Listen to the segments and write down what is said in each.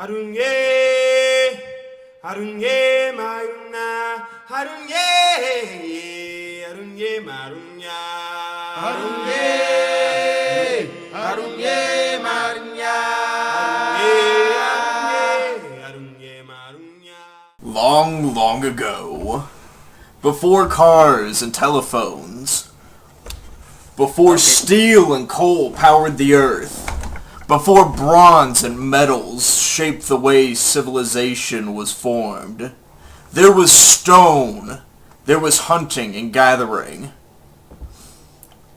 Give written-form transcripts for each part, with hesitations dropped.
Harunye, harunye maruna, harunye, harunye marunya. Harunye, harunye marunya. Harunye marunya. Long, long ago, before cars and telephones, before steel and coal powered the earth, before bronze and metals shaped the way civilization was formed, there was stone, there was hunting and gathering.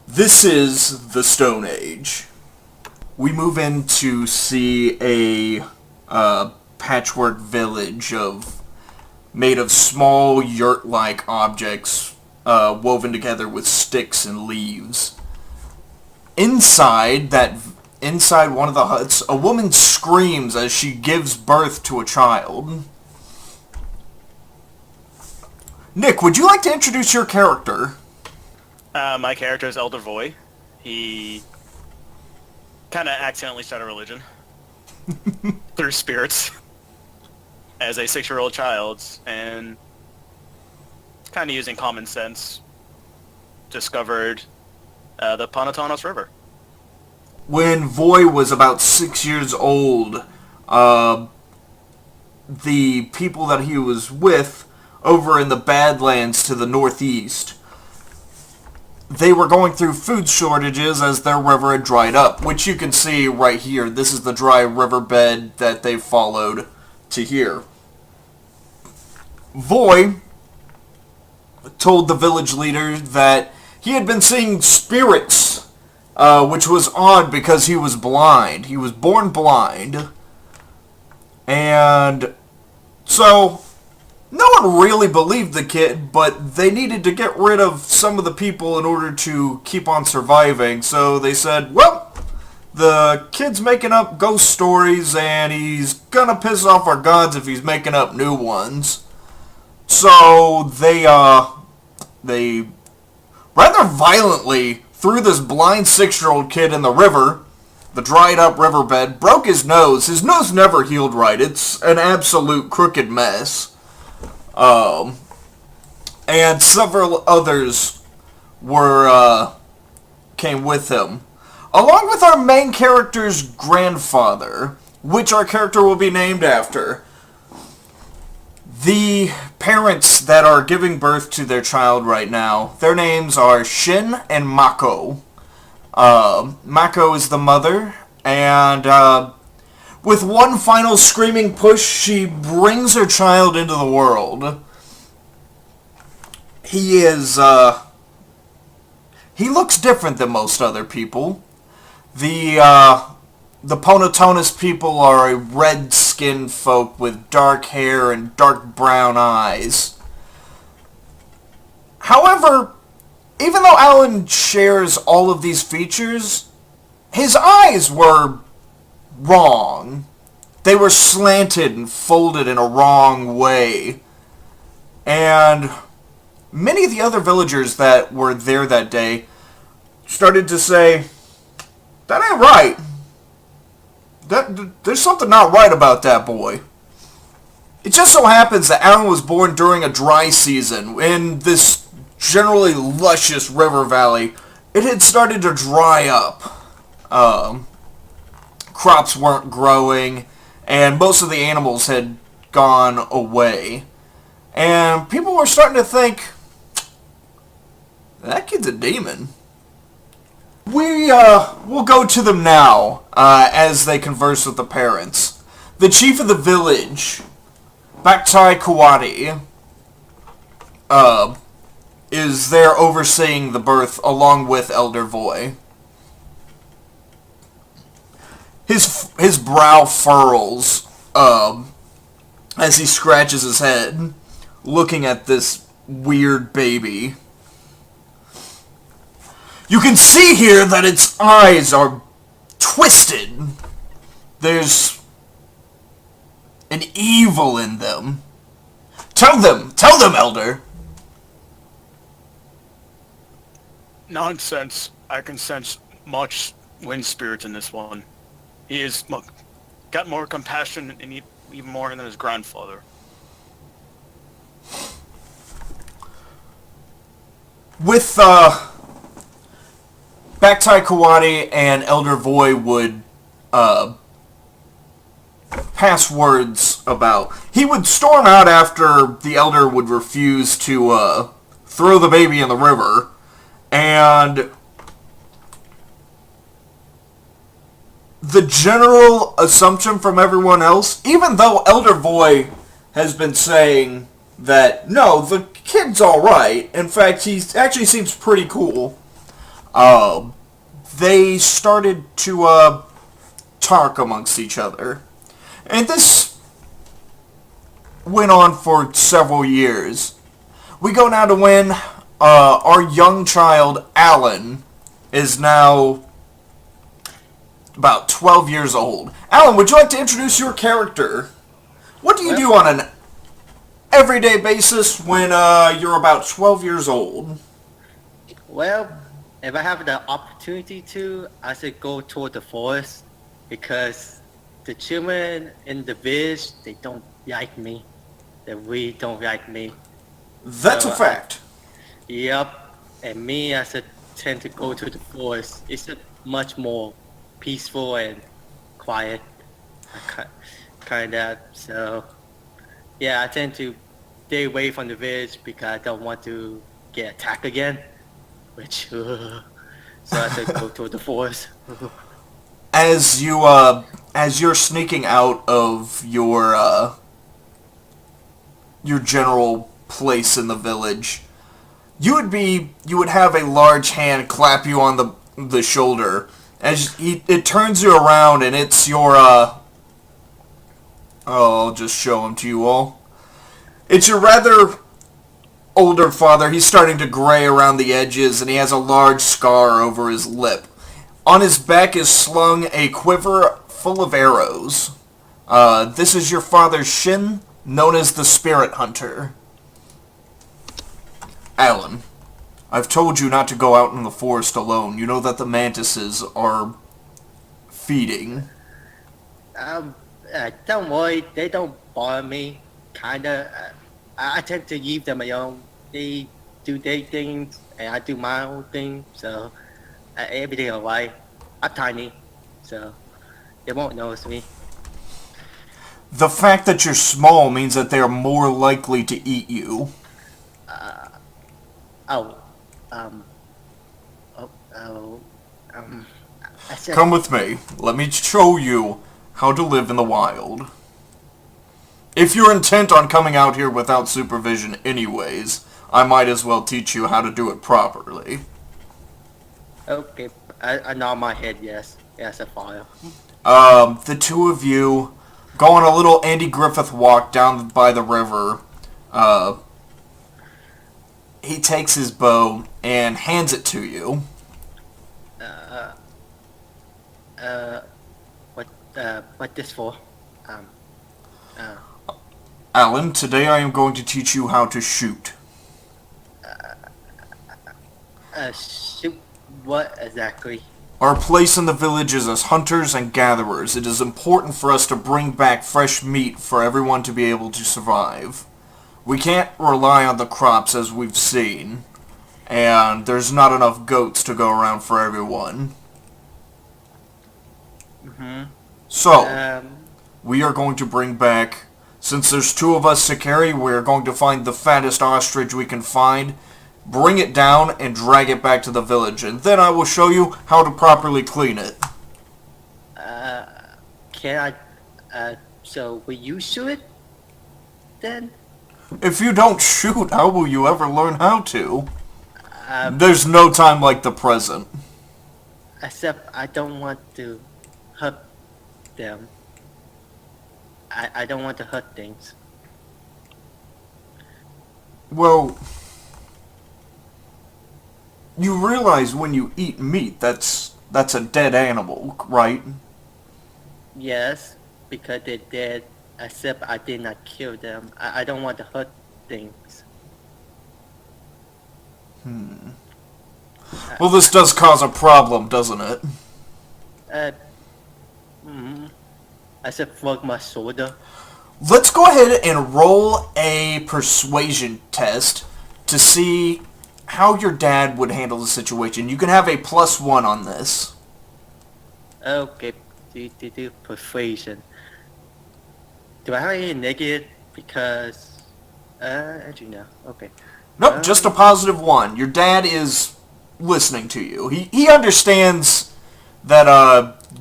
This is the Stone Age. We move in to see a patchwork village made of small yurt-like objects woven together with sticks and leaves. Inside one of the huts, a woman screams as she gives birth to a child. Nick, would you like to introduce your character? My character is Elder Voy. He kind of accidentally started a religion through spirits as a 6-year-old child, and kind of using common sense, discovered the Pontotonos River. When Voy was about 6 years old, the people that he was with over in the Badlands to the northeast, they were going through food shortages as their river had dried up, which you can see right here. This is the dry riverbed that they followed to here. Voy told the village leader that he had been seeing spirits, which was odd because he was blind. He was born blind. And so no one really believed the kid, but they needed to get rid of some of the people in order to keep on surviving. So they said, well, the kid's making up ghost stories and he's gonna piss off our gods if he's making up new ones. So they rather violently threw this blind 6-year-old kid in the river, the dried up riverbed, broke his nose. His nose never healed right. It's an absolute crooked mess. And several others came with him, along with our main character's grandfather, which our character will be named after. The parents that are giving birth to their child right now, their names are Shin and Mako. Mako is the mother, and with one final screaming push, she brings her child into the world. He looks different than most other people. The Pontotonos people are a red-skinned folk with dark hair and dark brown eyes. However, even though Alan shares all of these features, his eyes were wrong. They were slanted and folded in a wrong way. And many of the other villagers that were there that day started to say, that ain't right. There's something not right about that boy. It just so happens that Alan was born during a dry season in this generally luscious river valley. It had started to dry up. Crops weren't growing, and most of the animals had gone away. And people were starting to think, that kid's a demon. We'll go to them now, as they converse with the parents. The chief of the village, Baktai Kawati, is there overseeing the birth along with Elder Voy. His brow furrows, as he scratches his head, looking at this weird baby. You can see here that its eyes are twisted. There's an evil in them. Tell them, Elder. Nonsense. I can sense much wind spirit in this one. He is got more compassion and even more than his grandfather. With Baktai Kawadi and Elder Voy would pass words about. He would storm out after the Elder would refuse to throw the baby in the river, and the general assumption from everyone else, even though Elder Voy has been saying that, no, the kid's alright, in fact, he actually seems pretty cool, they started to talk amongst each other. And this went on for several years. We go now to when our young child, Alan, is now about 12 years old. Alan, would you like to introduce your character? What do you do on an everyday basis when you're about 12 years old? Well, if I have the opportunity to, I should go toward the forest because the children in the village, they don't like me. They really don't like me. That's a fact. Yep. And me, I should tend to go to the forest. It's much more peaceful and quiet. Kind of. So, yeah, I tend to stay away from the village because I don't want to get attacked again. Which, so I should go to the forest. As you're sneaking out of your general place in the village, you would have a large hand clap you on the shoulder as it turns you around, and it's your I'll just show him to you all. It's your rather older father. He's starting to gray around the edges, and he has a large scar over his lip. On his back is slung a quiver full of arrows. This is your father's Shin, known as the Spirit Hunter. Alan, I've told you not to go out in the forest alone. You know that the mantises are feeding. Don't worry, they don't bother me. Kinda. I tend to leave them alone. They do their things, and I do my own thing, so everything alright. I'm tiny, so they won't notice me. The fact that you're small means that they are more likely to eat you. I said, Come with me. Let me show you how to live in the wild. If you're intent on coming out here without supervision anyways, I might as well teach you how to do it properly. okay, I nod my head, yes. Yes, I follow. The two of you go on a little Andy Griffith walk down by the river. He takes his bow and hands it to you. What this for? Alan, today I am going to teach you how to shoot. Shoot what exactly? Our place in the village is as hunters and gatherers. It is important for us to bring back fresh meat for everyone to be able to survive. We can't rely on the crops as we've seen, and there's not enough goats to go around for everyone. So, we are going to bring back, since there's two of us to carry, we're going to find the fattest ostrich we can find, bring it down, and drag it back to the village, and then I will show you how to properly clean it. Can I, so will you shoot it, then? If you don't shoot, how will you ever learn how to? There's no time like the present. Except I don't want to hurt them. I don't want to hurt things. Well, you realize when you eat meat, that's a dead animal, right? Yes, because they're dead. Except I did not kill them. I don't want to hurt things. Well, this does cause a problem, doesn't it? I said shrug my shoulder. Let's go ahead and roll a persuasion test to see how your dad would handle the situation. You can have a +1 on this. Okay, do persuasion. Do I have any negative? Because, actually no. Okay. Nope, just a +1. Your dad is listening to you. He understands that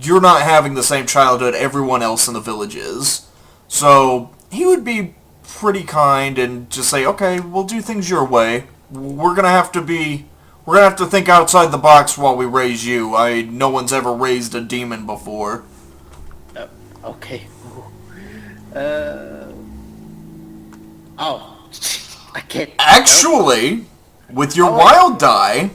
you're not having the same childhood everyone else in the village is. So he would be pretty kind and just say, okay, we'll do things your way. We're gonna have to think outside the box while we raise you. No one's ever raised a demon before. Okay. Oh, I can't. Actually, with your wild die,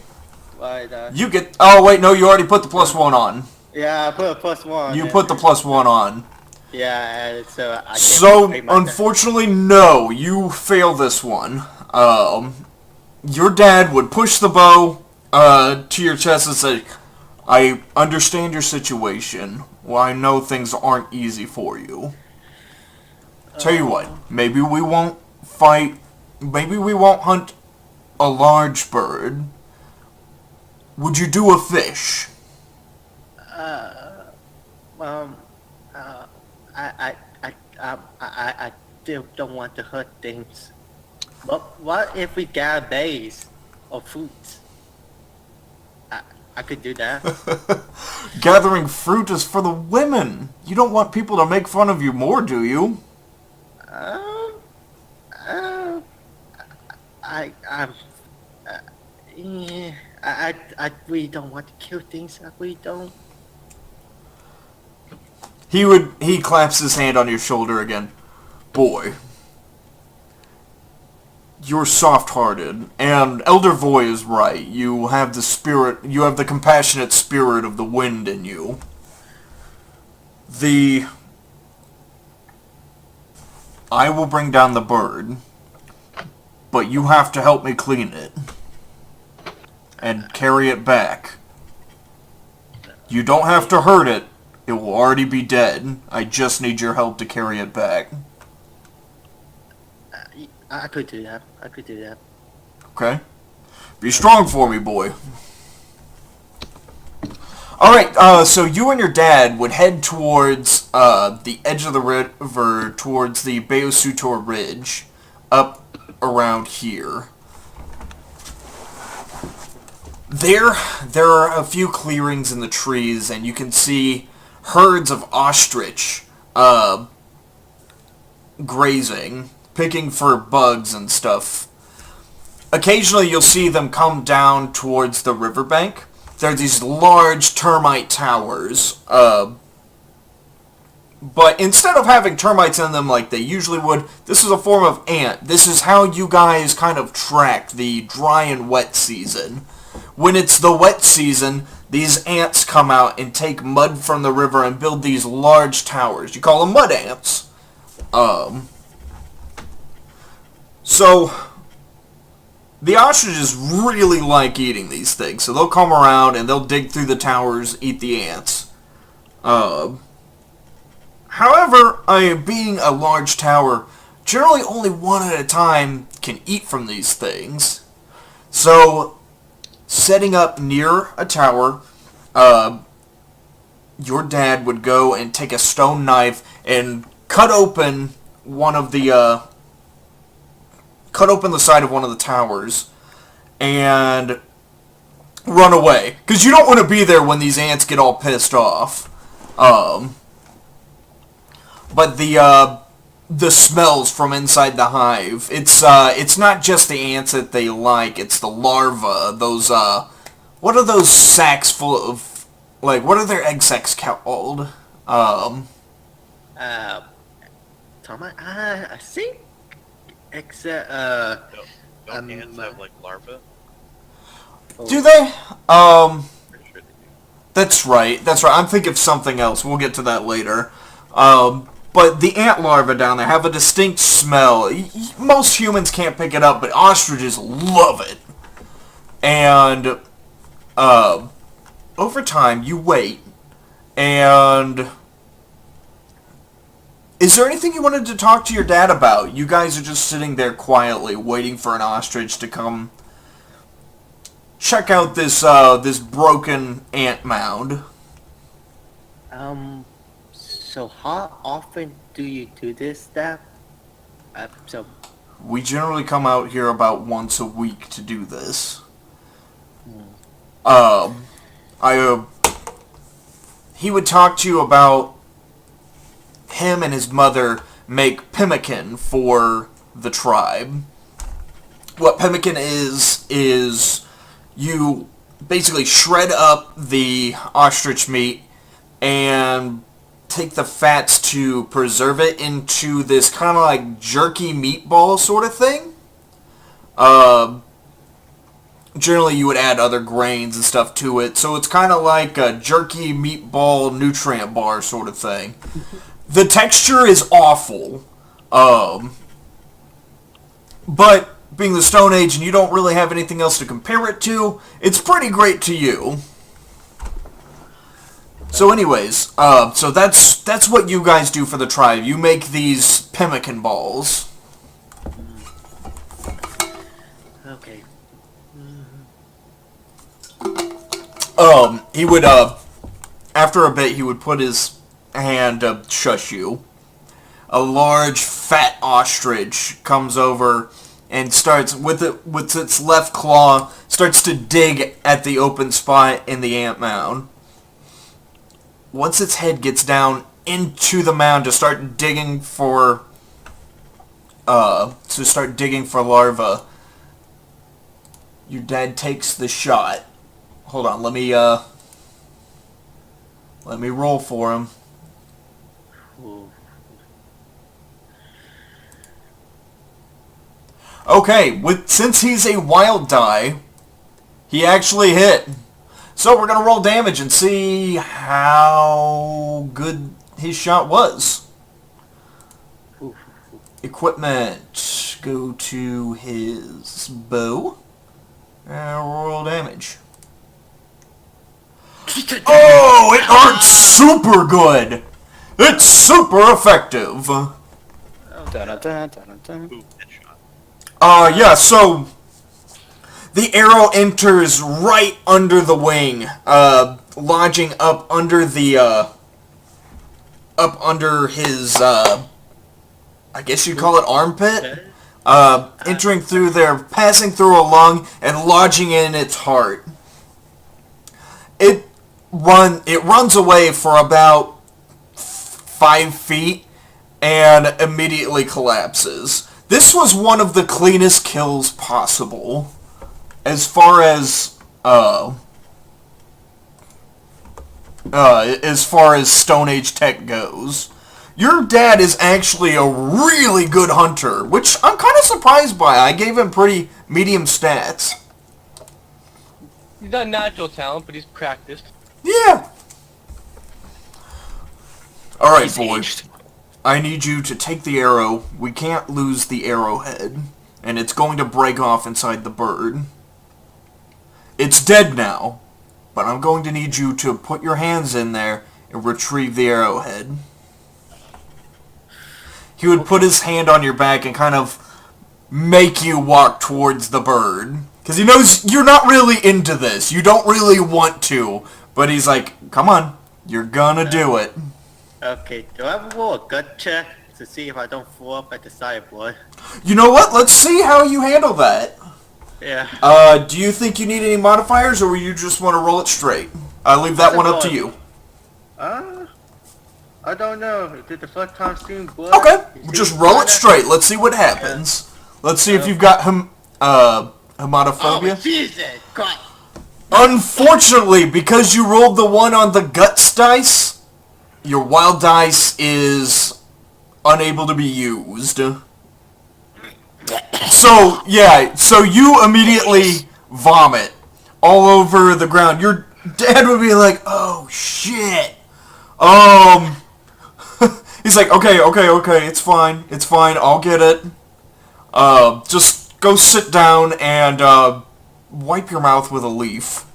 Right, you get. Oh wait, no, you already put the +1 on. yeah, I put a +1. You put the +1 on. Yeah, and so I can't. So break my die. unfortunately, no, you fail this one. Your dad would push the bow to your chest and say, "I understand your situation. Well, I know things aren't easy for you. Tell you what, maybe we won't fight. Maybe we won't hunt a large bird. Would you do a fish?" I still don't want to hurt things. But what if we got a base of fruits? I could do that. Gathering fruit is for the women. You don't want people to make fun of you more, do you? Um, I'm, yeah, I really don't want to kill things. I really don't. He claps his hand on your shoulder again. Boy, you're soft-hearted, and Elder Voy is right. You have the compassionate spirit of the wind in you. I will bring down the bird, but you have to help me clean it and carry it back. You don't have to hurt it. It will already be dead. I just need your help to carry it back. I could do that. Okay? Be strong for me, boy. Alright, so you and your dad would head towards the edge of the river, towards the Beosutor Ridge, up around here. There are a few clearings in the trees, and you can see herds of ostrich grazing, picking for bugs and stuff. Occasionally you'll see them come down towards the riverbank. There are these large termite towers, but instead of having termites in them like they usually would, this is a form of ant. This is how you guys kind of track the dry and wet season. When it's the wet season, these ants come out and take mud from the river and build these large towers. You call them mud ants. So the ostriches really like eating these things, so they'll come around and they'll dig through the towers, eat the ants. However, being a large tower, generally only one at a time can eat from these things. So setting up near a tower, your dad would go and take a stone knife and cut open the side of one of the towers and run away, because you don't want to be there when these ants get all pissed off. But the smells from inside the hive, it's not just the ants that they like, it's the larvae. Those what are those sacks full of, like, what are their egg sacs called? Tom, I think except Don't ants have like larvae? Do they? Pretty sure they do. That's right. I'm thinking of something else. We'll get to that later. But the ant larvae down there have a distinct smell. Most humans can't pick it up, but ostriches love it. And over time, you wait, and is there anything you wanted to talk to your dad about? You guys are just sitting there quietly, waiting for an ostrich to come check out this broken ant mound. So how often do you do this stuff? So We generally come out here about once a week to do this. He would talk to you about him and his mother make pemmican for the tribe. What pemmican is you basically shred up the ostrich meat and take the fats to preserve it into this kind of like jerky meatball sort of thing. Generally you would add other grains and stuff to it, so it's kind of like a jerky meatball nutrient bar sort of thing. The texture is awful, but being the Stone Age and you don't really have anything else to compare it to, it's pretty great to you. So anyways, so that's what you guys do for the tribe. You make these pemmican balls. okay. He would, after a bit, he would put his hand, shush you. A large, fat ostrich comes over and starts, with its left claw, starts to dig at the open spot in the ant mound. Once its head gets down into the mound to start digging for, larvae, your dad takes the shot. Hold on, let me roll for him. Ooh. Okay, since he's a wild die, he actually hit. So we're gonna roll damage and see how good his shot was. Ooh. Equipment, go to his bow. Roll damage. Oh, it hurts super good. It's super effective. Ooh, headshot. Yeah, so the arrow enters right under the wing, lodging up under his, I guess you'd call it armpit, entering through there, passing through a lung, and lodging in its heart. It runs away for about 5 feet and immediately collapses. This was one of the cleanest kills possible, as far as Stone Age tech goes. Your dad is actually a really good hunter, which I'm kind of surprised by. I gave him pretty medium stats. He's not natural talent, but he's practiced. Yeah. Alright, He's boy. aged. I need you to take the arrow. We can't lose the arrowhead. And it's going to break off inside the bird. It's dead now. But I'm going to need you to put your hands in there and retrieve the arrowhead. He would put his hand on your back and kind of make you walk towards the bird. Because he knows you're not really into this. You don't really want to. But he's like, come on. You're gonna do it. Okay, do I have to roll a gut check to see if I don't fall up at the sideboard? You know what? Let's see how you handle that. Yeah. Do you think you need any modifiers, or you just want to roll it straight? I leave that one up to you. I don't know. Did the first time seem blood? Okay, just roll it straight. Let's see what happens. Let's see if you've got hematophobia. Oh, Jesus! God. Unfortunately, because you rolled the one on the guts dice, your wild dice is unable to be used. So, yeah, so you immediately vomit all over the ground. Your dad would be like, oh, shit. He's like, okay, it's fine, I'll get it. Just go sit down and, wipe your mouth with a leaf.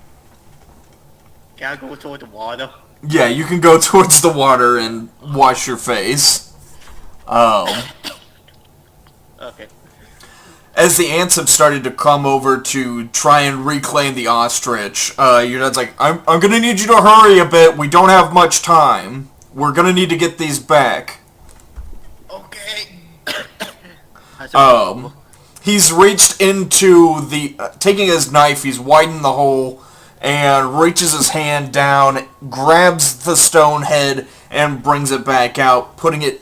Can I go toward the water? Yeah, you can go towards the water and wash your face. Um, Okay. as the ants have started to come over to try and reclaim the ostrich, your dad's like, I'm gonna need you to hurry a bit. We don't have much time. We're gonna need to get these back. Okay. He's reached into the... taking his knife, he's widened the hole, and reaches his hand down, grabs the stone head, and brings it back out, putting it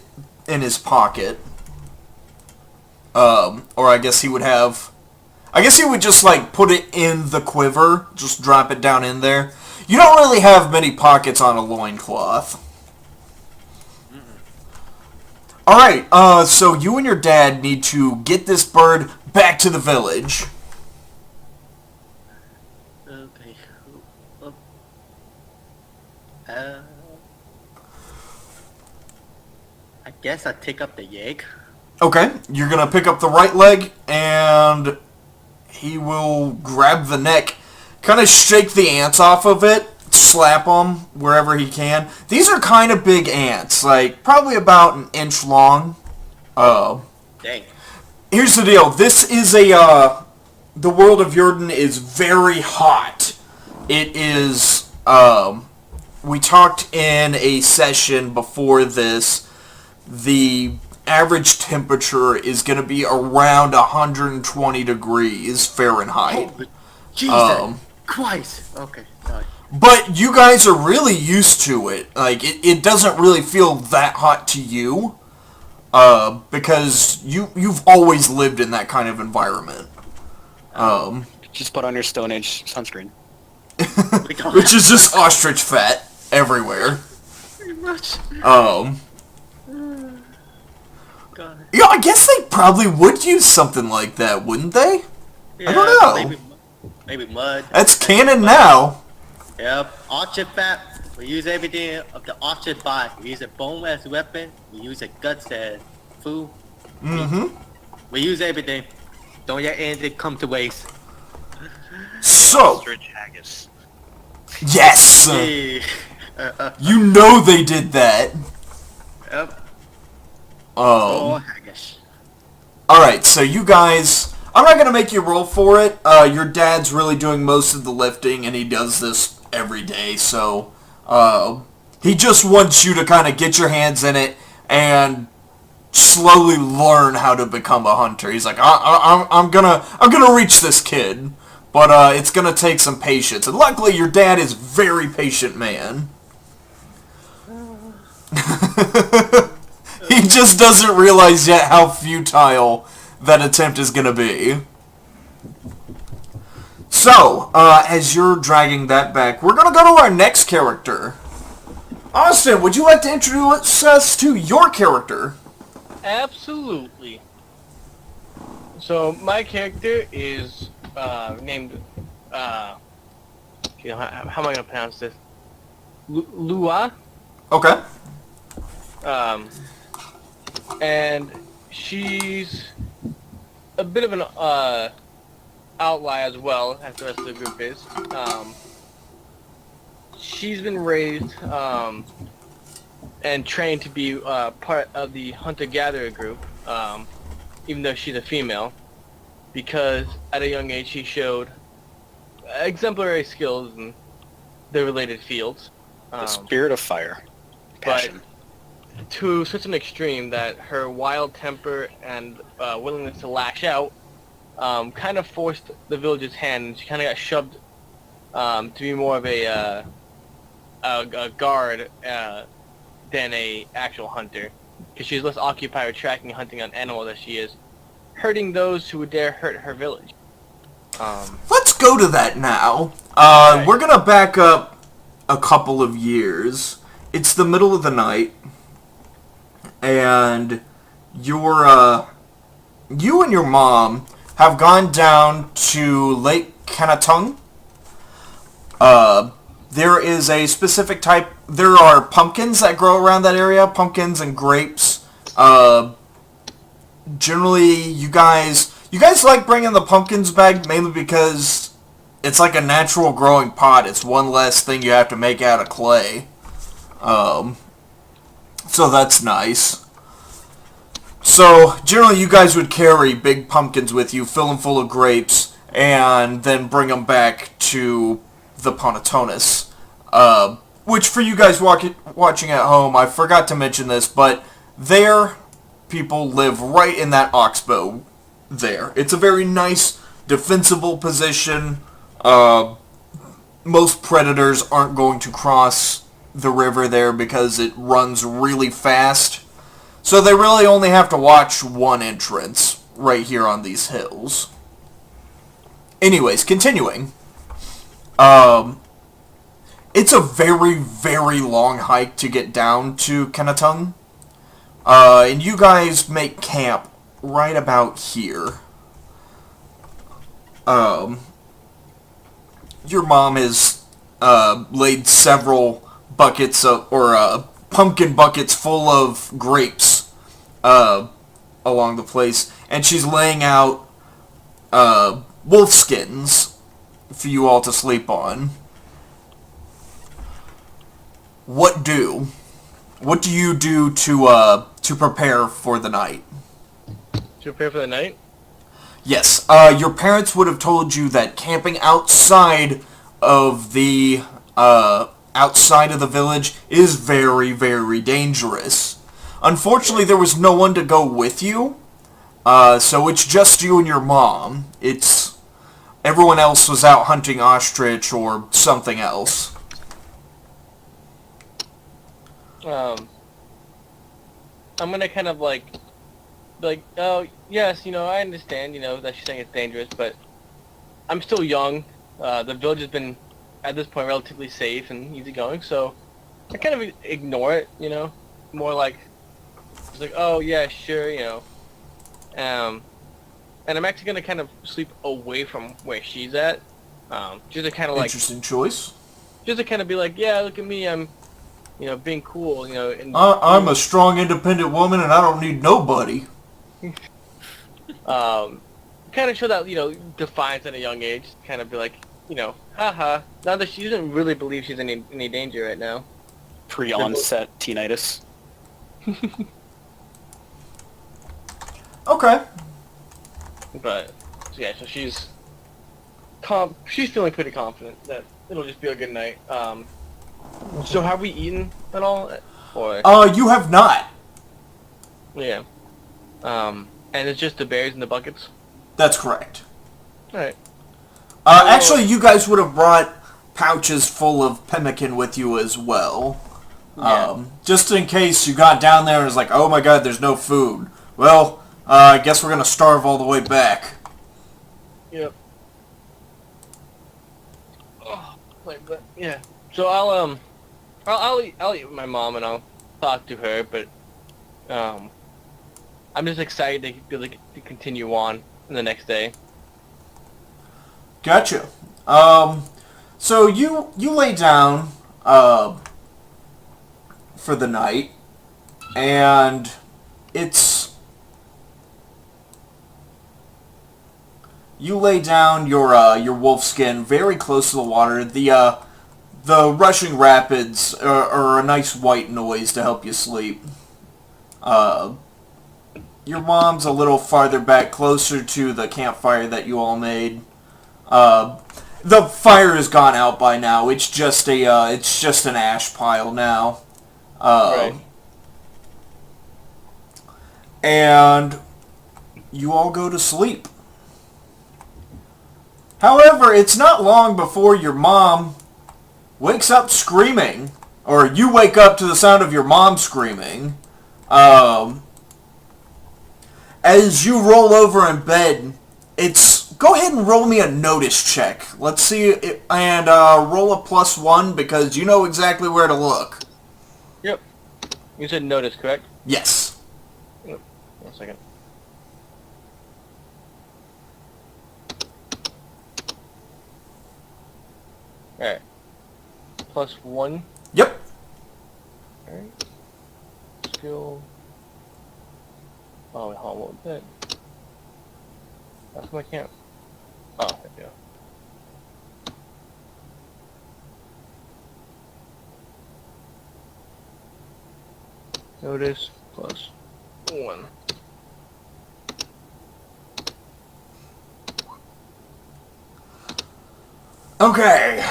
in his pocket. Or I guess he would have... I guess he would just, like, put it in the quiver, just drop it down in there. You don't really have many pockets on a loincloth. Alright, so you and your dad need to get this bird back to the village. Okay. I guess I take up the egg. Okay, you're gonna pick up the right leg, and he will grab the neck, kind of shake the ants off of it, slap them wherever he can. These are kind of big ants, like probably about an inch long. Dang. Here's the deal. This is a, the world of Urdun is very hot. It is, we talked in a session before this, the average temperature is going to be around 120 degrees Fahrenheit. Oh, Jesus Christ. Okay, sorry. But you guys are really used to it. Like, it doesn't really feel that hot to you. Because you've always lived in that kind of environment. Just put on your Stone Age sunscreen. Which is just ostrich fat everywhere. Pretty much. God. Yeah, I guess they probably would use something like that, wouldn't they? Yeah, I don't know. Maybe mud. That's canon now. Yep. Ostrich fat. We use everything of the ostrich body. We use a bone as a weapon. We use a guts as food. Mm-hmm. We use everything. Don't let anything come to waste. So, Ostrich haggis. yes! Hey. You know they did that. Yep. Oh, haggis. Alright, so you guys... I'm not going to make you roll for it. Your dad's really doing most of the lifting, and he does this every day, so... he just wants you to kind of get your hands in it and slowly learn how to become a hunter. He's like, I'm gonna reach this kid, but it's gonna take some patience. And luckily, your dad is a very patient man. He just doesn't realize yet how futile that attempt is gonna be. So, as you're dragging that back, we're gonna go to our next character. Austin, would you like to introduce us to your character? Absolutely. So my character is named how am I gonna pronounce this? Lua. Okay. And she's a bit of an outlier as well as the rest of the group is. She's been raised and trained to be part of the hunter-gatherer group, even though she's a female, because at a young age she showed exemplary skills in the related fields. The spirit of fire. Passion. But to such an extreme that her wild temper and willingness to lash out kind of forced the village's hand, and she kind of got shoved to be more of a guard than a actual hunter, because she's less occupied with tracking and hunting on animals as she is hurting those who would dare hurt her village. Let's go to that now. Right. We're gonna back up a couple of years. It's the middle of the night, and you and your mom have gone down to Lake Kanatung. There is a specific type... There are pumpkins that grow around that area. Pumpkins and grapes. Generally, you guys like bringing the pumpkins back mainly because it's like a natural growing pot. It's one less thing you have to make out of clay. So that's nice. So, generally you guys would carry big pumpkins with you, fill them full of grapes, and then bring them back to the Pontotonis. Which, for you guys watching at home, I forgot to mention this, but their people live right in that oxbow there. It's a very nice, defensible position. Most predators aren't going to cross the river there because it runs really fast. So they really only have to watch one entrance right here on these hills. Anyways, continuing. It's a very, very long hike to get down to Kennetung. And you guys make camp right about here. Your mom has laid several buckets or pumpkin buckets full of grapes along the place, and she's laying out wolf skins for you all to sleep on. What do you do to prepare for the night? To prepare for the night? Yes, your parents would have told you that camping outside of the village is very, very dangerous. Unfortunately, there was no one to go with you, so it's just you and your mom. Everyone else was out hunting ostrich or something else. I'm gonna kind of like, oh yes, I understand, that she's saying it's dangerous, but I'm still young. The village has been, at this point, relatively safe and easygoing, so I kind of ignore it, more like, it's like, oh yeah, sure, and I'm actually gonna kind of sleep away from where she's at, just to kind of like, Interesting choice. just to kind of be like, yeah, look at me, I'm, being cool, and I'm a strong, independent woman, and I don't need nobody. kind of show that, defiance at a young age, kind of be like, haha, now that she doesn't really believe she's in any danger right now. Pre-onset tinnitus. Okay. But, yeah, so she's feeling pretty confident that it'll just be a good night. So have we eaten at all? Or You have not. yeah. And it's just the berries in the buckets? That's correct. Alright. Actually, you guys would have brought pouches full of pemmican with you as well. Yeah. Just in case you got down there and was like, oh my god, there's no food. Well, I guess we're gonna starve all the way back. Yep. Oh, like that. Yeah. So I'll eat with my mom and I'll talk to her, but I'm just excited to continue on the next day. Gotcha. So you lay down for the night, and you lay down your wolf skin very close to the water. The rushing rapids are a nice white noise to help you sleep. Your mom's a little farther back, closer to the campfire that you all made. The fire has gone out by now. It's just an ash pile now. Right. And you all go to sleep. However, it's not long before your mom wakes up screaming, or you wake up to the sound of your mom screaming. As you roll over in bed, go ahead and roll me a notice check. Let's see, and roll a +1 because you know exactly where to look. Yep. You said notice, correct? Yes. Yep. 1 second. Alright. +1. Yep. Alright. Skill. Oh, wait, hold on, what was that? That's my camp. Oh, there we go. Notice +1. Okay,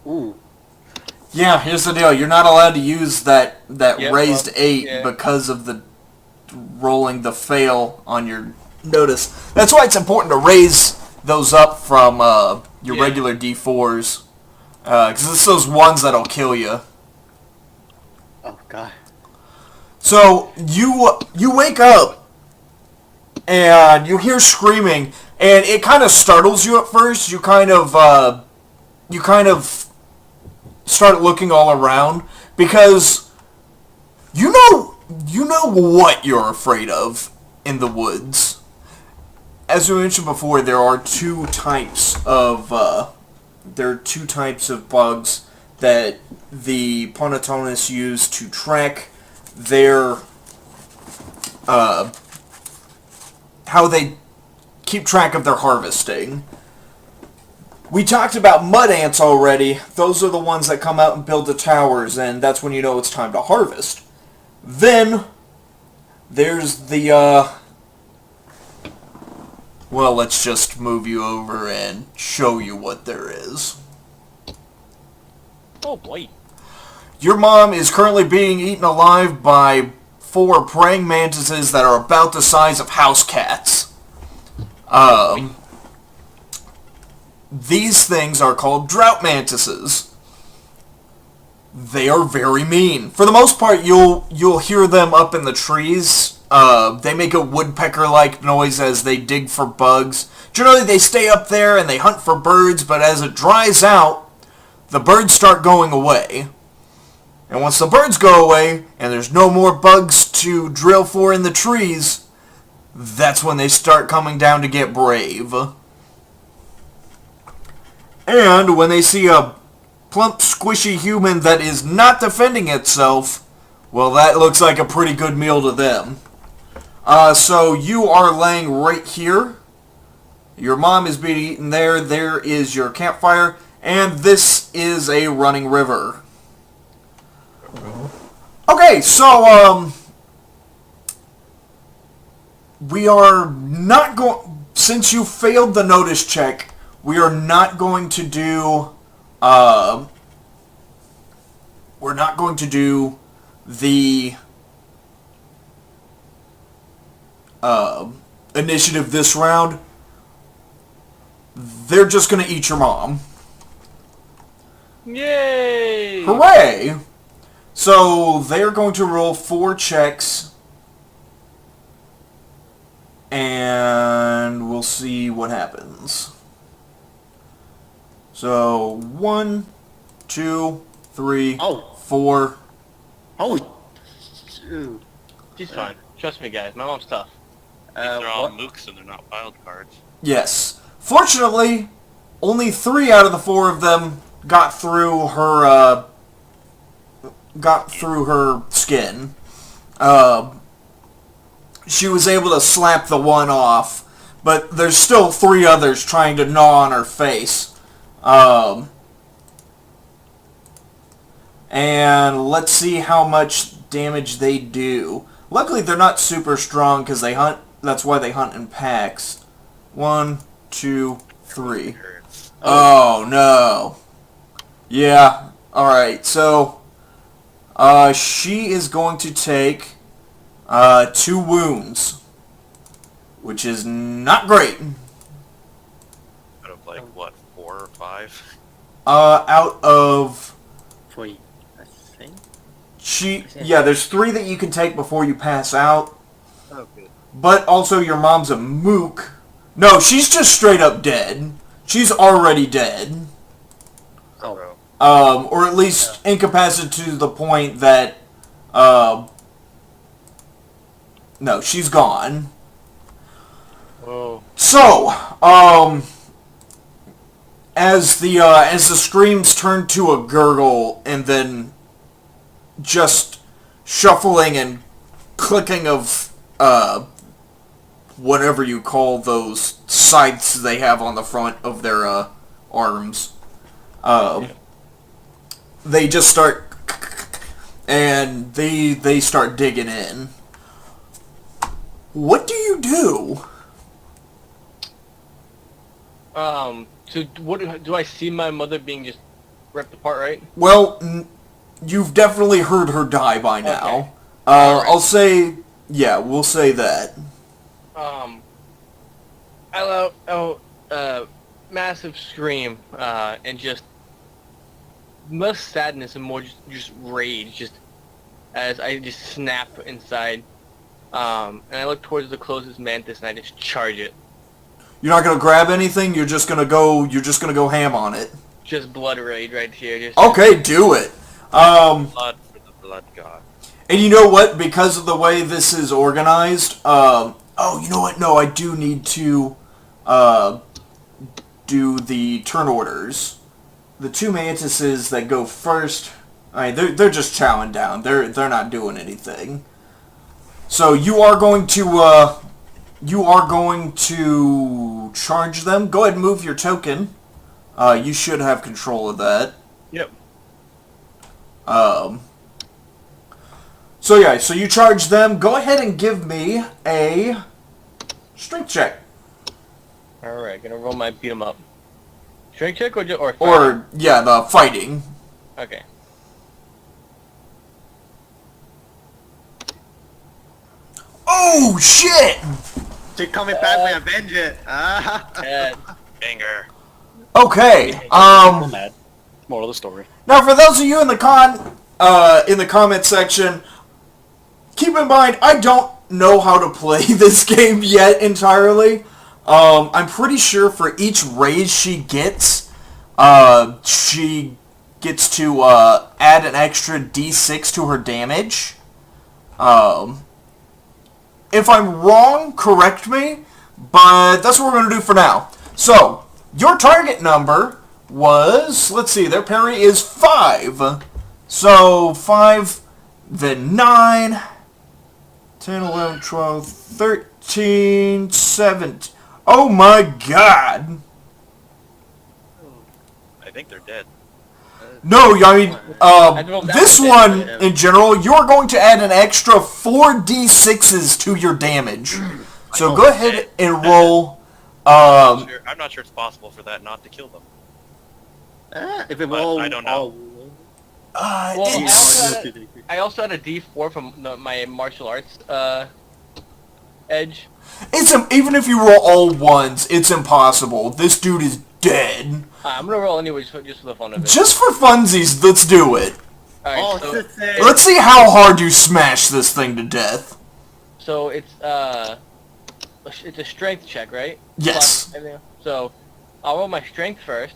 Ooh. yeah, here's the deal. You're not allowed to use that Yeah, raised well, 8 yeah. because of the rolling the fail on your notice. That's why it's important to raise those up from your Yeah. regular D4s. Because it's those ones that'll kill you. Oh God. So, you wake up, and you hear screaming, and it kind of startles you at first. You kind of start looking all around, because you know what you're afraid of in the woods. As we mentioned before, there are two types of bugs that the Pontotonus use to track their how they keep track of their harvesting. We talked about mud ants already. Those are the ones that come out and build the towers, and that's when you know it's time to harvest. Then there's the well, let's just move you over and show you what there is. Oh boy. Your mom is currently being eaten alive by 4 praying mantises that are about the size of house cats. These things are called drought mantises. They are very mean. For the most part, you'll hear them up in the trees. They make a woodpecker-like noise as they dig for bugs. Generally, they stay up there and they hunt for birds, but as it dries out, the birds start going away. And once the birds go away, and there's no more bugs to drill for in the trees, that's when they start coming down to get brave. And when they see a plump, squishy human that is not defending itself, well, that looks like a pretty good meal to them. So you are laying right here. Your mom is being eaten there. There is your campfire. And this is a running river. Okay, so, we are not going... Since you failed the notice check, we are not going to do... we're not going to do the... initiative this round. They're just going to eat your mom. Yay! Hooray! So they're going to roll 4 checks, and we'll see what happens. So 1, 2, 3, Oh. 4. Oh. Shoot. She's fine. Trust me, guys. My mom's tough. They're all What? mooks and they're not wild cards. Yes. Fortunately, only 3 out of the 4 of them got through her skin. She was able to slap the one off, but there's still 3 others trying to gnaw on her face. And let's see how much damage they do. Luckily, they're not super strong because they hunt. That's why they hunt in packs. 1, 2, 3. Oh no. Yeah. All right. So, she is going to take 2 wounds, which is not great. Out of like, what, 4 or 5? Out of... For you, I think. Yeah, there's 3 that you can take before you pass out. Oh, good. But also your mom's a mook. No, she's just straight up dead. She's already dead. Oh. Or at least incapacitated to the point that, no, she's gone. Whoa. So, as the screams turn to a gurgle and then just shuffling and clicking of, whatever you call those scythes they have on the front of their, arms, they just start, and they start digging in. What do you do? So what do I see my mother being just ripped apart, right? Well, you've definitely heard her die by now. Okay. Alright. I'll say, yeah, we'll say that. I let massive scream, and just less sadness and more just rage, just as I just snap inside. And I look towards the closest mantis and I just charge it. You're not gonna grab anything. You're just gonna go ham on it. Just blood rage right here. Just Okay, do it. Blood for the blood god. And you know what? Because of the way this is organized, oh, you know what? No, I do need to do the turn orders. The two mantises that go first, I mean, they're just chowing down. They're not doing anything. So you are going to charge them. Go ahead and move your token. You should have control of that. Yep. So yeah, so you charge them. Go ahead and give me a strength check. Alright, gonna roll my beat 'em up. Strength check or fighting? Or, yeah, the fighting. Okay. Oh, shit! They're coming back with a vengeance. Ah. Anger. Okay, Mad. Moral of the story. now for those of you in the comment section, keep in mind, I don't know how to play this game yet entirely. I'm pretty sure for each raise she gets to add an extra d6 to her damage. If I'm wrong, correct me, but that's what we're going to do for now. So, your target number was, let's see, their parry is 5. So, 5, then 9, 10, 11, 12, 13, 17. Oh my god! I think they're dead. No, I mean, rolled that this one. one, in general, you're going to add an extra 4d6s to your damage. So go ahead and roll, I'm not sure it's possible for that not to kill them. If it But all, I don't know. Well, it's, I also had a D4 from my martial arts edge. even if you roll all ones, it's impossible. This dude is dead. I'm gonna roll anyway, just for the fun of it. Just for funsies, let's do it. Alright, Oh, so, sissy. Let's see how hard you smash this thing to death. so it's a strength check, right? Yes. Plus everything. So I'll roll my strength first.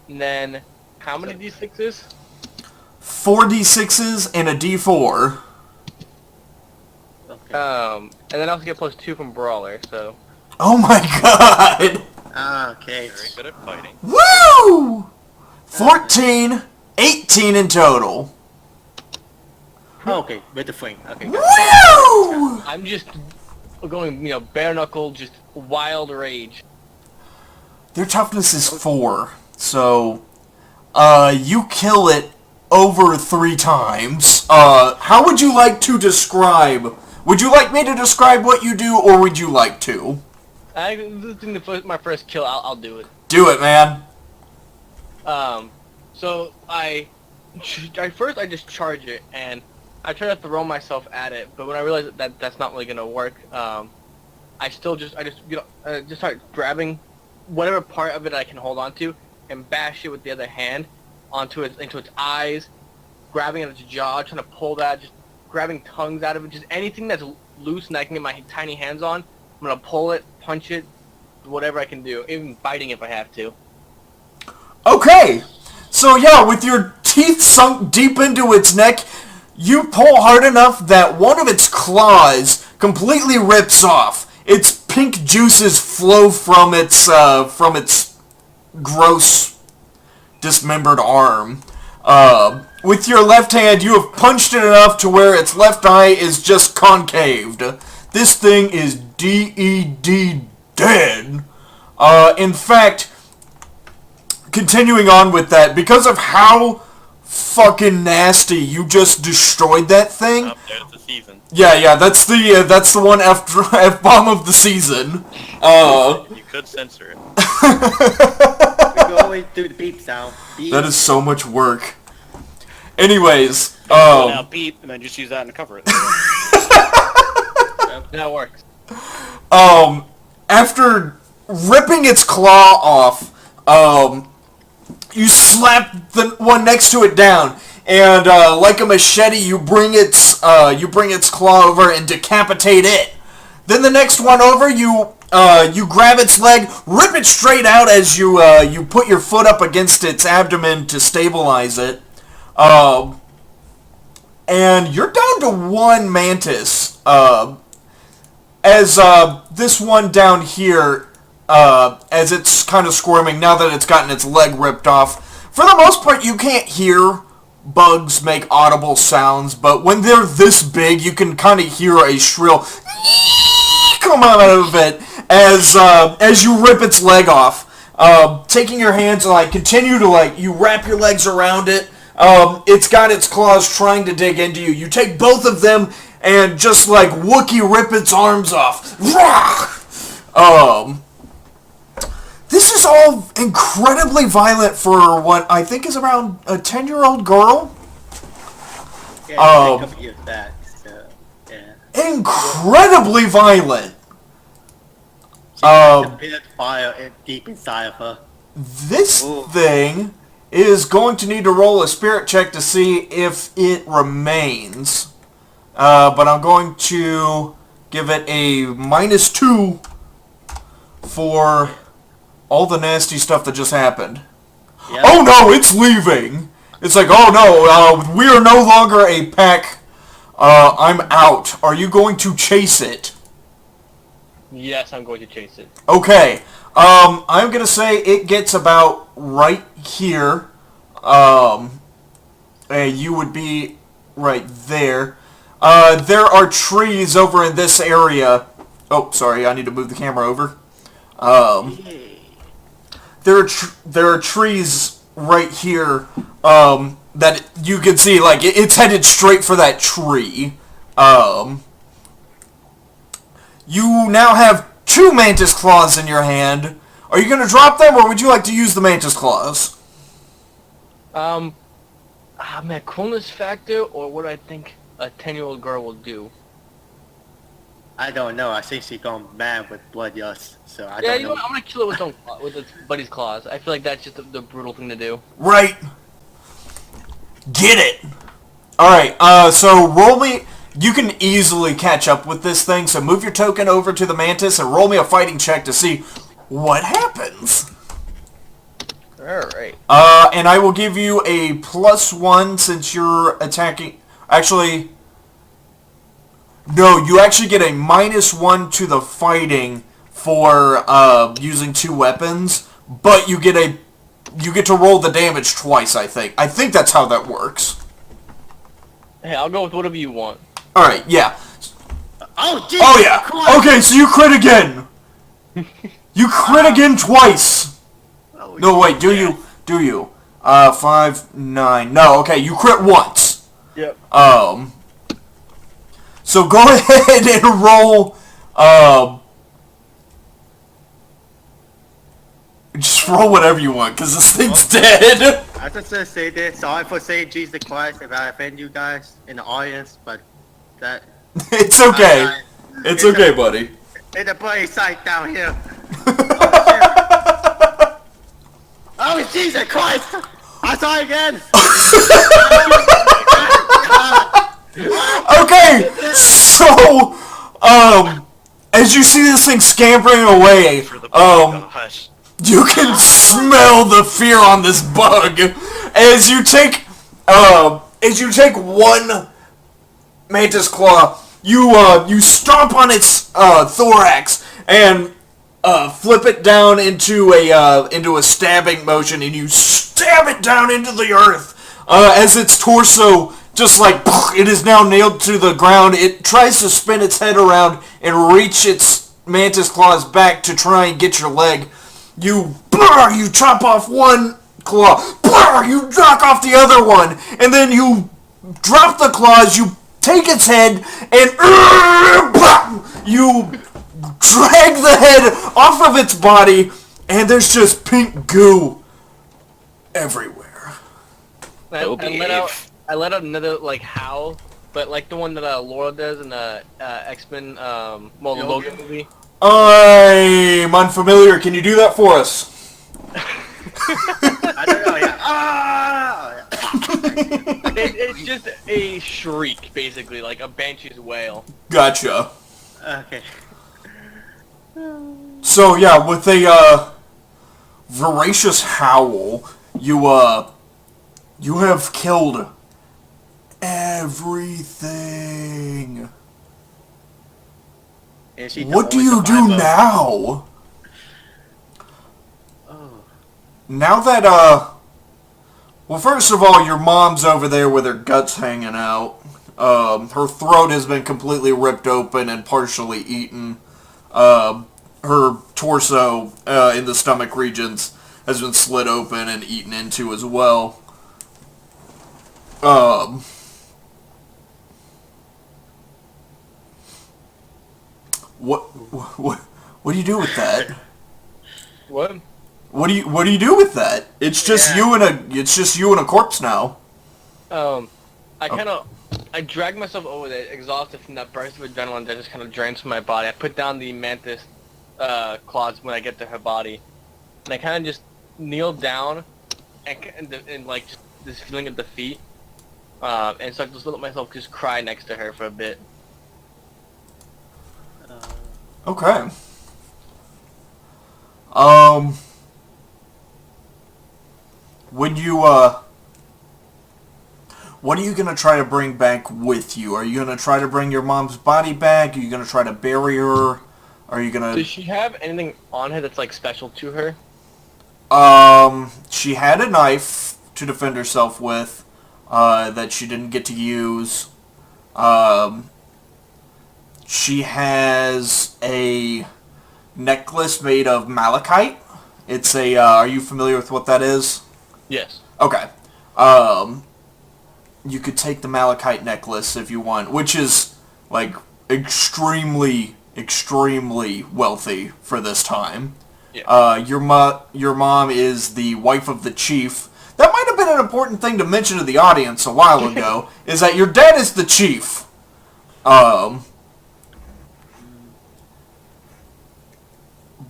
And then how many D6s? 4d6s and a d4. okay. And then I also get +2 from Brawler, so Oh my god! Okay. Very good at fighting. Woo! 14, 18 in total. Okay, with the fling. Okay. Got Woo! I'm just going, bare knuckle, just wild rage. Their toughness is 4, so you kill it over 3 times. How would you like to describe? Would you like me to describe what you do, or would you like to? I think my first kill, I'll do it. Do it, man. So I first just charge it, and I try to throw myself at it, but when I realized that that's not really gonna work, I just start grabbing whatever part of it I can hold onto and bash it with the other hand into its eyes, grabbing at its jaw, trying to pull that, just grabbing tongues out of it, just anything that's loose and I can get my tiny hands on. I'm gonna pull it, punch it, whatever I can do, even biting if I have to. Okay, so yeah, with your teeth sunk deep into its neck, you pull hard enough that one of its claws completely rips off. Its pink juices flow from its gross, dismembered arm. With your left hand, you have punched it enough to where its left eye is just concaved. This thing is dead. Dead. In fact, continuing on with that, because of how fucking nasty. You just destroyed that thing. Up there at the season. Yeah, that's the one F-bomb of the season. You could censor it. We can always do the beep sound. Beep. That is so much work. Anyways, Now beep, and then just use that to cover it. That works. after ripping its claw off, you slap the one next to it down, and like a machete, you bring its claw over and decapitate it. Then the next one over, you grab its leg, rip it straight out as you put your foot up against its abdomen to stabilize it. And you're down to one mantis. As this one down here, as it's kind of squirming now that it's gotten its leg ripped off. For the most part, you can't hear bugs make audible sounds, but when they're this big, you can kind of hear a shrill come out of it as you rip its leg off. Taking your hands and continue to you wrap your legs around it. It's got its claws trying to dig into you. You take both of them and just Wookiee rip its arms off. This is all incredibly violent for what I think is around a 10-year-old girl. Yeah, think of you as that. So, yeah. Incredibly violent. A bit of fire deep inside of her. This thing is going to need to roll a spirit check to see if it remains. But I'm going to give it a -2 for all the nasty stuff that just happened. Yep. Oh no, it's leaving! It's oh no, we are no longer a pack. I'm out. Are you going to chase it? Yes, I'm going to chase it. Okay. I'm gonna say it gets about right here. And you would be right there. There are trees over in this area. Oh, sorry, I need to move the camera over. There are trees right here that you can see. It's headed straight for that tree. You now have 2 mantis claws in your hand. Are you going to drop them, or would you like to use the mantis claws? My coolness factor, or what I think a 10-year-old girl will do. I don't know. I think she's gone mad with bloodlust, so I Yeah, don't you know know. what? I'm gonna kill it with its buddy's claws. I feel like that's just the brutal thing to do. Right. Get it. Alright, so roll me... You can easily catch up with this thing, so move your token over to the mantis and roll me a fighting check to see what happens. Alright. And I will give you a +1 since you're attacking... Actually... No, you actually get a -1 to the fighting for using 2 weapons, but you get to roll the damage twice, I think. I think that's how that works. Hey, I'll go with whatever you want. Alright, yeah. Oh, Jesus Oh, yeah. Christ! Okay, so you crit again. You crit again twice. Oh, No, wait, do you? 5, 9. No, okay, you crit once. Yep. So go ahead and roll, just roll whatever you want, because this thing's dead. I just want to say this. Sorry for saying Jesus Christ if I offend you guys in the audience, but that... It's okay. It's okay, buddy. It's a bloody sight down here. Oh, Jesus Christ! I saw it again! Okay, so, as you see this thing scampering away, Gosh. you can smell the fear on this bug as you take one mantis claw, you stomp on its thorax and flip it down into a stabbing motion, and you stab it down into the earth as its torso just it is now nailed to the ground. It tries to spin its head around and reach its mantis claws back to try and get your leg. You chop off one claw, you knock off the other one, and then you drop the claws, you take its head, and you drag the head off of its body, and there's just pink goo everywhere. I let out another like howl, but like the one that Laura does in the X-Men, the Logan movie. I'm unfamiliar. Can you do that for us? I don't know. Yeah. Ah! It's just a shriek, basically, like a banshee's wail. Gotcha. Okay. So yeah, with a voracious howl, you have killed everything. Is she the What do only you do survivor? now? Oh. Now that well, first of all, your mom's over there with her guts hanging out. Her throat has been completely ripped open and partially eaten. Her torso in the stomach regions has been slit open and eaten into as well. What do you do with that? What? What do you do with that? It's just you and a corpse now. I dragged myself over there, exhausted from that burst of adrenaline that just kind of drains from my body. I put down the mantis claws when I get to her body, and I kind of just kneeled down, and like just this feeling of defeat, and so I just let myself just cry next to her for a bit. Okay. When you, what are you gonna try to bring back with you? Are you gonna try to bring your mom's body back? Are you gonna try to bury her? Are you gonna... Does she have anything on her that's like special to her? She had a knife to defend herself with, that she didn't get to use. She has a necklace made of malachite. It's a, are you familiar with what that is? Yes. Okay. You could take the malachite necklace if you want, which is, like, extremely wealthy for this time. Yeah. Your mom is the wife of the chief. That might have been an important thing to mention to the audience a while ago, is that your dad is the chief.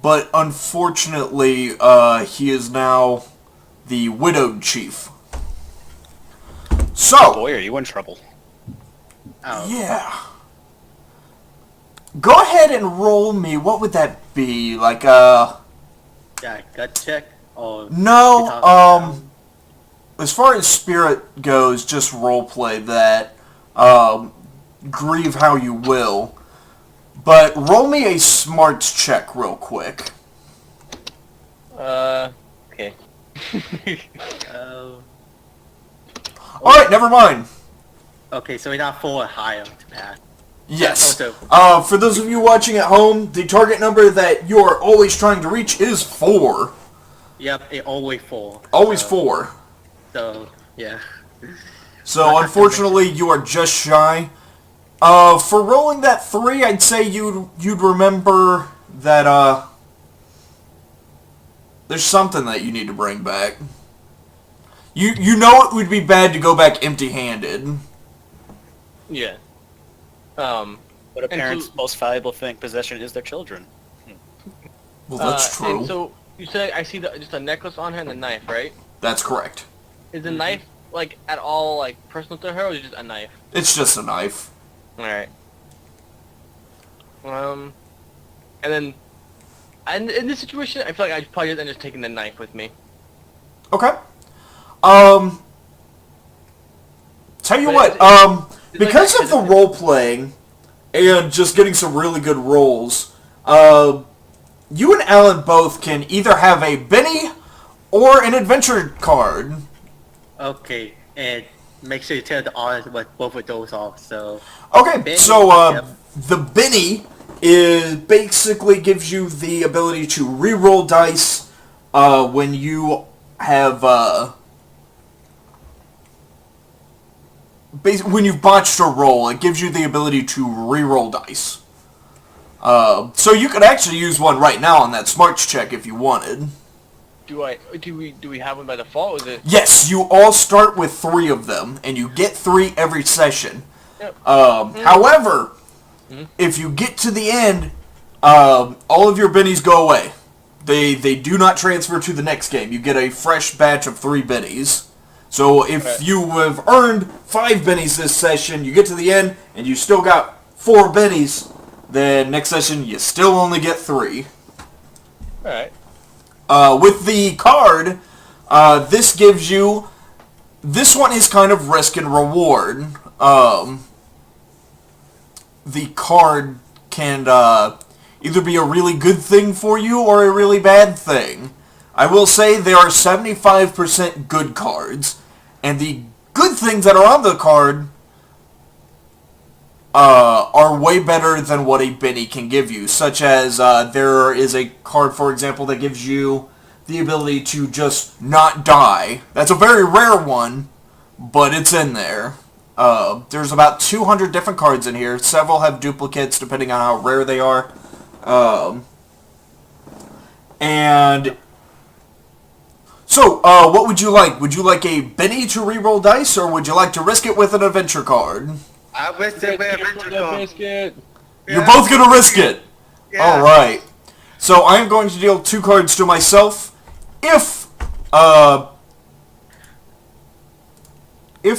But unfortunately, he is now the widowed chief. So, Boy, are you in trouble. Oh. yeah. Go ahead and roll me. What would that be? Like, Yeah, gut check or no, as far as spirit goes, just roleplay that. Grieve how you will. But roll me a smarts check real quick. Okay. Alright, never mind. Okay, so we got 4 or higher to pass. Yes. Also, For those of you watching at home, the target number that you're always trying to reach is 4. yep, it always 4. Always so, 4. So, yeah. So unfortunately, you are just shy. For rolling that 3, I'd say you'd remember that there's something that you need to bring back. You know it would be bad to go back empty-handed. Yeah. But a And parent's so- most valuable possession is their children. Well, that's true. And so you said I see just a necklace on her and a knife, right? That's correct. Is the knife like at all like personal to her, or is it just a knife? It's just a knife. All right. And then, and in this situation, I feel like I'd probably end up just taking the knife with me. Okay. Tell you But what, it's because like- of the role-playing and just getting some really good rolls, you and Alan both can either have a Benny or an adventure card. Okay, and make sure you tell the audience what both of those are, so... Okay, Benny, so yep. the Benny is basically gives you the ability to re-roll dice when you have when you've botched a roll, it gives you the ability to re-roll dice. So you could actually use one right now on that smarts check if you wanted. Do we have one by default? Is it? Yes, you all start with 3 of them, and you get 3 every session. Yep. However, if you get to the end, all of your bennies go away. They do not transfer to the next game. You get a fresh batch of 3 bennies. So if you have earned 5 bennies this session, you get to the end, and you still got 4 bennies, then next session you still only get 3. Alright. With the card, this gives you... This one is kind of risk and reward. The card can either be a really good thing for you or a really bad thing. I will say there are 75% good cards, and the good things that are on the card are way better than what a Benny can give you, such as there is a card, for example, that gives you the ability to just not die. That's a very rare one, but it's in there. There's about 200 different cards in here. Several have duplicates depending on how rare they are. And so, what would you like? Would you like a Benny to reroll dice, or would you like to risk it with an adventure card? I risked it with adventure card. Biscuit. You're both going to risk it. Yeah. Alright. So I'm going to deal 2 cards to myself. If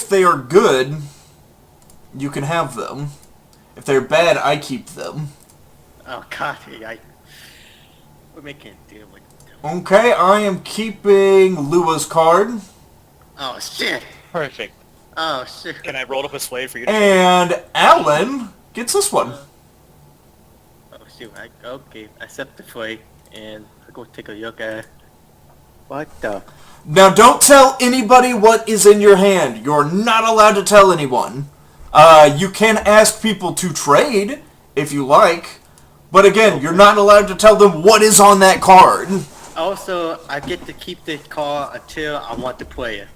they are good, you can have them. If they're bad, I keep them. Oh god, we're making a deal with. Okay, I am keeping Lua's card. Oh shit. Perfect. Oh shit. Can I roll to persuade for you? To And Alan gets this one. Oh shoot. Okay. Accept the play and I go take a look at it. What the? Now, don't tell anybody what is in your hand. You're not allowed to tell anyone. You can ask people to trade, if you like. But again, you're not allowed to tell them what is on that card. Also, I get to keep this card until I want to play it.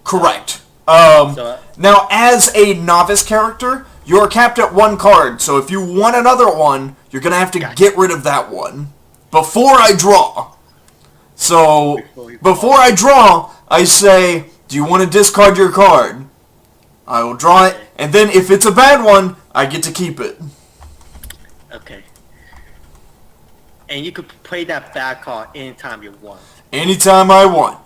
Correct. So, Now, as a novice character, you're capped at 1 card. So if you want another one, you're going to have to get rid of that one before I draw. So, before I draw, I say, do you want to discard your card? I will draw it, and then if it's a bad one, I get to keep it. okay. And you could play that bad card anytime you want. Anytime I want.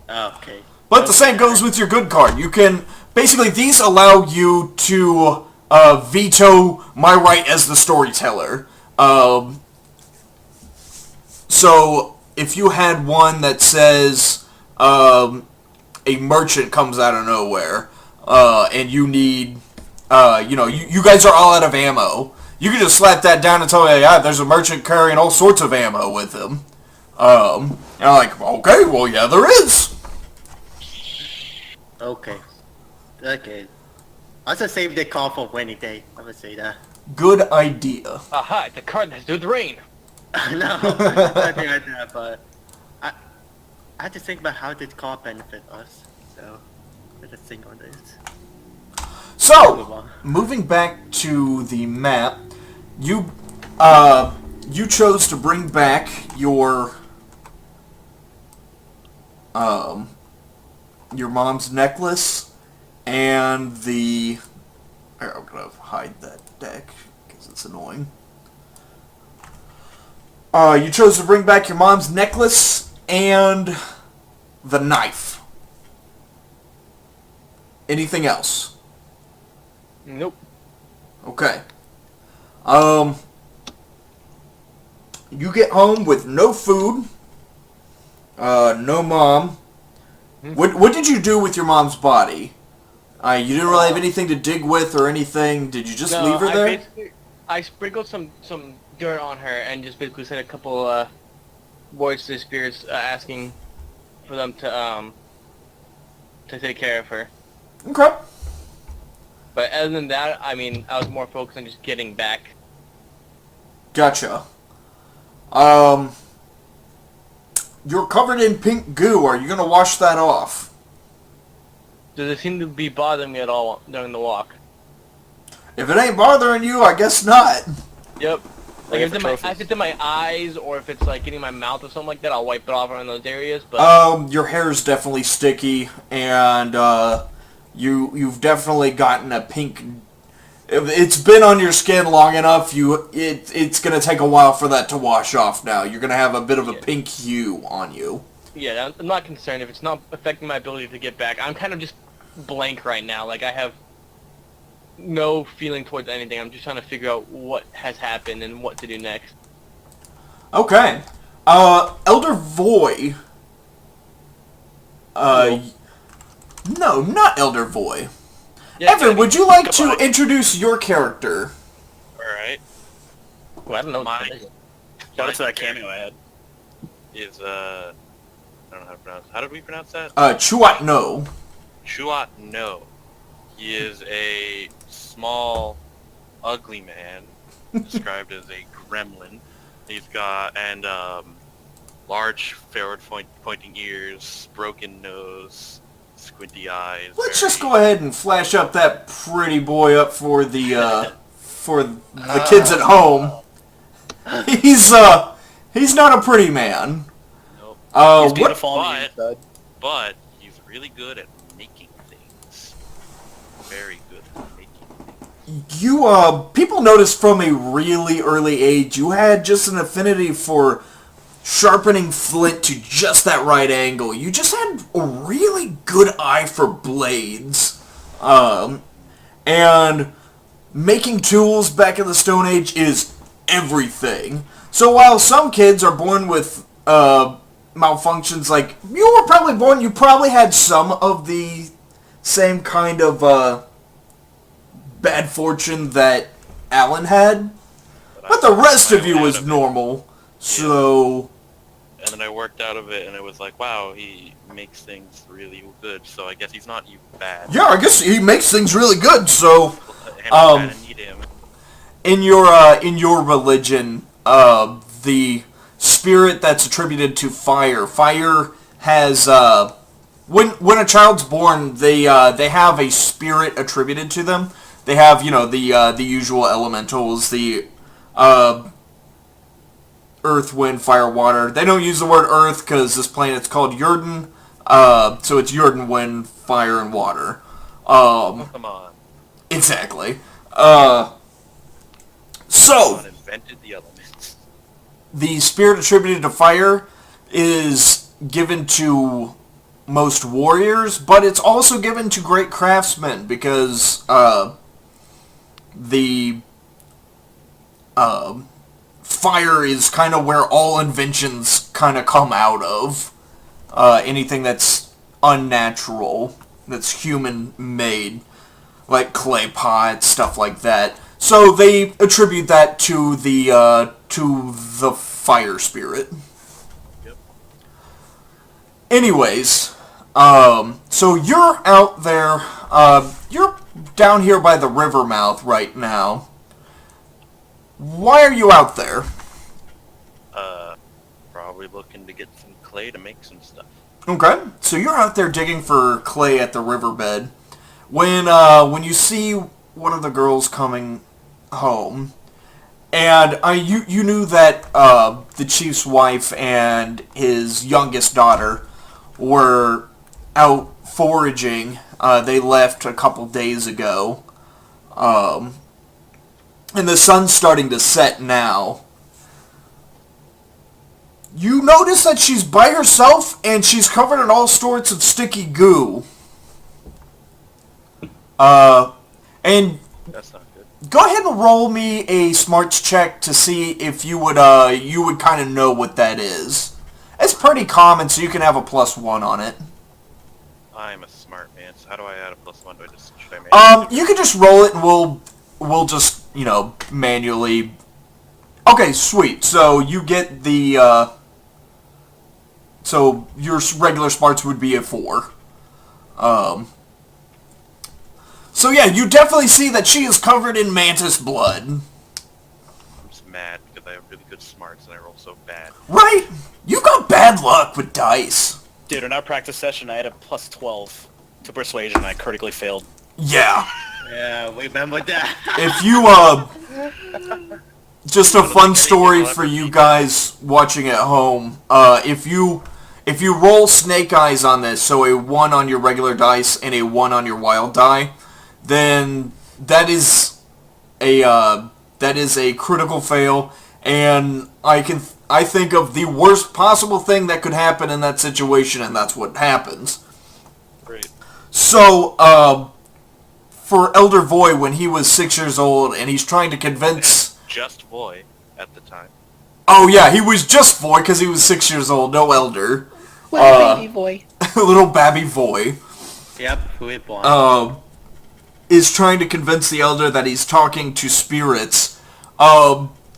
Okay. But the same goes with your good card. You can, basically, these allow you to veto my right as the storyteller. So, if you had one that says a merchant comes out of nowhere, and you need, you guys are all out of ammo, you can just slap that down and tell me, yeah, there's a merchant carrying all sorts of ammo with him. And I'm like, okay, well, yeah, there is. Okay. Okay. I'll just save the call for rainy day. I'm gonna say that. Good idea. Aha, it's a card that's due the rain. No, nothing like that, but I have to think about how this card benefit us. So, let's think on this. Move So, on. moving back to the map, you chose to bring back your mom's necklace and the... I'm gonna hide that deck because it's annoying. You chose to bring back your mom's necklace and the knife. Anything else? Nope. Okay. You get home with no food, no mom. What did you do with your mom's body? You didn't really have anything to dig with or anything. Did you just leave her there? I sprinkled some dirt on her and just basically sent a couple voices to spirits asking for them to take care of her. Okay. But other than that, I mean, I was more focused on just getting back. Gotcha. You're covered in pink goo. Are you gonna wash that off? Does it seem to be bothering me at all during the walk? If it ain't bothering you, I guess not. Yep. Like Looking for if trophies. it's in my eyes or if it's like getting my mouth or something like that, I'll wipe it off around those areas. But Your hair's definitely sticky, and you've definitely gotten a pink. It's been on your skin long enough. It's gonna take a while for that to wash off. Now you're gonna have a bit of a pink hue on you. yeah, I'm not concerned if it's not affecting my ability to get back. I'm kind of just blank right now. Like I have no feeling towards anything. I'm just trying to figure out what has happened and what to do next. Okay, Elder Voy. No, not Elder Voy. Yeah, Evan, would you like to Goodbye. introduce your character? Alright. Well, I don't know. My- Shout out to that cameo I had. Is, I don't know how to pronounce. How did we pronounce that? Chuat no. Chuat no. He is a small, ugly man, described as a gremlin. He's got, large pointing ears, broken nose, squinty eyes. Let's just go ahead and flash up that pretty boy up for the kids at home. He's not a pretty man. Nope. He's What? beautiful on the inside. But he's really good at making things. Very good at making things. You people noticed from a really early age you had just an affinity for sharpening flint to just that right angle. You just had a really good eye for blades. And making tools back in the Stone Age is everything. So while some kids are born with malfunctions, like you were probably born, you probably had some of the same kind of bad fortune that Alan had, but the rest of you was normal. So, And then I worked out of it, and it was like, wow, he makes things really good. So I guess he's not even bad. yeah, I guess he makes things really good. So, And I kind of need him. in your religion, the spirit that's attributed to fire has when a child's born, they have a spirit attributed to them. They have the usual elementals, the earth, wind, fire, water. They don't use the word earth because this planet's called Urdun, so it's Urdun, wind, fire, and water. Come on. Exactly. Someone So, invented the elements. the spirit attributed to fire is given to most warriors, but it's also given to great craftsmen because the fire is kind of where all inventions kind of come out of. Anything that's unnatural, that's human-made, like clay pots, stuff like that. So they attribute that to the fire spirit. Yep. Anyways, so you're out there. You're down here by the river mouth right now. Why are you out there? Probably looking to get some clay to make some stuff. Okay, so you're out there digging for clay at the riverbed. When you see one of the girls coming home, and you knew that the chief's wife and his youngest daughter were out foraging. They left a couple days ago, and the sun's starting to set now. You notice that she's by herself and she's covered in all sorts of sticky goo. And That's not good. go ahead and roll me a smarts check to see if you would kind of know what that is. It's pretty common, so you can have a +1 on it. I'm a smart man, so how do I add a +1? Should I make You can just roll it and we'll just, manually. Okay, sweet. So you get the so your regular smarts would be a 4. So yeah, you definitely see that she is covered in mantis blood. I'm just mad because I have really good smarts and I roll so bad. Right? You've got bad luck with dice. Dude, in our practice session, I had a +12. to persuasion. I critically failed. Yeah. Yeah, remember that. If you, just a fun story for you guys watching at home. If you roll snake eyes on this, so a 1 on your regular dice and a 1 on your wild die, then that is a critical fail, and I think of the worst possible thing that could happen in that situation, and that's what happens. Great. So, for Elder Voy, when he was 6 years old, and he's trying to convince... Just boy at the time. Oh yeah, he was just Voy, because he was 6 years old, no Elder. Little baby boy. Little babby Voy. Yep, who it was. Is trying to convince the Elder that he's talking to spirits.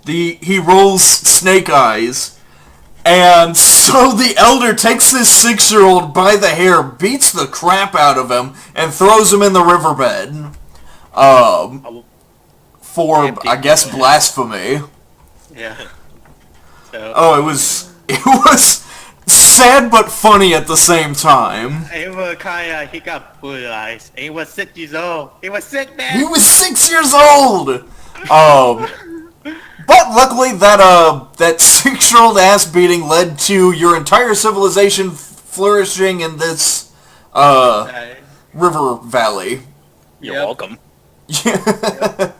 He rolls snake eyes, and so the Elder takes this 6-year-old by the hair, beats the crap out of him, and throws him in the riverbed. For, I guess, blasphemy. Yeah. So, Oh, it was sad but funny at the same time. it was kinda, he got brutalized. He was 6 years old. He was sick, man. He was 6 years old! But luckily that 6-year-old ass beating led to your entire civilization flourishing in this, river valley. You're Yep. welcome.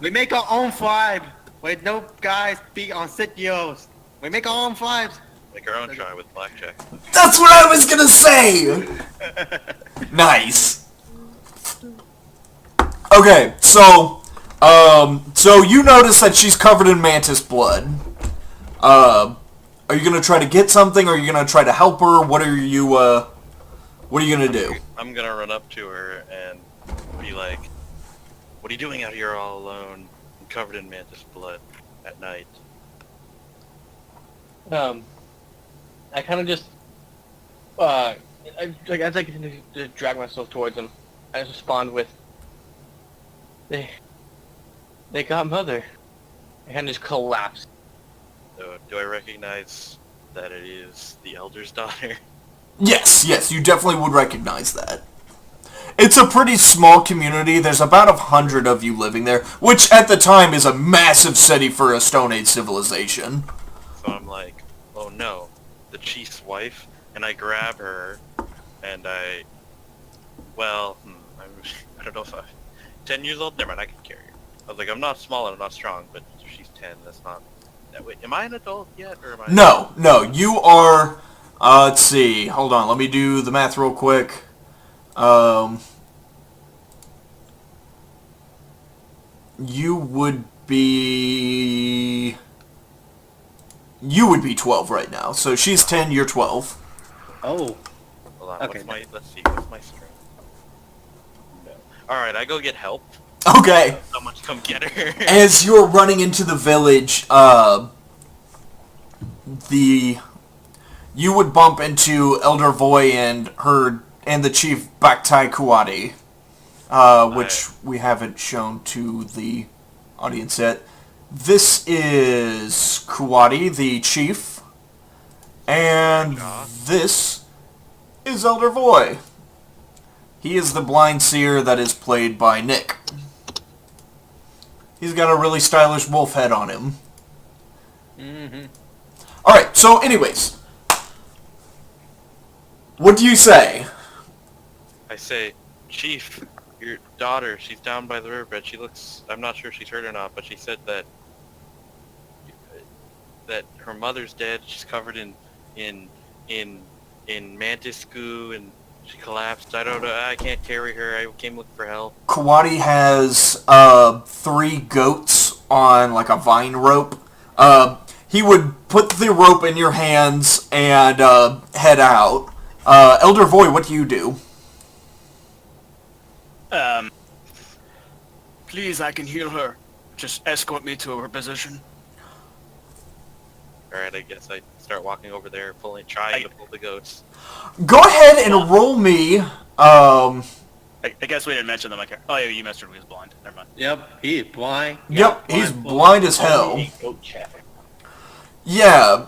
We make our own tribe. With no guys beat on 6-year-olds. We make our own tribes. Make our own try with blackjack. That's what I was gonna say! Nice. Okay, so you notice that she's covered in mantis blood. Are you gonna try to get something, or are you gonna try to help her? What are you gonna do? I'm gonna run up to her and be like, "What are you doing out here all alone and covered in mantis blood at night?" I kind of just, as I continue to drag myself towards him, I just respond with, they got mother. And just collapse. So, do I recognize that it is the Elder's daughter? Yes, you definitely would recognize that. It's a pretty small community. There's about 100 of you living there, which at the time is a massive city for a Stone Age civilization. So I'm like, "Oh no, the chief's wife," and I grab her, and I don't know if I'm 10 years old. Never mind, I can carry her. I was like, I'm not small and I'm not strong, but she's 10. That's not. Wait, am I an adult yet, or am I? No, you are. Let's see. Hold on. Let me do the math real quick. You would be 12 right now. So she's 10, you're 12. Oh. Hold on. Okay. Let's see. What's my strength? No. All right, I go get help. Okay. Someone come get her. As you're running into the village, you would bump into Elder Voy and the chief Baktai Kuwati, which we haven't shown to the audience yet. This is Kuwati, the chief, and this is Elder Voy. He is the blind seer that is played by Nick. He's got a really stylish wolf head on him. Mm-hmm. Alright, so anyways. What do you say? I say, "Chief, your daughter, she's down by the riverbed. She looks, I'm not sure if she's hurt or not, but she said that her mother's dead. She's covered in mantis goo, and she collapsed. I don't know. I can't carry her. I came looking for help." Kuwati has 3 goats on like a vine rope. He would put the rope in your hands and head out. Elder Voy, what do you do? Please, I can heal her. Just escort me to her position. Alright, I guess I start walking over there, trying to pull the goats. Go ahead and roll me. I guess we didn't mention that my character. Oh yeah, you mentioned he was blind. Never mind. Yep, he is blind. Yep, he's blind as hell. Goat check. Yeah.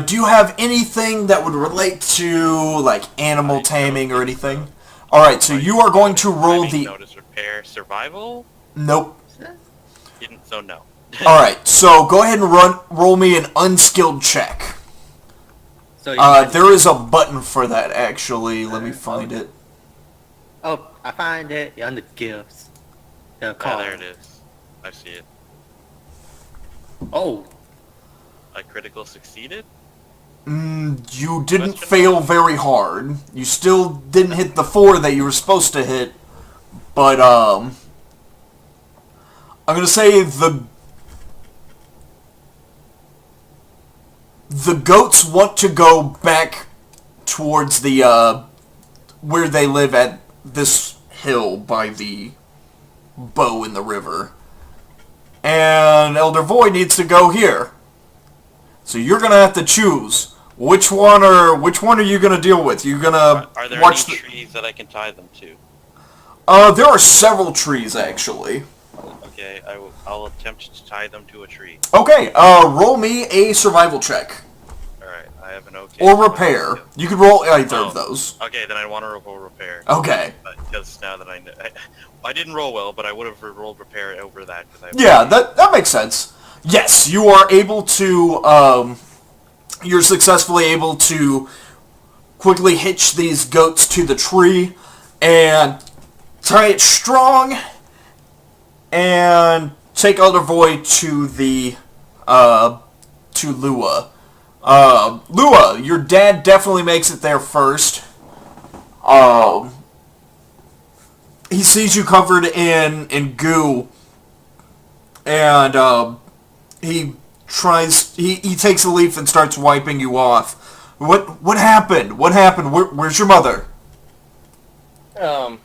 Do you have anything that would relate to like animal taming or anything? Alright, so you are going to roll Timing, the... notice, repair, survival. Nope. Didn't so no. Alright, so go ahead and roll me an unskilled check. So There is a button for that, actually. Let me find it. Oh, I find it on the gifts. The Oh, call. there it is. I see it. Oh, I critical succeeded. You didn't Question fail very hard. You still didn't hit the 4 that you were supposed to hit. But, I'm gonna say the goats want to go back towards the, where they live at this hill by the bow in the river. And Elder Void needs to go here. So you're gonna have to choose. Which one are you gonna deal with? You gonna Are there watch any trees that I can tie them to? There are several trees, actually. Okay, I'll attempt to tie them to a tree. Okay, roll me a survival check. Alright, I have an okay. Or repair. You could roll either of those. Okay, then I want to roll repair. Okay. Because now that I know... I didn't roll well, but I would have rolled repair over that. Yeah, that makes sense. Yes, you are able to, you're successfully able to quickly hitch these goats to the tree and tie it strong and take Elder Void to the, to Lua. Lua, your dad definitely makes it there first. He sees you covered in goo, and, he takes a leaf and starts wiping you off. What happened? What happened? Where's your mother? I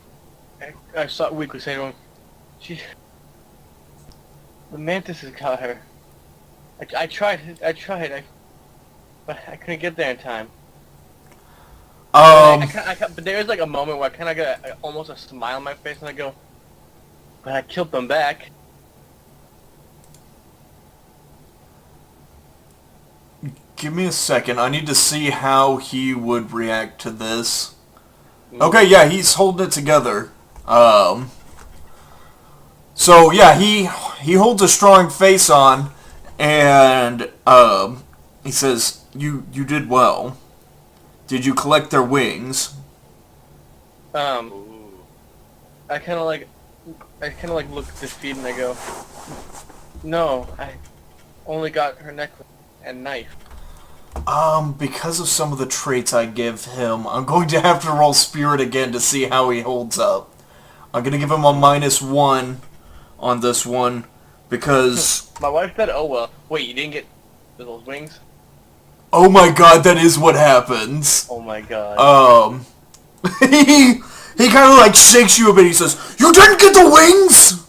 saw Weekly say to him, the mantis has got her. I tried, but I couldn't get there in time. But there is like a moment where I kind of got almost a smile on my face, and I go, but I killed them back. Give me a second. I need to see how he would react to this. Okay, yeah, he's holding it together. So yeah, he holds a strong face on, and he says, "You did well. Did you collect their wings?" I kind of like look at this feed and I go, no, I only got her necklace and knife. Because of some of the traits I give him, I'm going to have to roll Spirit again to see how he holds up. I'm going to give him a -1 on this one, because... My wife said, oh well. Wait, you didn't get those wings? Oh my god, that is what happens. Oh my god. He kind of like shakes you a bit. He says, "You didn't get the wings?"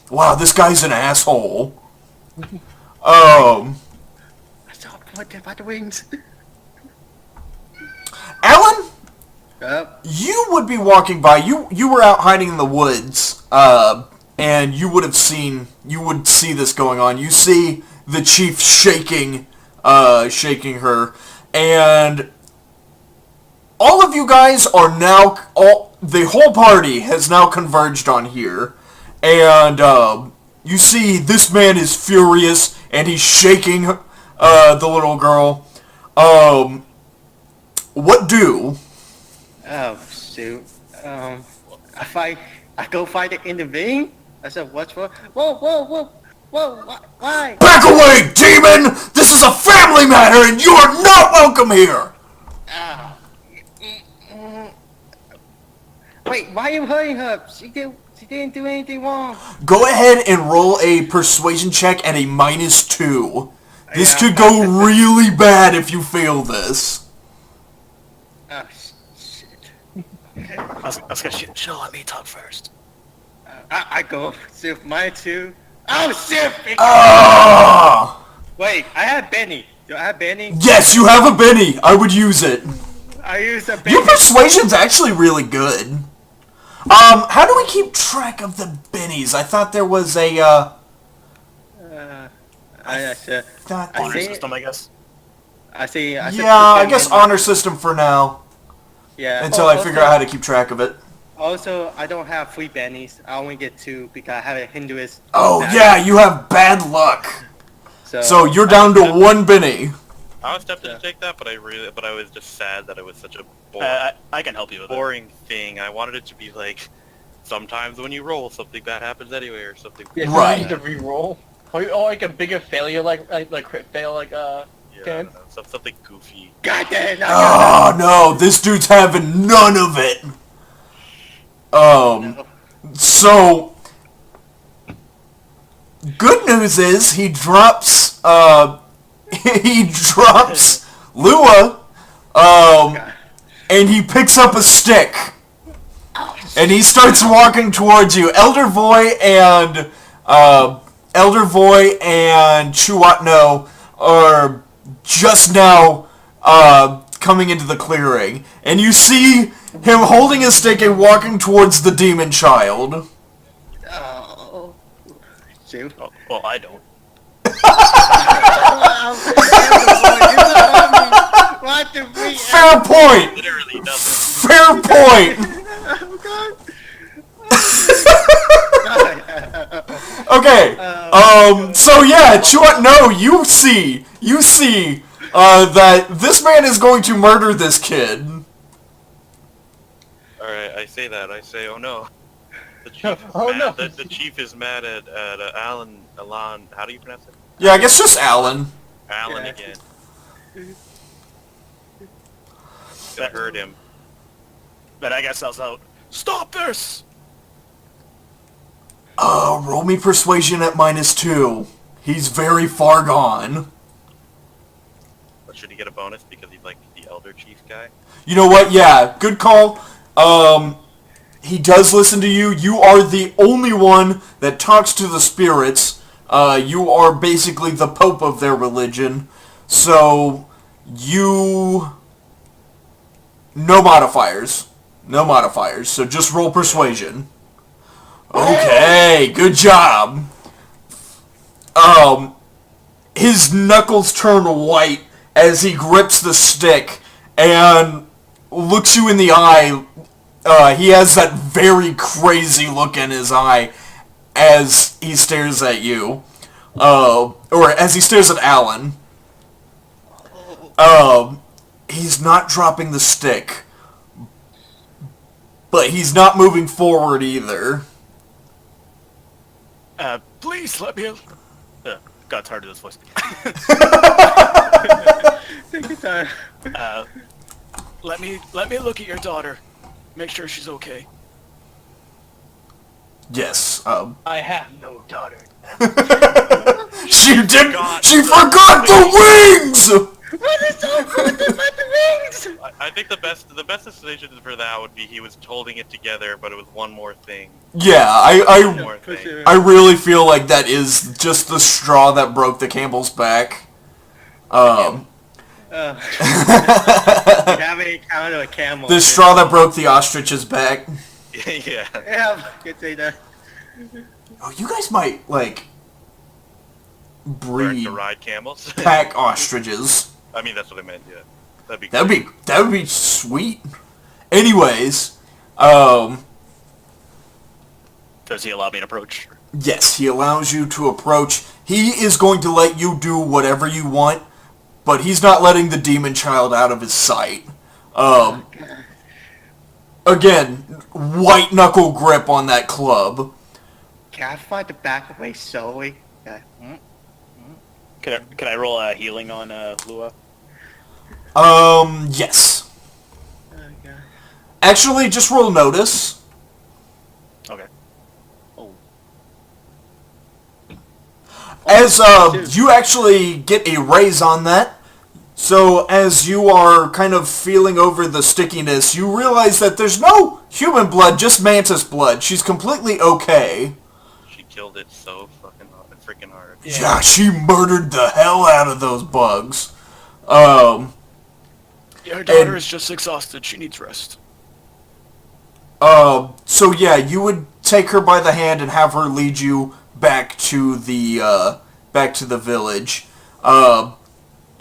Wow, this guy's an asshole. what about the wings? Alan? Yep. You would be walking by. You were out hiding in the woods, and you would see this going on. You see the chief shaking her, and all of you guys are now, the whole party has now converged on here, and you see this man is furious, and he's shaking the little girl. What do? Oh shoot. I go fight it in the vein. I said, what's for? Whoa! Why? Back away, demon! This is a family matter, and you are not welcome here. Wait, why are you hurting her? She didn't do anything wrong. Go ahead and roll a persuasion check at a -2. This could go really bad if you fail this. Oh shit. I was gonna she'll let me talk first. I go with mine too. Oh shit! Ah! Wait, I have Benny. Do I have Benny? Yes, you have a Benny. I would use it. I use a Benny. Your persuasion's actually really good. How do we keep track of the bennies? I thought there was a, I Honor see- system, I guess. I see. yeah, I guess honor system for now. Yeah. until I figure out how to keep track of it. Also, I don't have 3 bennies. I only get 2 because I have a Hinduist. Oh bag. yeah, you have bad luck. So you're down to 1 Benny. I was tempted to take that, but I was just sad that it was such a boring, I can help you with it. boring thing. I wanted it to be like, sometimes when you roll, something bad happens anyway, or something. Yeah, so Right. you need to re-roll. Or like a bigger failure, like crit fail, like Yeah, Dan. something goofy. God damn! Oh no, this dude's having none of it. So good news is he drops Lua, and he picks up a stick, and he starts walking towards you. Elder Voy and Chuatno are just now coming into the clearing, and you see him holding his stick and walking towards the demon child. Oh. Shoot. Oh, well, I don't. What the freak? Fair point! Literally doesn't. Fair point! Okay, so yeah, Chuatno, you see that this man is going to murder this kid. Alright, I say that. I say, oh no. The chief is Oh, mad. no. The chief is mad at Alan, how do you pronounce it? Yeah, I guess just Alan. Alan Yeah. again. Gonna hurt him. But I guess I was out. Stop this! Roll me persuasion at -2. He's very far gone. But should he get a bonus because he's like the elder chief guy? You know what? Yeah, good call. He does listen to you. You are the only one that talks to the spirits. You are basically the pope of their religion. So, no modifiers. No modifiers. So just roll persuasion. Okay, good job. His knuckles turn white as he grips the stick and looks you in the eye. He has that very crazy look in his eye as he stares at you. Or as he stares at Alan. He's not dropping the stick. But he's not moving forward either. Please let me... God, it's hard to do this voice. Take your time. Let me look at your daughter. Make sure she's okay. Yes, I have no daughter. she did. God. She forgot the wings. What is so good about the rings? I think the best explanation for that would be he was holding it together, but it was one more thing. Yeah, One more For thing. sure. I really feel like that is just the straw that broke the camel's back. You haven't encountered a camel. The straw that broke the ostrich's back. Yeah. Yeah, good say that. Oh, you guys might like Learn breed to ride camels. pack ostriches. I mean, that's what I meant. Yeah. That'd be. That would be sweet. Anyways, Does he allow me to approach? yes, he allows you to approach. He is going to let you do whatever you want, but he's not letting the demon child out of his sight. Again, white knuckle grip on that club. Can I find the back away slowly? Yeah. Can I roll a healing on Lua? Yes. Okay. Actually, just roll notice. Okay. As you actually get a raise on that. So as you are kind of feeling over the stickiness, you realize that there's no human blood, just mantis blood. She's completely okay. She killed it so freaking hard. Yeah, she murdered the hell out of those bugs. Your daughter And- is just exhausted. She needs rest. So yeah, you would take her by the hand and have her lead you back to the village.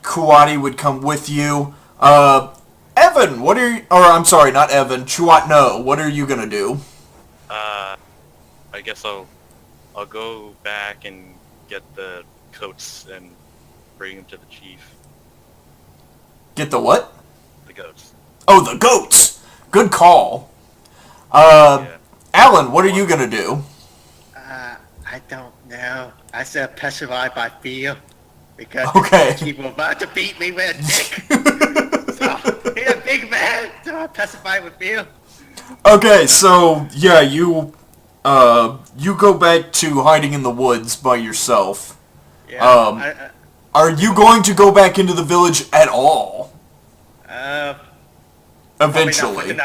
Kuwati would come with you. At Evan, what are you... Or, I'm sorry, not Evan. Chuat, no. What are you gonna do? I guess I'll go back and get the coats and bring them to the chief. Get the what? The goats. Oh, the goats! Good call. Yeah. Alan, what are you gonna do? I don't know. I said petrify by fear because Okay. people are about to beat me with a dick. So, he's a big man, so I petrify with fear. Okay, so, yeah, you go back to hiding in the woods by yourself. Yeah. Are you going to go back into the village at all? Eventually.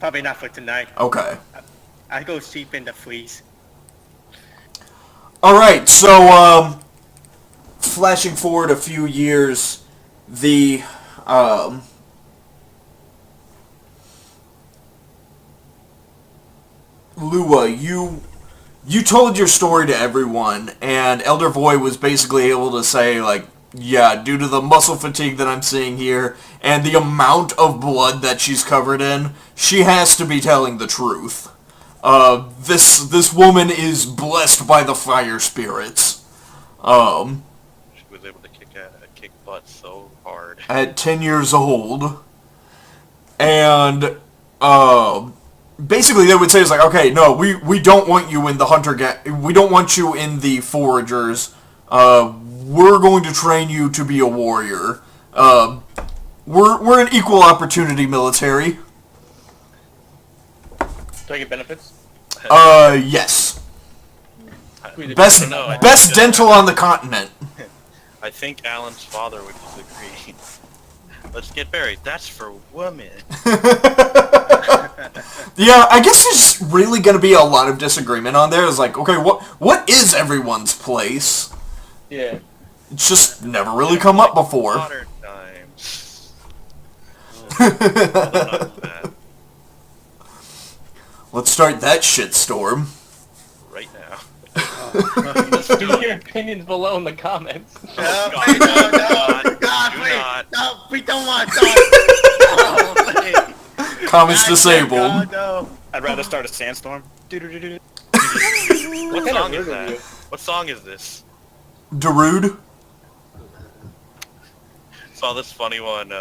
Probably not for tonight. Okay. I go sleep in the freeze. Alright, so, flashing forward a few years, the, Lua, you told your story to everyone, and Elder Voy was basically able to say, like, yeah, due to the muscle fatigue that I'm seeing here, and the amount of blood that she's covered in, she has to be telling the truth. This woman is blessed by the fire spirits. She was able to kick butt so hard. At 10 years old. And, basically they would say, it's like, okay, no, we don't want you in the we don't want you in the foragers. We're going to train you to be a warrior. We're an equal opportunity military. Do I get benefits? Yes. Best I best dental on the continent. I think Alan's father would disagree. Let's get buried. That's for women. Yeah, I guess there's really going to be a lot of disagreement on there. It's like, okay, what is everyone's place? Yeah. It's just never really come up before. Modern times. Not bad. Let's start that shitstorm. Right now. Just leave your opinions below in the comments. No, God, please, no, God, no, God, do please, not. no, we don't want that. No, please. Comments God, disabled. God, no. I'd rather start a sandstorm. Doo-doo-doo-doo. What kind of song is rude of that? you? What song is this? Darude? Saw this funny one.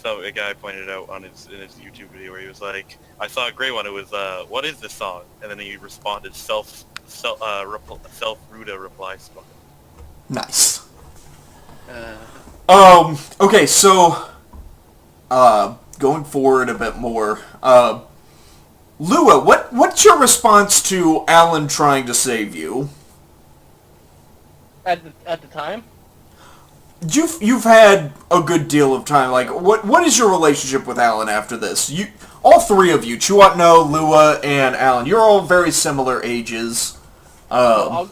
So a guy pointed out in his YouTube video where he was like, "I saw a great one. It was what is this song?" And then he responded, self Ruda reply spot. Nice. Okay, so, going forward a bit more, Lua, what's your response to Alan trying to save you? At the time? You've had a good deal of time. Like, what is your relationship with Alan after this? All three of you, Chuatno, Lua, and Alan, you're all very similar ages. I'll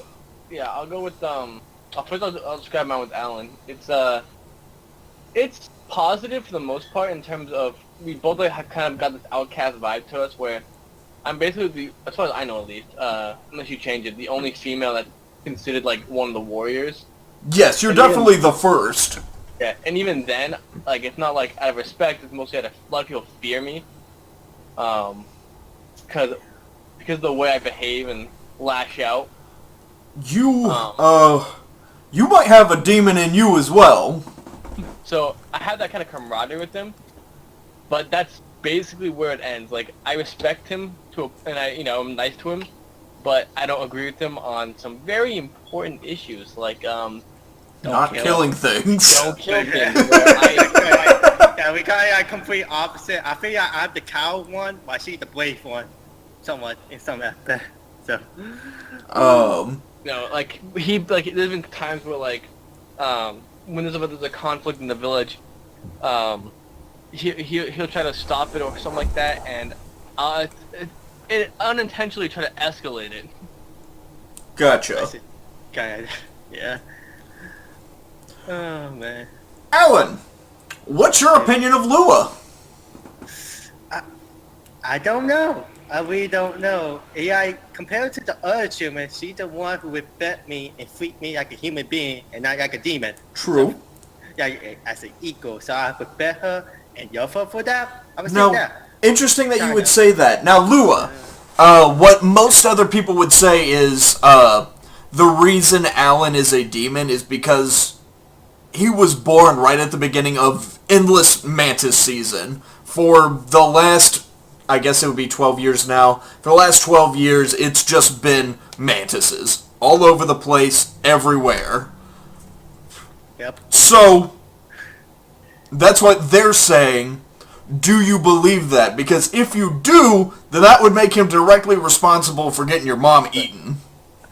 go with first I'll describe mine with Alan. It's positive for the most part in terms of we both have kind of got this outcast vibe to us where I'm basically as far as I know at least, unless you change it, the only female that's considered like one of the warriors. Yes, you're definitely the first. Yeah, and even then, like, it's not like out of respect. It's mostly out of a lot of people fear me, because of the way I behave and lash out. You might have a demon in you as well. So I have that kind of camaraderie with him, but that's basically where it ends. Like, I respect him and I'm nice to him, but I don't agree with him on some very important issues, like Not killing things. Don't kill things. Yeah, we kind of complete opposite. I think I'm the cow one, while she's the brave one, somewhat in some aspect. So. No, like there's been times where when there's a conflict in the village, he'll try to stop it or something like that, and it unintentionally try to escalate it. Gotcha. Kind of, yeah. Oh man. Alan, what's your opinion of Lua? I don't know. I really don't know. Yeah, compared to the other children, she's the one who respect me and treat me like a human being and not like a demon. True. So, yeah, as an equal. So I respect her And your vote for that? I would say Now, that. interesting that you would Kinda. say that. Now, Lua, what most other people would say is the reason Alan is a demon is because he was born right at the beginning of Endless Mantis season. For the last, I guess it would be 12 years now, for the last 12 years, it's just been mantises. All over the place, everywhere. Yep. So, that's what they're saying. Do you believe that? Because if you do, then that would make him directly responsible for getting your mom eaten.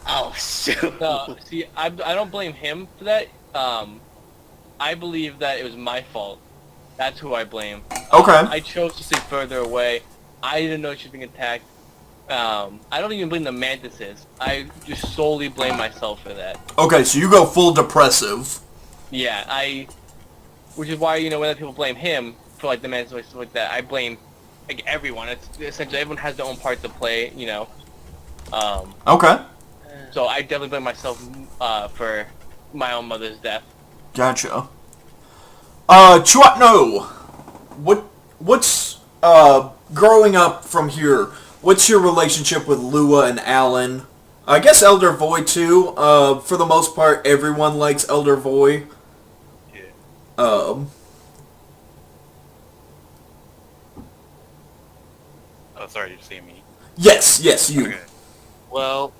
Oh, shoot. No, see, I don't blame him for that. I believe that it was my fault. That's who I blame. Okay. I chose to stay further away. I didn't know she was being attacked. I don't even blame the mantises. I just solely blame myself for that. Okay, so you go full depressive. Yeah, which is why, you know, when other people blame him for, like, the mantises and stuff like that, I blame, like, everyone. It's essentially, everyone has their own part to play, you know. Okay. So I definitely blame myself for my own mother's death. Gotcha. Chuatno, what's, growing up from here, what's your relationship with Lua and Alan? I guess Elder Void too. For the most part, everyone likes Elder Void. Yeah. Um, Oh, sorry, did you say me? yes, you. Okay. Well,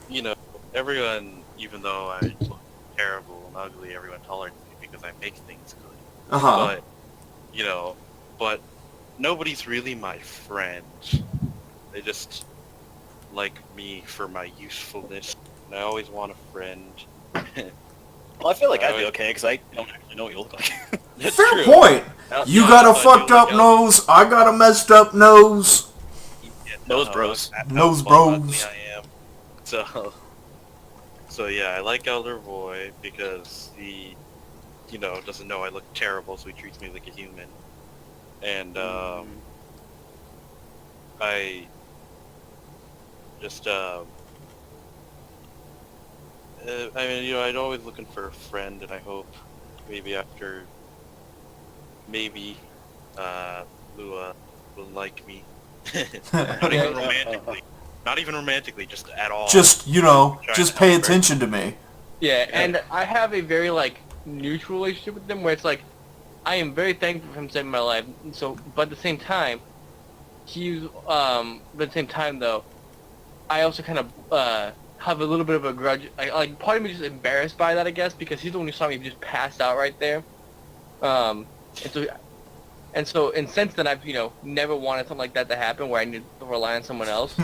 you know, everyone, even though I look terrible and ugly, everyone tolerates me because I make things good. Uh-huh. But, you know, but nobody's really my friend. They just like me for my usefulness. And I always want a friend. Well, I feel like I'd be okay because I don't actually know what you look like. That's Fair true. point. You Yeah, got a I do fucked like up Elder. nose, I got a messed up nose. Yeah, Nose bros. that's Nose how ugly bros. I am. So yeah, I like Elder Boy because he, you know, doesn't know I look terrible, so he treats me like a human. And I just I mean, you know, I'm always looking for a friend, and I hope maybe after, Lua will like me. Not even romantically. Not even romantically, just at all. Just, you know, Trying just to pay help her. attention to me. Yeah, and I have a very, like, neutral relationship with them where it's like, I am very thankful for him saving my life. So, but at the same time, but at the same time though, I also kind of, have a little bit of a grudge. Like, part of me is just embarrassed by that, I guess, because he's the one who saw me just passed out right there. And so, since then, I've, you know, never wanted something like that to happen where I need to rely on someone else.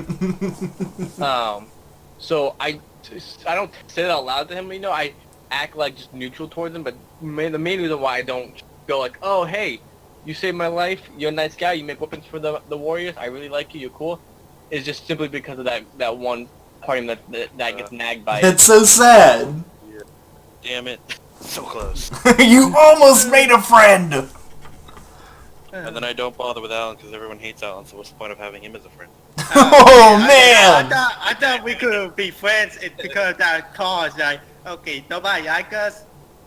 So I don't say that out loud to him, you know, I act like just neutral towards him, but the main reason why I don't go like, oh, hey, you saved my life, you're a nice guy, you make weapons for the warriors, I really like you, you're cool, is just simply because of that one part of him that gets nagged by it. It's so sad. Damn it. So close. You almost made a friend. And then I don't bother with Alan because everyone hates Alan, so what's the point of having him as a friend? Oh man. I thought we could be friends because that cause like, okay, nobody like us,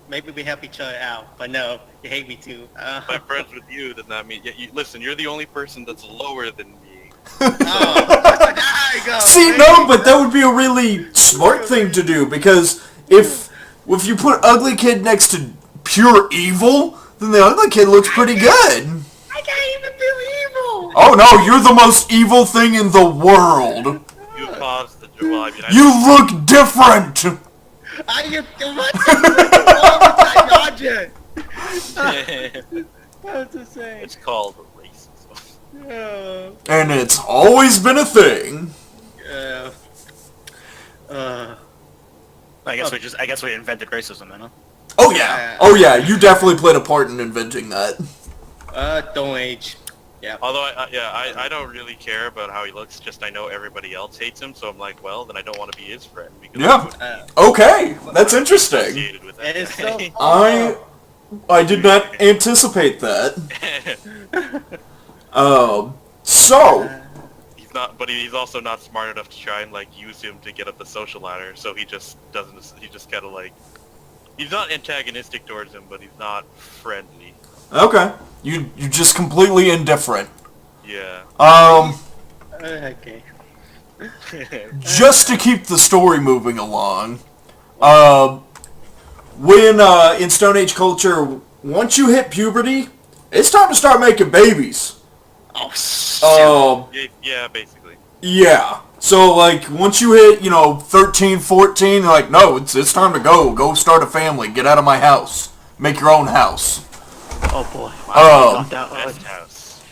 maybe we help each other out. But no, you hate me too. If I'm friends with you, then that means... listen, you're the only person that's lower than me. Oh, there you go. See, no, but that would be a really smart thing to do because if you put Ugly Kid next to pure evil, then the Ugly Kid looks pretty good. I can't even feel evil. Oh no, you're the most evil thing in the world. You caused the... Well, I mean, You look different. I am what's What to say? it's called racism. And it's always been a thing. I guess we invented racism, then, huh? Oh yeah, you definitely played a part in inventing that. Don't age. Yeah. Although, I don't really care about how he looks, just I know everybody else hates him, so I'm like, well, then I don't want to be his friend. Because Yeah. Okay, that's interesting. associated with that. It is so I did not anticipate that. So He's not, but he's also not smart enough to try and like use him to get up the social ladder. So he just doesn't. He just kind of like, he's not antagonistic towards him, but he's not friendly. Okay. You're just completely indifferent. Yeah. Okay. Just to keep the story moving along, when in Stone Age culture, once you hit puberty, it's time to start making babies. Oh, shit. Yeah, basically. Yeah. So, like, once you hit, 13, 14, you're like, no, it's time to go. Go start a family. Get out of my house. Make your own house. Oh, boy. Oh. Best house.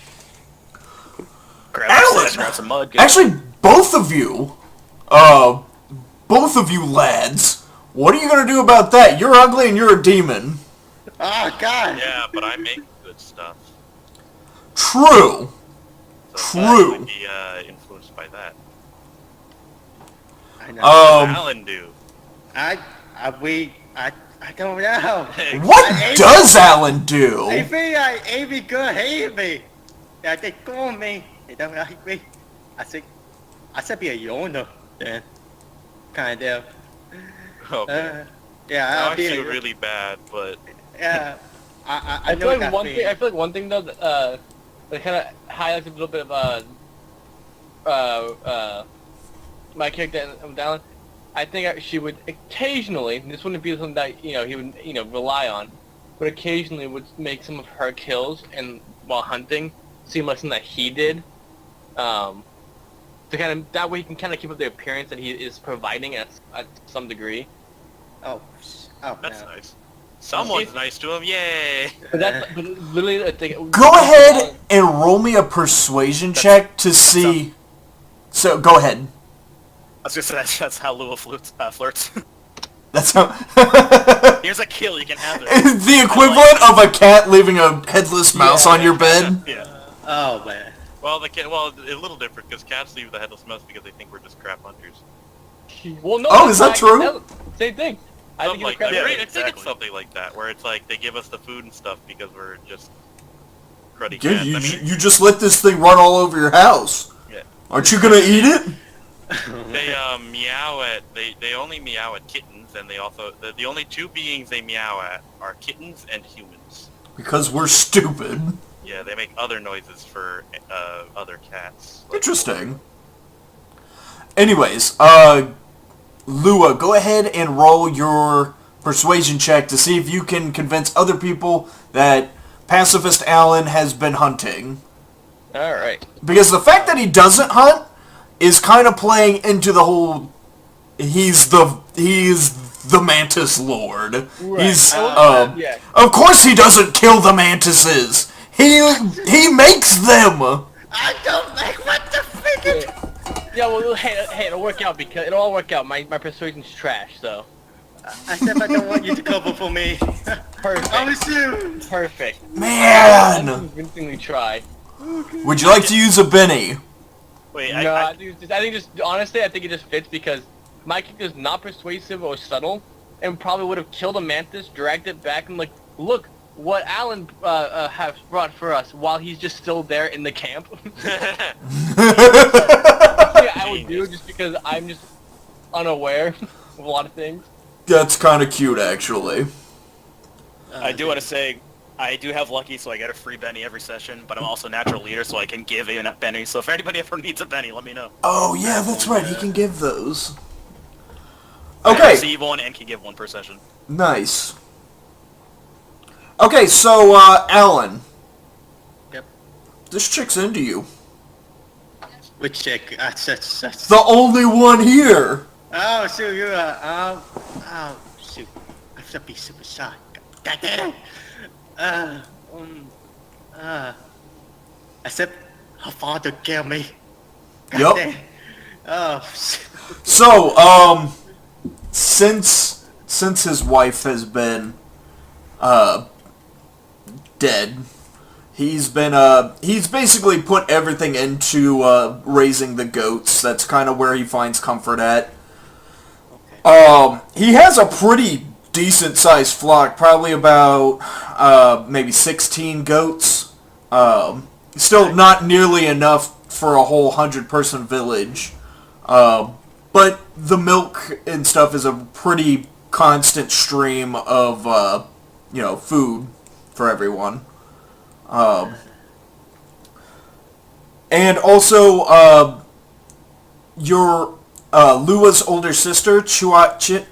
Grab some sticks, grab some mud. Get Actually, both of you lads, what are you going to do about that? You're ugly and you're a demon. Oh, God. Yeah, but I make good stuff. True. So I would be influenced by that. I know. What does Alan do? I don't know. What does Alan do? I think Amy girl hate me. Yeah, they call me. They don't like me. I should be a yawner then. Kind of. Okay. Yeah, I feel really bad, but yeah. I feel like one thing. I feel like one thing though that kind of highlights a little bit of my character Alan. I think she would occasionally. This wouldn't be something that he would rely on, but occasionally would make some of her kills and while hunting seem like something that he did. To kind of that way he can kind of keep up the appearance that he is providing at some degree. Oh, that's no. nice. Someone's nice to him, yay! But literally, I think. Go ahead and roll me a persuasion check to see. So go ahead. I was gonna say that's how Lua flirts. That's how. Here's a kill, you can have it. The equivalent of a cat leaving a headless mouse on your bed. Yeah. Oh man. Well, a little different because cats leave the headless mouse because they think we're just crap hunters. Well, no. Oh, is that true? Same thing. I think Like that. Yeah, I think exactly. it's something like that, where it's like they give us the food and stuff because we're just cruddy Yeah, cats. you just let this thing run all over your house. Yeah. Aren't you gonna eat it? They meow at they only meow at kittens, and they also the only two beings they meow at are kittens and humans. Because we're stupid. Yeah, they make other noises for other cats. Interesting. Anyways, Lua, go ahead and roll your persuasion check to see if you can convince other people that Pacifist Alan has been hunting. All right. Because the fact that he doesn't hunt is kind of playing into the whole he's the Mantis Lord. Right. He's Yeah. of course he doesn't kill the mantises. He makes them. I don't like what the freaking. Yeah. Well, hey, it'll work out because it'll all work out. My persuasion's trash, so. I said I don't want you to cover for me. Perfect. I'm assumed. Perfect. I'll Man, convincingly try. would you like to use a Benny? Wait, No, I I think just honestly, I think it just fits because my character is not persuasive or subtle, and probably would have killed a mantis, dragged it back, and like, look what Alan has brought for us while he's just still there in the camp. I would do just because I'm just unaware of a lot of things. That's kind of cute, actually. I do want to say, I do have Lucky, so I get a free Benny every session, but I'm also natural leader, so I can give a Benny. So if anybody ever needs a Benny, let me know. Oh yeah, that's right. He can give those. I Okay, receive one and can give one per session. nice. Okay, so Alan. Yep. This chick's into you. Which chick? That's. The only one here. Oh, shoot, you are. Oh, shoot. I should be super shy. God damn it. Except her father killed me. God Yup. damn. Oh, shit. So, since his wife has been dead, he's basically put everything into raising the goats. That's kind of where he finds comfort at. He has a pretty decent sized flock, probably about maybe 16 goats. Still not nearly enough for a whole 100-person village. But the milk and stuff is a pretty constant stream of, food for everyone. Um, and also, your Lua's older sister, Cho Chin,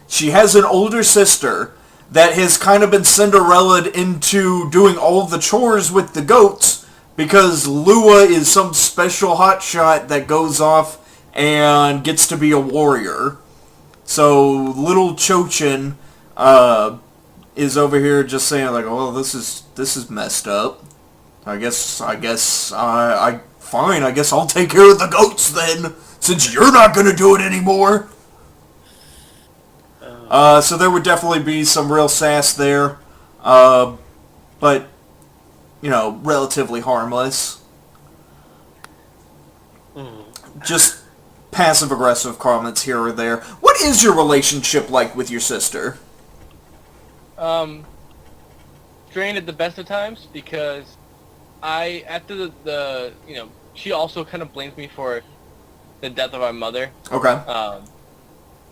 she has an older sister that has kind of been Cinderellaed into doing all of the chores with the goats because Lua is some special hotshot that goes off and gets to be a warrior. So little Chochin is over here just saying like, "Oh, this is messed up. I guess fine. I guess I'll take care of the goats then, since you're not gonna do it anymore." So there would definitely be some real sass there, but relatively harmless. Just passive-aggressive comments here or there. What is your relationship like with your sister? Strained at the best of times because after the she also kind of blames me for the death of our mother. Okay.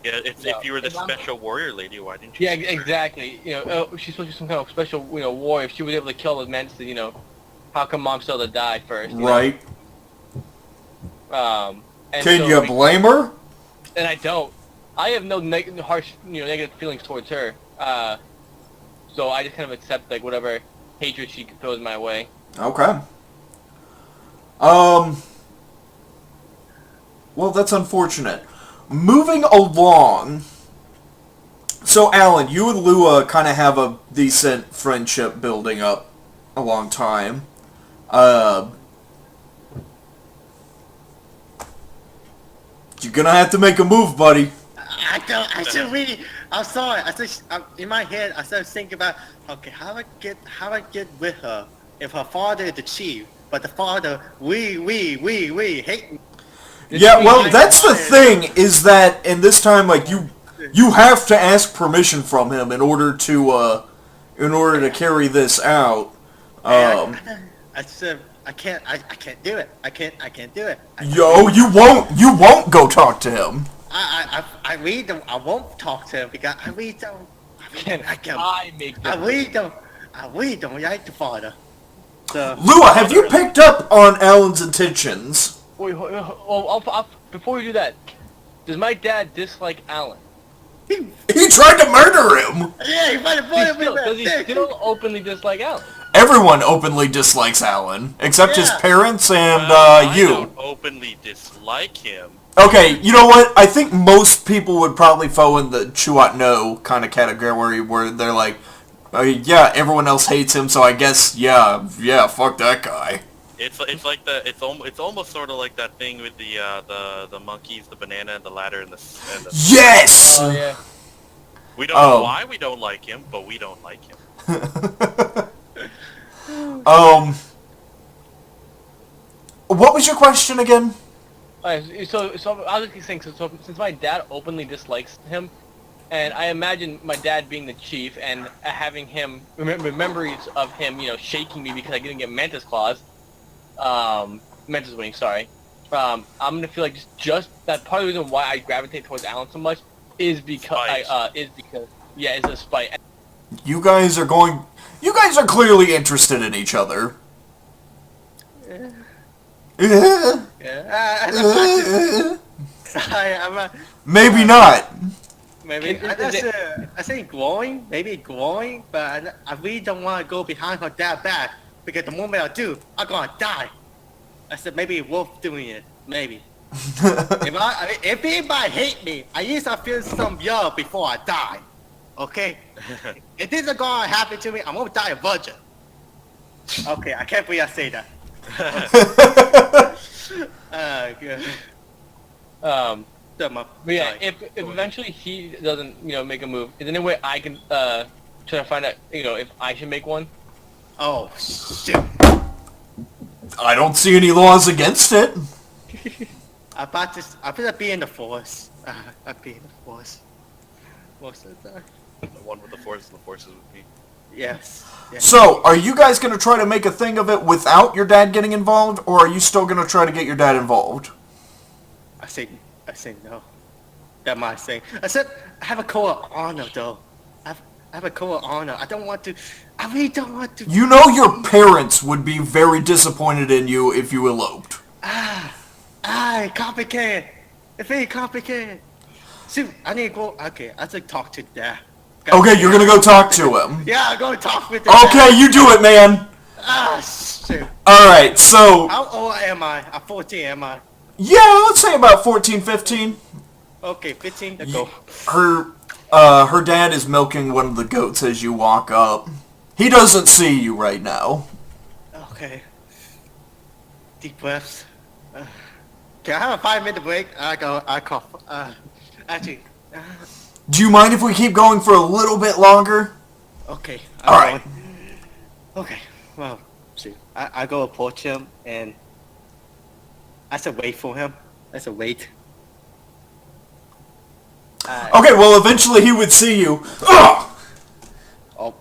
Yeah, if you were the special warrior lady, why didn't you? Yeah, exactly. She's supposed to be some kind of special, warrior. If she was able to kill the men, how come Mom still to die first? Right. And Can you blame her? And I don't. I have no harsh, negative feelings towards her. So I just kind of accept like whatever hatred she throws my way. Okay. Well, that's unfortunate. Moving along. So, Alan, you and Lua kind of have a decent friendship building up a long time. You're gonna have to make a move, buddy. I'm sorry. In my head, I started thinking about, okay, how I get with her if her father is the chief, but the father, we hate me. Yeah, well, that's the thing, is that in this time, like, you have to ask permission from him in order to carry this out. I can't do it. I can't do it. You won't go talk to him. I really don't. I won't talk to him because I really don't. I really don't like the father. So, Lua, have you picked up on Alan's intentions? Wait, before we do that, does my dad dislike Alan? He tried to murder him! Yeah, he tried to murder me. Does he still openly dislike Alan? Everyone openly dislikes Alan, except his parents and you. I don't openly dislike him. Okay, you know what? I think most people would probably fall in the Chuat no kind of category where they're like, yeah, everyone else hates him, so I guess, yeah, fuck that guy. It's like it's almost sort of like that thing with the monkeys, the banana, and the ladder, and the Yes! Oh yeah. We don't know why we don't like him, but we don't like him. What was your question again? So I was saying, so since my dad openly dislikes him, and I imagine my dad being the chief and having him memories of him, shaking me because I didn't get Mantis Claws, Mantis Wing, sorry. I'm gonna feel like just that part of the reason why I gravitate towards Alan so much is because it's a spite. You guys are clearly interested in each other. Maybe not. Maybe I say glowing, maybe glowing, but I really don't want to go behind her dad back because the moment I do, I'm gonna die. I said maybe worth doing it, maybe. if anybody hate me, I used to feel some love before I die. Okay? If this is gonna happen to me, I'm gonna die a virgin. Okay, I can't believe I say that. Good. But yeah, if eventually he doesn't, make a move, is there any way I can try to find out, if I should make one? Oh shit! I don't see any laws against it. I'm about to be in the force. I'll be in the force. Most of the time. The one with the forces with me. Yes. So, are you guys going to try to make a thing of it without your dad getting involved, or are you still going to try to get your dad involved? I say no. That's my thing. I said I have a code of honor though. I have a code of honor. I don't want to. I really don't want to. You know your parents would be very disappointed in you if you eloped. Complicated. It's very complicated. See, I need to go. Okay, I have to talk to Dad. Okay, you're gonna go talk to him. Yeah, I'm going to talk with the Okay, you do it, man. Shoot. Alright, so... How old am I? I'm 14, am I? Yeah, let's say about 14, 15. Okay, 15. Let's go. Her dad is milking one of the goats as you walk up. He doesn't see you right now. Okay. Deep breaths. Can I have a 5-minute break? I cough. Actually. Do you mind if we keep going for a little bit longer? Okay. Alright. Okay. Well, shoot. I go approach him and I said wait for him. I said wait. Okay, well, eventually he would see you. Ugh! Oh.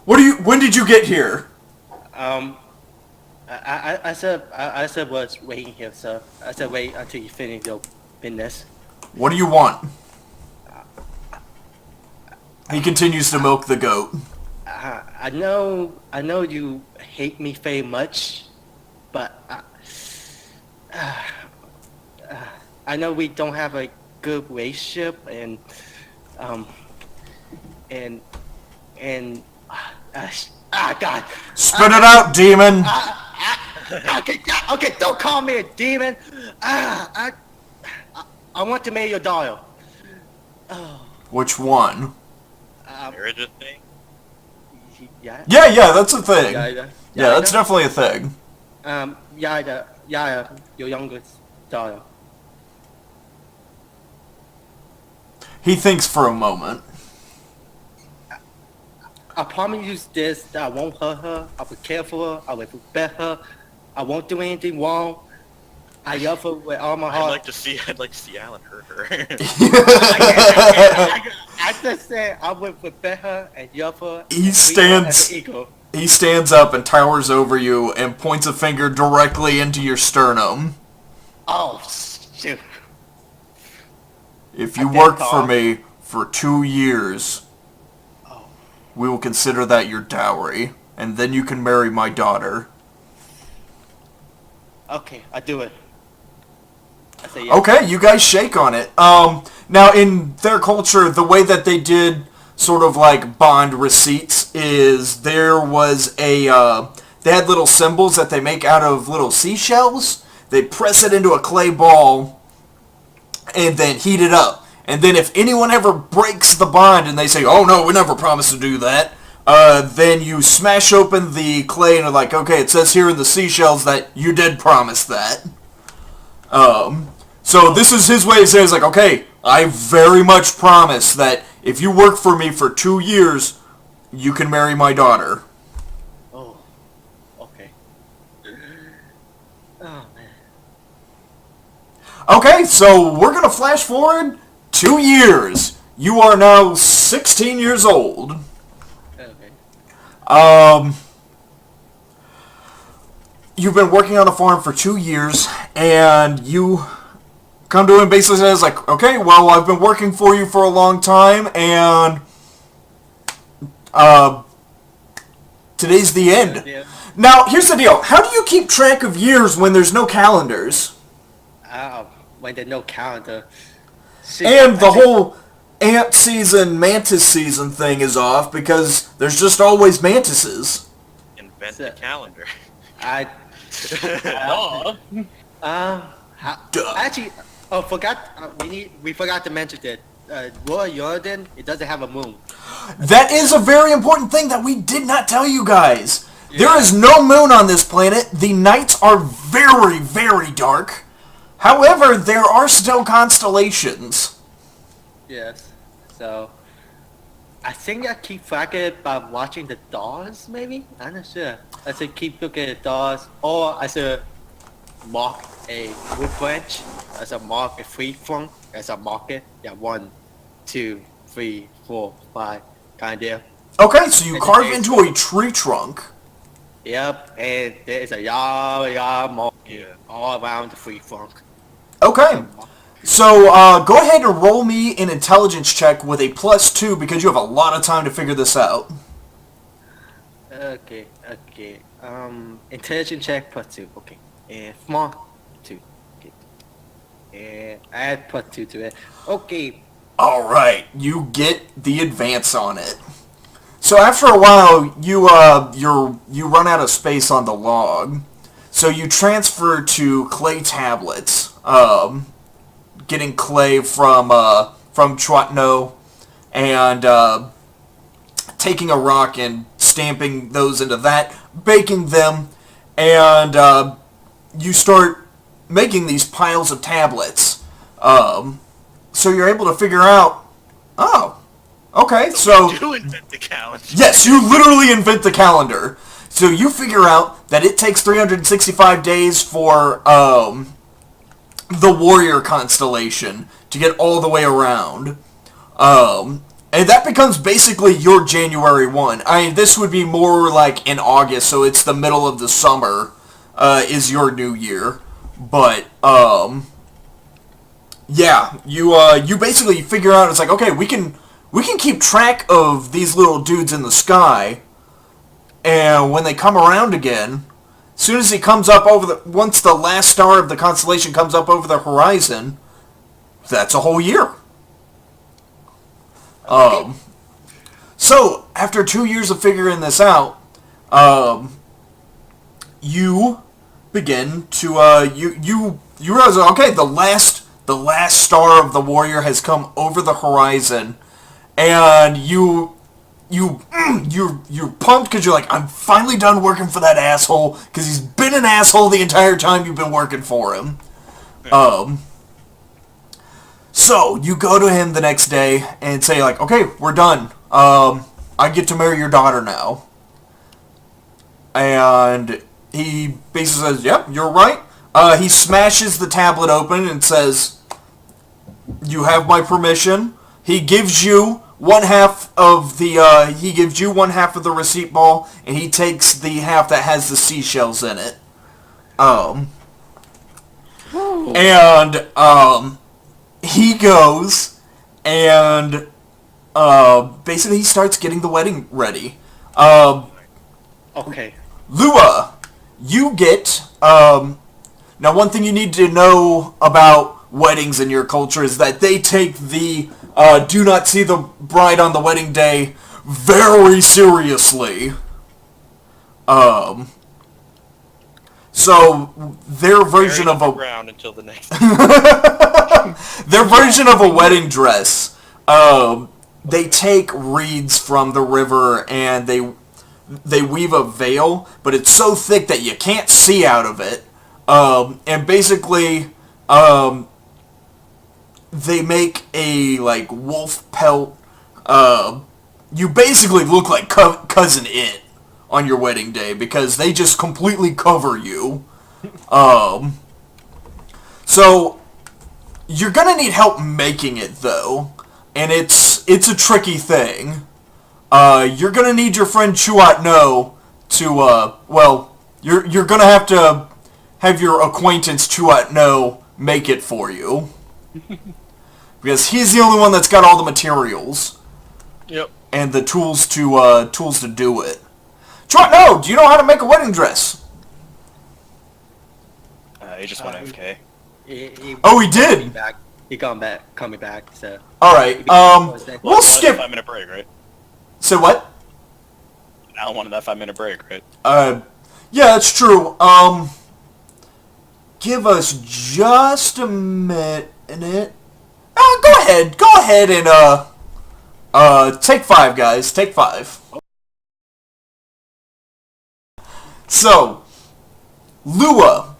When did you get here? I said was waiting here, sir. I said wait until you finish your business. What do you want? He continues to milk the goat. I know you hate me very much, but I know we don't have a good relationship, and God. Spit it out, demon. Okay, don't call me a demon. I want to marry your daughter. Which one? Marriage a thing? Yeah. Yeah, that's a thing. Yeah, that's definitely a thing. Your youngest daughter. He thinks for a moment. I promise you this, that I won't hurt her, I will care for her, I will respect her, I won't do anything wrong. I love her with all my heart. I'd like to see Alan hurt her. I just said I will respect her and love her. He stands up and towers over you and points a finger directly into your sternum. Oh, shoot. If you work for me for 2 years, we will consider that your dowry, and then you can marry my daughter. Okay, I do it. I say yes. Okay, you guys shake on it. Now, in their culture, the way that they did sort of like bond receipts is there was they had little symbols that they make out of little seashells. They press it into a clay ball and then heat it up. And then if anyone ever breaks the bond and they say, oh no, we never promised to do that, then you smash open the clay and are like, okay, it says here in the seashells that you did promise that. So this is his way of saying, like, okay, I very much promise that if you work for me for 2 years, you can marry my daughter. Oh, okay. Oh, man. Okay, so we're going to flash forward 2 years. You are now 16 years old. Okay. You've been working on a farm for 2 years, and you come to him and basically says, like, okay, well, I've been working for you for a long time, and today's the end. Yeah. Now, here's the deal. How do you keep track of years when there's no calendars? When there's no calendar. See, And the whole ant season, mantis season thing is off because there's just always mantises. Invent the calendar. Actually, we forgot to mention that Urdun, it doesn't have a moon. That is a very important thing that we did not tell you guys. Yeah. There is no moon on this planet. The nights are very, very dark. However, there are still constellations. Yes. So, I think I keep track of it by watching the stars, maybe? I'm not sure. I should keep looking at the stars, or I should mark a wood branch, I should mark a tree trunk, I should mark it, 1, 2, 3, 4, 5, kind of. Okay, so you carve into a tree trunk. Yep, and there is a yard mark all around the tree trunk. Okay. So, go ahead and roll me an intelligence check with a +2 because you have a lot of time to figure this out. Okay. Intelligence check +2. Okay. Small 2. Okay. I add +2 to it. Okay. Alright, you get the advance on it. So after a while, you run out of space on the log. So you transfer to clay tablets, getting clay from Chwatno, and taking a rock and stamping those into that, baking them, and you start making these piles of tablets. So you're able to figure out, oh, okay, so... Do invent the calendar. Yes, you literally invent the calendar. So you figure out that it takes 365 days for the warrior constellation to get all the way around. And that becomes basically your January 1. I mean, this would be more like in August, so it's the middle of the summer is your new year. But, yeah, you basically figure out, it's like, okay, we can keep track of these little dudes in the sky, and when they come around again, as soon as he comes up once the last star of the constellation comes up over the horizon, that's a whole year. So, after 2 years of figuring this out, you begin to, you realize, okay, the last star of the warrior has come over the horizon, and you're pumped because you're like, I'm finally done working for that asshole, because he's been an asshole the entire time you've been working for him. So you go to him the next day and say, like, okay, we're done. I get to marry your daughter now. And he basically says, yep, you're right. He smashes the tablet open and says, you have my permission. He gives you one half of the receipt ball, and he takes the half that has the seashells in it. He goes and basically he starts getting the wedding ready. Okay. Lua, you get now, one thing you need to know about weddings in your culture is that they take the do not see the bride on the wedding day very seriously. So their version of a ground until the next their version of a wedding dress, they take reeds from the river and they weave a veil, but it's so thick that you can't see out of it. And basically, they make a, like, wolf pelt. You basically look like Cousin It on your wedding day because they just completely cover you. So you're gonna need help making it, though, and it's a tricky thing. You're gonna need your friend Chuat No to, you're gonna have to have your acquaintance Chuat No make it for you. Because he's the only one that's got all the materials. Yep. And the tools to do it. Chuat No, do you know how to make a wedding dress? He just went AFK. Oh, he did? He called me back, so... Alright, we'll skip... 5-minute break, right? Say what? Alan wanted that 5-minute break, right? Yeah, that's true. Give us just a minute. Go ahead and, take 5, guys. Take 5. So, Lua,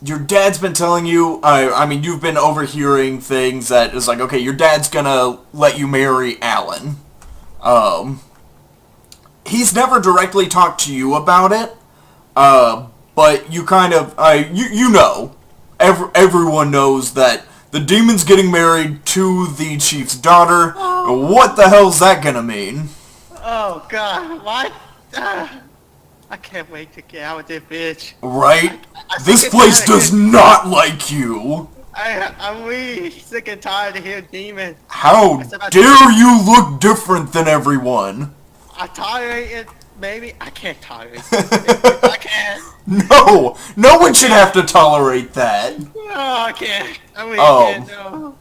your dad's been telling you, I mean, you've been overhearing things that is like, okay, your dad's gonna let you marry Alan. He's never directly talked to you about it, but you kind of, you know, everyone knows that the demon's getting married to the chief's daughter. What the hell's that gonna mean? Oh god, what? I can't wait to get out of this bitch. Right? This place does not like you. I'm really sick and tired of hearing demons. How dare you look different than everyone? I tolerate it, maybe. I can't tolerate it. I can't. No, no one should have to tolerate that. No, I can't. I really can't, no.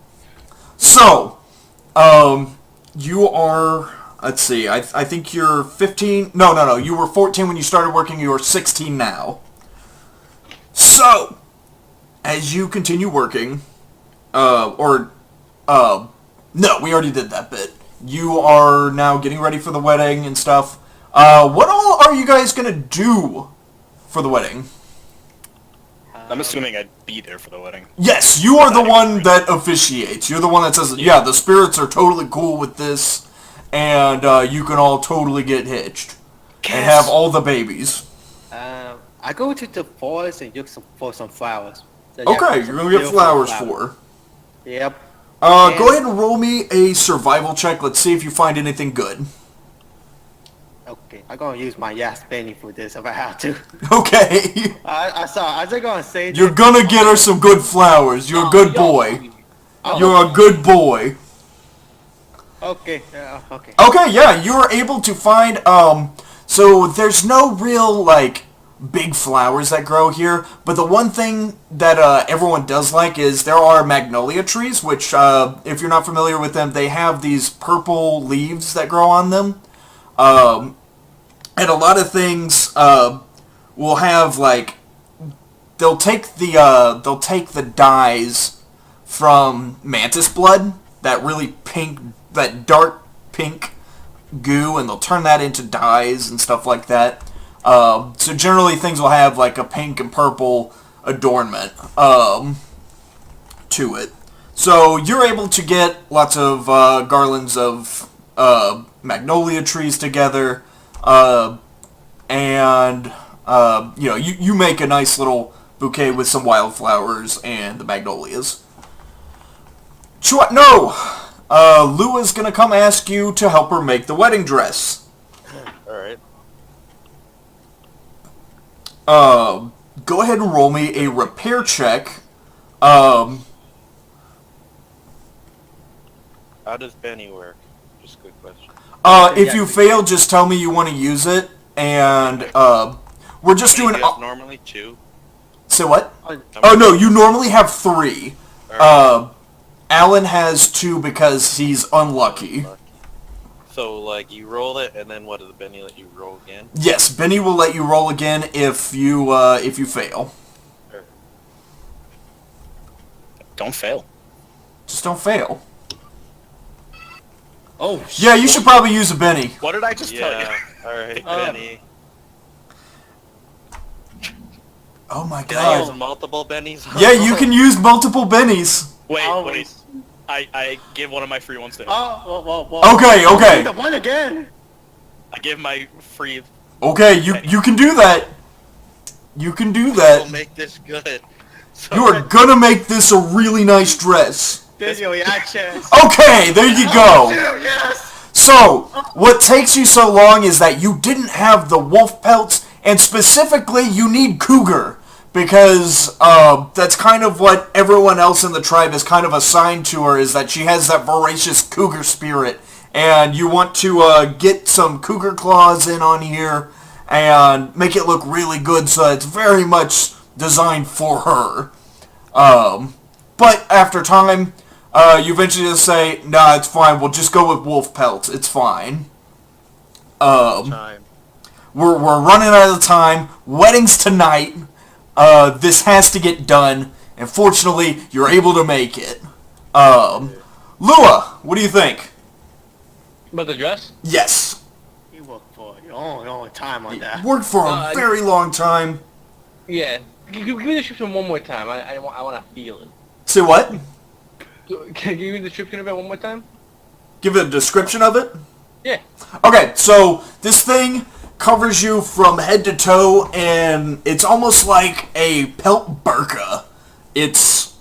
So, you are, let's see, I think you're 15, no, you were 14 when you started working, you are 16 now. So, as you continue working, no, we already did that bit. You are now getting ready for the wedding and stuff. What all are you guys gonna do for the wedding? I'm assuming I'd be there for the wedding. Yes, you are the one that officiates. You're the one that says, yeah, the spirits are totally cool with this, and you can all totally get hitched. And have all the babies. I go to the forest and look for some flowers. So, Okay, you're going to get flowers for her. Yep. Go ahead and roll me a survival check. Let's see if you find anything good. Okay, I'm gonna use my yes penny for this if I have to. Okay. I was gonna say You're gonna get her some good flowers. You're a good boy. You're a good boy. Okay, okay. Okay, yeah, you are able to find, so there's no real, like, big flowers that grow here, but the one thing that everyone does like is there are magnolia trees, which, if you're not familiar with them, they have these purple leaves that grow on them. And a lot of things will have, like, they'll take the dyes from mantis blood, that really pink, that dark pink goo, and they'll turn that into dyes and stuff like that. So generally things will have like a pink and purple adornment to it. So you're able to get lots of garlands of magnolia trees together, and you know, you make a nice little bouquet with some wildflowers and the magnolias. No! Lua's gonna come ask you to help her make the wedding dress. Alright. Go ahead and roll me a repair check. How does Benny work? Just a quick question. If you fail, just tell me you want to use it, and, we're just How many doing... do you have normally 2? Say what? How Oh, many- no, you normally have 3. Alright. Alan has 2 because he's unlucky. So, like, you roll it, and then what, does Benny let you roll again? Yes, Benny will let you roll again if you fail. Don't fail. Just don't fail. Oh, Yeah, you should probably use a Benny. What did I just tell you? Yeah, alright, Benny. Oh my Can I use god. multiple Bennies? Yeah, you can use multiple Bennies. Wait, Always. I give one of my free ones to him. whoa. Okay. The one again. I give my free... Okay, you can do that. You can do We'll that. make this good. So, You are gonna make this a really nice dress. Video reactions. Okay, there you go. Dude, yes. So, what takes you so long is that you didn't have the wolf pelts, and specifically you need cougar. Because that's kind of what everyone else in the tribe is kind of assigned to her, is that she has that voracious cougar spirit. And you want to get some cougar claws in on here and make it look really good, so it's very much designed for her. But after time, you eventually just say, nah, it's fine, we'll just go with wolf pelts, it's fine. time. We're running out of time, wedding's tonight. This has to get done, and fortunately, you're able to make it. Lua, what do you think? About the dress? Yes. You worked for a long time on that. Worked for a very long time. Yeah. Give me the description one more time. I want to feel it. Say what? Can you give me the description of it one more time? Give it a description of it? Yeah. Okay, so this thing covers you from head to toe, and it's almost like a pelt burqa. It's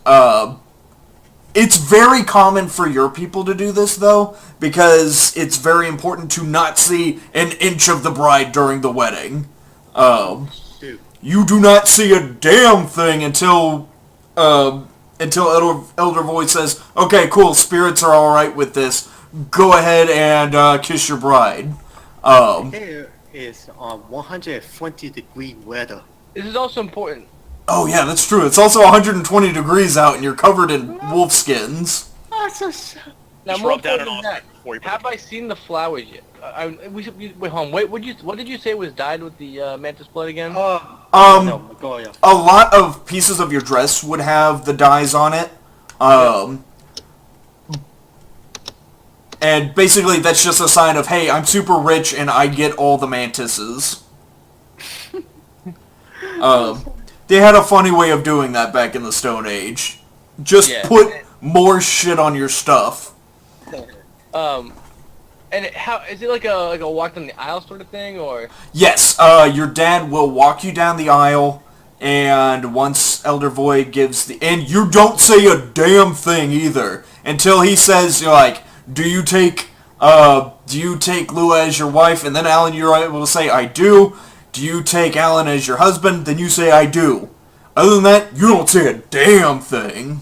very common for your people to do this, though, because it's very important to not see an inch of the bride during the wedding. You do not see a damn thing until until Elder Voice says, "Okay, cool, spirits are all right with this. Go ahead and kiss your bride." There is 120-degree weather. This is also important. Oh yeah, that's true. It's also 120 degrees out, and you're covered in wolf skins. Oh, so sad. Now, Just more rub down important an than offering before you that, have I seen the flowers yet? Wait, hold on. Wait, what did you say was dyed with the mantis blood again? No, Magoya. A lot of pieces of your dress would have the dyes on it. And basically that's just a sign of, hey, I'm super rich and I get all the mantises. They had a funny way of doing that back in the Stone Age. Just put more shit on your stuff. And how is it like a walk down the aisle sort of thing, or? Yes, your dad will walk you down the aisle, and once Elder Void gives the... And you don't say a damn thing either, until he says, you're like, do you take Lua as your wife? And then Alan, you're able to say, I do. Do you take Alan as your husband? Then you say, I do. Other than that, you don't say a damn thing.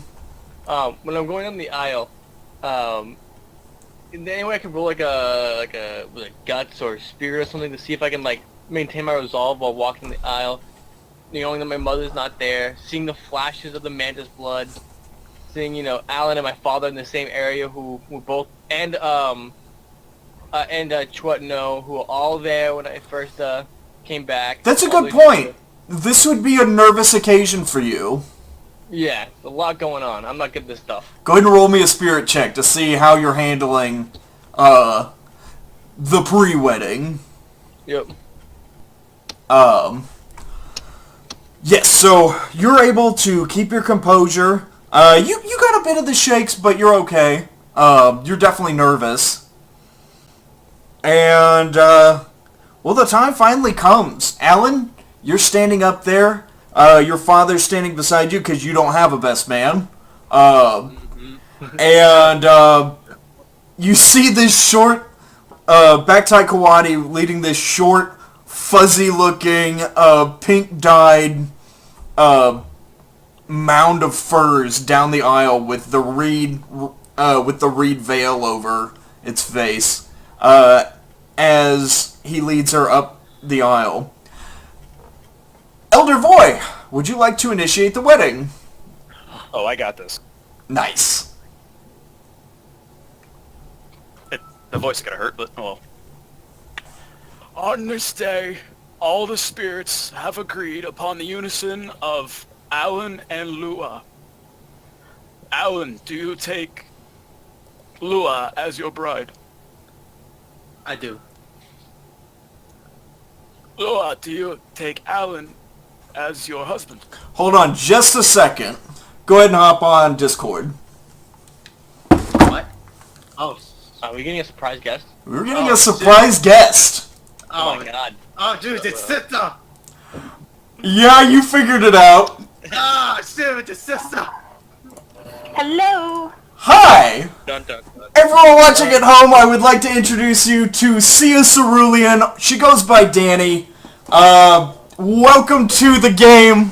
When I'm going down the aisle, is there any way I can roll like a guts or spirit or something to see if I can like maintain my resolve while walking the aisle, knowing that my mother's not there, seeing the flashes of the mantis blood, seeing Alan and my father in the same area who both and Chwutno who were all there when I first came back. That's a good point. This would be a nervous occasion for you. Yeah, a lot going on. I'm not good at this stuff. Go ahead and roll me a spirit check to see how you're handling the pre-wedding. Yep. Yes, so you're able to keep your composure. You got a bit of the shakes, but you're okay. You're definitely nervous. And, well, the time finally comes. Alan, you're standing up there. Your father's standing beside you because you don't have a best man. And you see this short, Baktai Kawadi leading this short, fuzzy-looking, pink-dyed mound of furs down the aisle with the reed veil over its face as he leads her up the aisle. Elder Voy, would you like to initiate the wedding? Oh, I got this. Nice. The voice is gonna hurt, but well. On this day, all the spirits have agreed upon the unison of Alan and Lua. Alan, do you take Lua as your bride? I do. Lua, do you take Alan as your husband? Hold on just a second. Go ahead and hop on Discord. What? Oh. Are we getting a surprise guest? We're getting a surprise guest. Oh my god. Oh, dude, it's sister. Yeah, you figured it out. Ah, shit, it's sister. Hello. Hi! Dun, dun, dun. Everyone watching at home, I would like to introduce you to Sia Cerulean. She goes by Danny. Welcome to the game.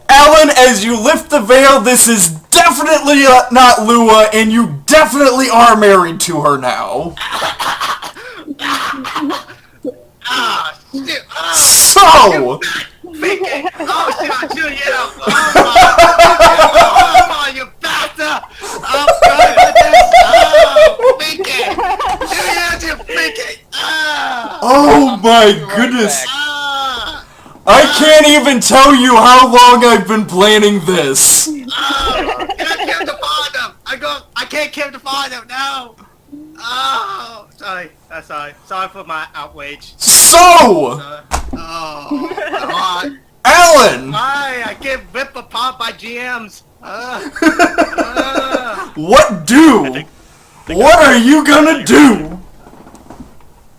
Alan, as you lift the veil, this is definitely not Lua, and you definitely are married to her now. Ah, shit. Ah, So, Vicky. Oh, shit, I shoot you. Oh, you bastard. Oh, God. Oh, Vicky. You Vicky. Ah. oh my goodness. Ah. I can't even tell you how long I've been planning this. Oh, can't kill the father. I can't kill the father. No. Oh, sorry. Sorry for my outrage. So, Oh, God. Alan, I get ripped apart by GMs. what do? What are you gonna do?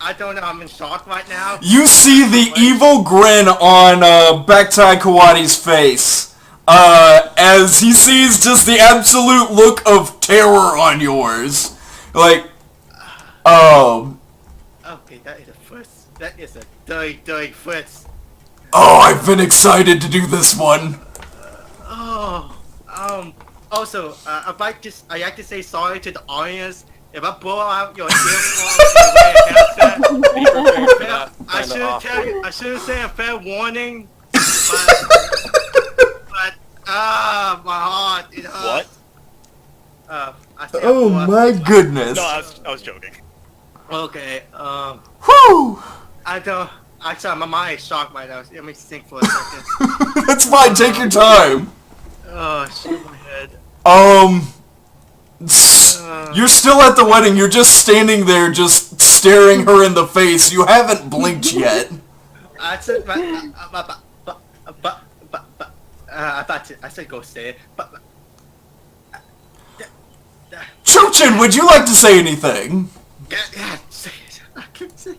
I don't know. I'm in shock right now. You see the evil grin on Baktai Kawadi's face as he sees just the absolute look of terror on yours. Like, Okay, that is a first. That is a dirty first. oh, I've been excited to do this one. Oh, Also, I like to say sorry to the audience. If I blow out your earphones, I shouldn't tell you. I shouldn't say a fair warning. But my heart. It hurts. What? Oh my goodness. No, I was joking. Okay. Whew! I don't. Actually, my mind is shocked right now. Let me think for a second. That's fine, take your time. Oh, shit, my head. You're still at the wedding, you're just standing there just staring her in the face. You haven't blinked yet. I said, I said go say it, but. Chuchin, would you like to say anything? Yeah, say it. I can say it.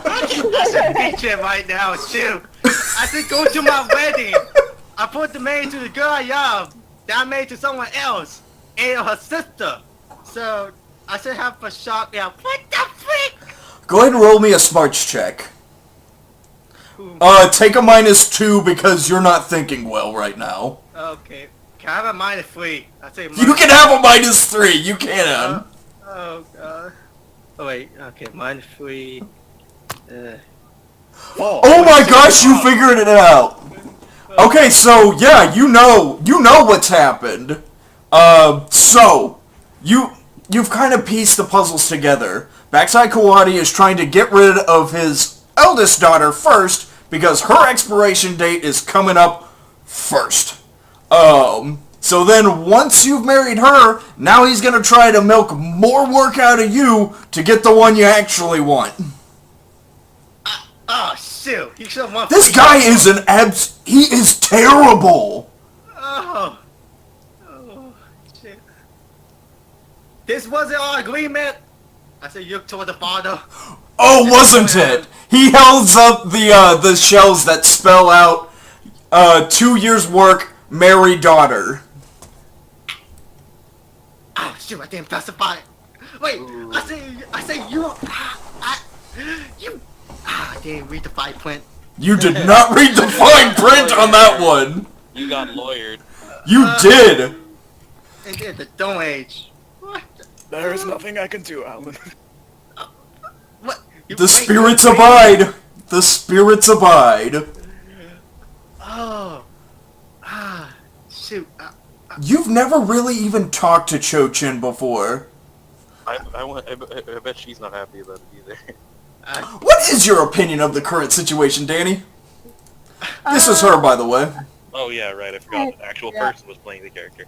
I should beat you right now, too. I said go to my wedding. I put the maid to the girl I love. Then I married to someone else. And her sister. So, I should have a shock. Yeah, what the freak? Go ahead and roll me a smarts check. Take a -2 because you're not thinking well right now. Okay. Can I have a -3? I say You can have a -3, you can. Oh, God. Oh, wait. Okay, -3. Oh my gosh, you figured it out! Okay, so yeah, you know what's happened. So you've kind of pieced the puzzles together. Backside Kawadi is trying to get rid of his eldest daughter first because her expiration date is coming up first. So then once you've married her, now he's gonna try to milk more work out of you to get the one you actually want. Oh, shoot. He should have won. This guy is he is terrible. Oh. Oh, shit. This wasn't our agreement. I said you told the father. Oh, wasn't it? He holds up the shells that spell out 2 years' work, married daughter. Oh, shoot, I didn't specify it. Wait, I say you. I didn't read the fine print. You did not read the fine print on that one. You got lawyered. You did. It did the Stone Age. What? There is nothing I can do, Alan. What? The spirits abide. The spirits abide. Oh. Shoot. You've never really even talked to Cho-Chin before. I bet she's not happy about it either. What is your opinion of the current situation, Danny? This is her, by the way. Oh yeah, right. I forgot the actual person was playing the character.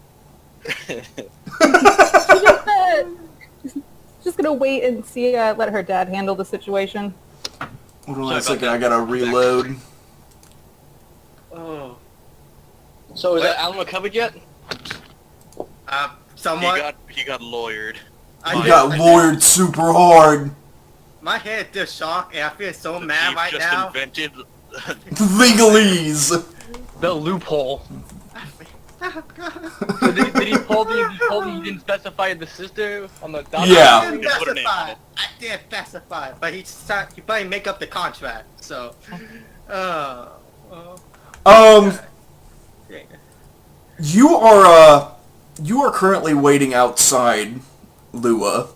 Just gonna wait and see. Let her dad handle the situation. Hold on a second, I gotta reload. Oh. So is that Alan recovered yet? Somewhat. He got lawyered. You got lawyered super hard. My head is shocked and I feel so mad right just now. invented Legalese. The loophole. Oh, God. So did he pull the he didn't specify the sister on the doctor? Yeah. I didn't specify. I didn't specify, but he probably make up the contract. So, You are currently waiting outside, Lua.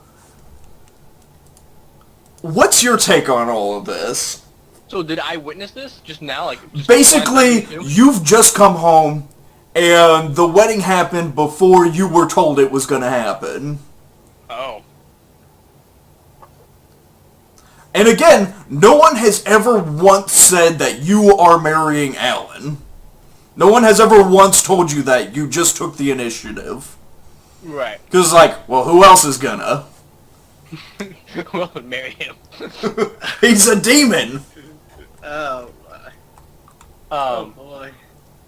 What's your take on all of this? So did I witness this just now? Like Basically, you've just come home, and the wedding happened before you were told it was going to happen. Oh. And again, no one has ever once said that you are marrying Alan. No one has ever once told you that. You just took the initiative. Right. Because, like, well, who else is gonna? Well, marry him. He's a demon! oh boy.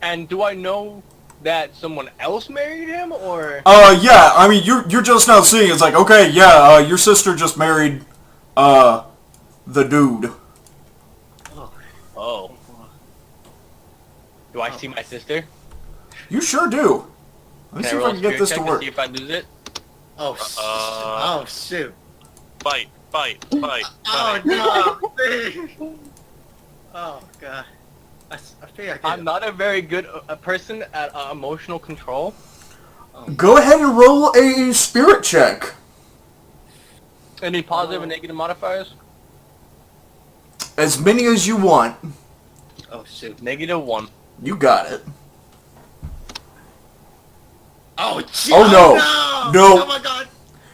And do I know that someone else married him, or? Yeah, I mean, you're just now seeing, it's like, okay, yeah, your sister just married, the dude. Oh. Do I see my sister? You sure do. Let's see Can I if roll I can get a this spirit to check work. see if I lose it? Oh, oh shoot. Fight. Oh no. Oh god. I think I I'm did. not a very good person at emotional control. Go ahead and roll a spirit check. Any positive and negative modifiers? As many as you want. Oh shoot. -1. You got it. Oh shit! Oh, no. No. Oh my god!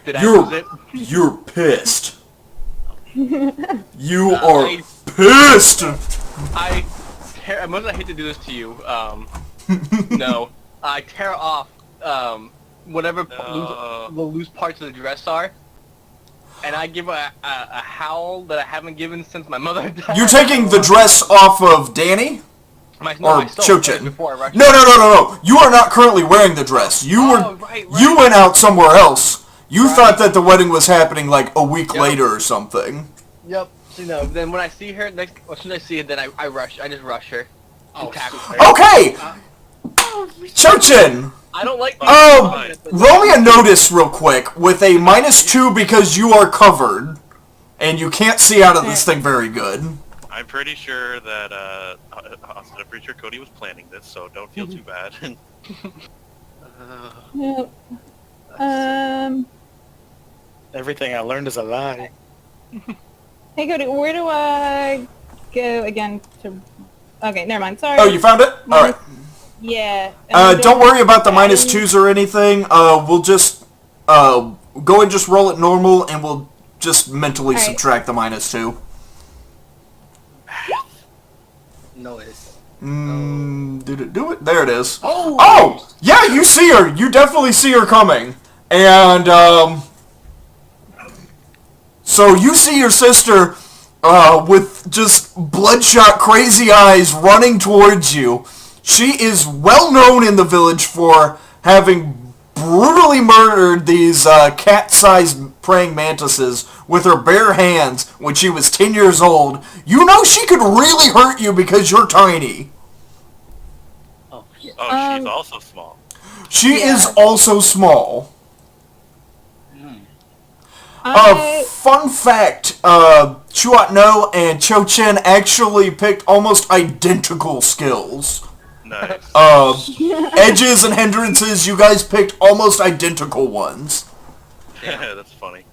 Did I lose it? You're pissed. You I- are pissed. I must I hate to do this to you. No. I tear off whatever the loose parts of the dress are, and I give a howl that I haven't given since my mother died. You're taking the dress off of Danny? My, Or I still had it Chochin? before I rushed No, it. no, no, no, no. You are not currently wearing the dress. You Oh, were. right. You went out somewhere else. You Right. thought that the wedding was happening like a week Yep. later or something. Yep. So no. Then when I see her next, as soon as I see her, then I rush. I just rush her. Oh, tackle her. Okay! Chochin! I don't like. Roll me a notice real quick with a -2 because you are covered. And you can't see out of this thing very good. I'm pretty sure that Austin, I'm pretty sure Cody was planning this, so don't feel too bad. Yep. Everything I learned is a lie. Hey Cody, where do I go again to... Okay, never mind, sorry. Oh, you found it? Alright. Yeah. and Don't worry about the add in- -2s or anything. We'll just go and just roll it normal, and we'll just mentally Alright. subtract the -2. Noise. Did it do it? There it is. Oh! Oh! Yeah, you see her! You definitely see her coming. And, so you see your sister, with just bloodshot, crazy eyes running towards you. She is well known in the village for having brutally murdered these, cat-sized praying mantises with her bare hands when she was 10 years old. You know she could really hurt you because you're tiny. Oh shit. Oh, she's also small. She Yeah. is also small. I- Fun fact, Chuat No and Cho Chen actually picked almost identical skills. Nice. Edges and hindrances, you guys picked almost identical ones. That's funny.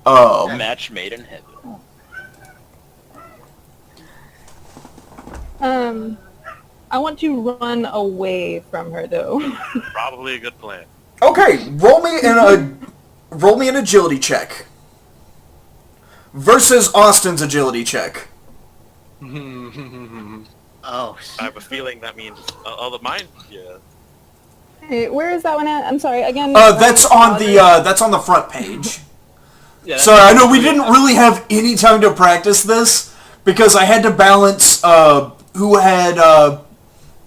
Match made in heaven. I want to run away from her though. Probably a good plan. Okay, roll me an agility check. Versus Austin's agility check. Oh I shit. have a feeling that means all the mine. Yeah. Hey, where is that one at? I'm sorry, again. That's on the front page. Yeah, Sorry, I know we didn't really have any time to practice this because I had to balance who had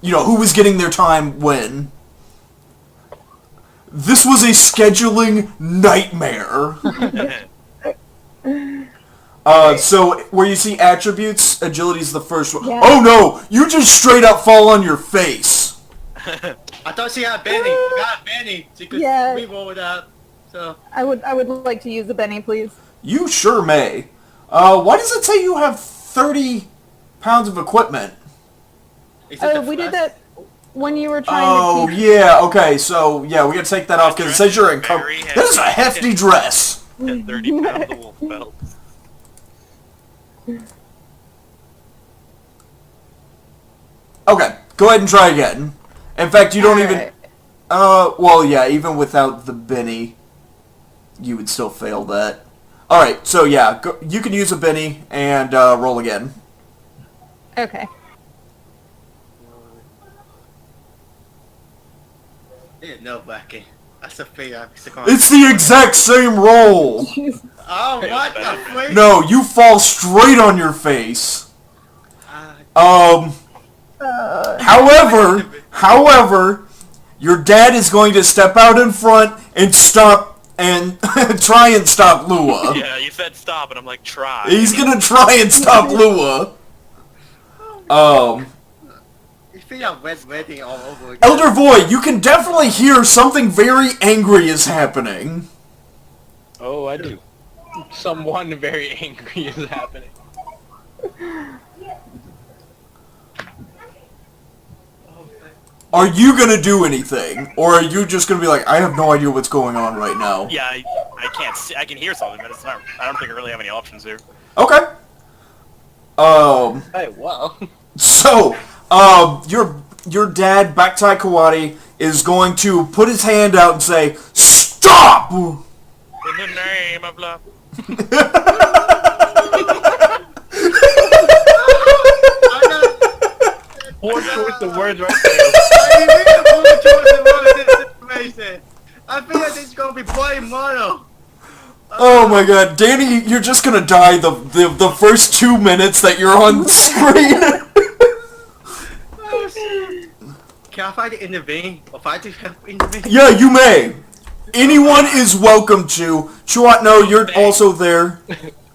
who was getting their time when. This was a scheduling nightmare. So where you see attributes, agility's the first one. Yeah. Oh no! You just straight up fall on your face. I thought she had Benny. She got Benny. She could Yeah. re-roll it out. So I would like to use the Benny, please. You sure may. Why does it say you have 30 pounds of equipment? is it the We did flash? that when you were trying Oh, to teach. yeah, okay, so, yeah, we gotta take that off because it says you're in Very That is a hefty dress. 30 pounds of wolf belt. Okay, go ahead and try again. In fact, you don't even... Alright. well, yeah, even without the Benny, you would still fail that. Alright, so yeah, you can use a Benny and roll again. Okay. Yeah, no, Wacky. That's a fair. It's the exact same roll! Oh, what the freak? No, you fall straight on your face. However, your dad is going to step out in front and stop and try and stop Lua. Yeah, you said stop, and I'm like, try. He's gonna try and stop Lua. You feel like red wedding all over again. Elder Void, you can definitely hear something very angry is happening. Oh, I do. Someone very angry is happening. Are you gonna do anything, or are you just gonna be like, I have no idea what's going on right now? Yeah, I can't see. I can hear something, but it's not. I don't think I really have any options here. Okay. Hey, wow. So, your dad, Baktai Kawadi, is going to put his hand out and say, "Stop!" In the name of love. Poor choice of words right there. I feel like this is gonna be playing mono. Oh my god, Danny, you're just gonna die the first 2 minutes that you're on screen. Oh shit. Can I find it in the vein? Or find it in the vein? Yeah, you may. Anyone is welcome to. Chuatno, you're also there.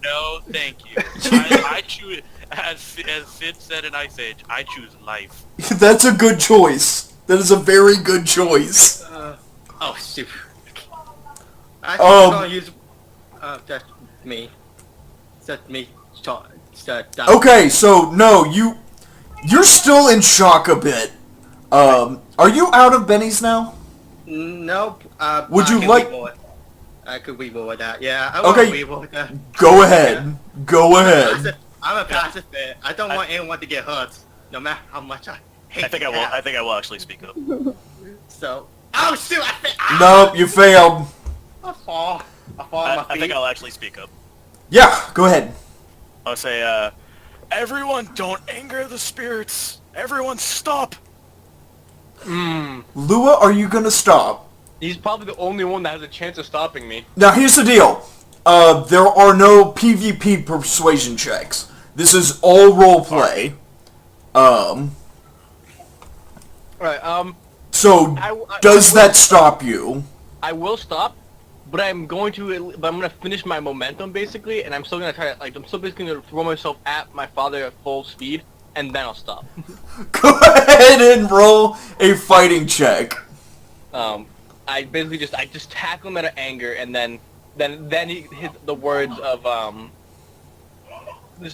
No, thank you. I choose, as Sid said in Ice Age, I choose life. That's a good choice. That is a very good choice. Oh shoot. I think I'm gonna use. That's me. That's me. Okay, so no, you're still in shock a bit. Are you out of Benny's now? Nope. Would I you can like? reward. I could reward that. Yeah. I Okay. want to reward that. Go ahead. Go ahead. I'm a pacifist. I don't want anyone to get hurt, no matter how much I hate. I think I will. I think I will actually speak up. So. Oh shoot! Nope, you failed. I fall. I fall on my feet. I think I'll actually speak up. Yeah, go ahead. I'll say, everyone, don't anger the spirits. Everyone, stop. Lua, are you gonna stop? He's probably the only one that has a chance of stopping me. Now here's the deal. There are no PvP persuasion checks. This is all roleplay. Alright, So does that stop you? I will stop, but I'm going to finish my momentum basically, and I'm still gonna try to, I'm still basically gonna throw myself at my father at full speed, and then I'll stop. Go ahead and roll a fighting check. I basically just tackle him out of anger, and then he hit the words of,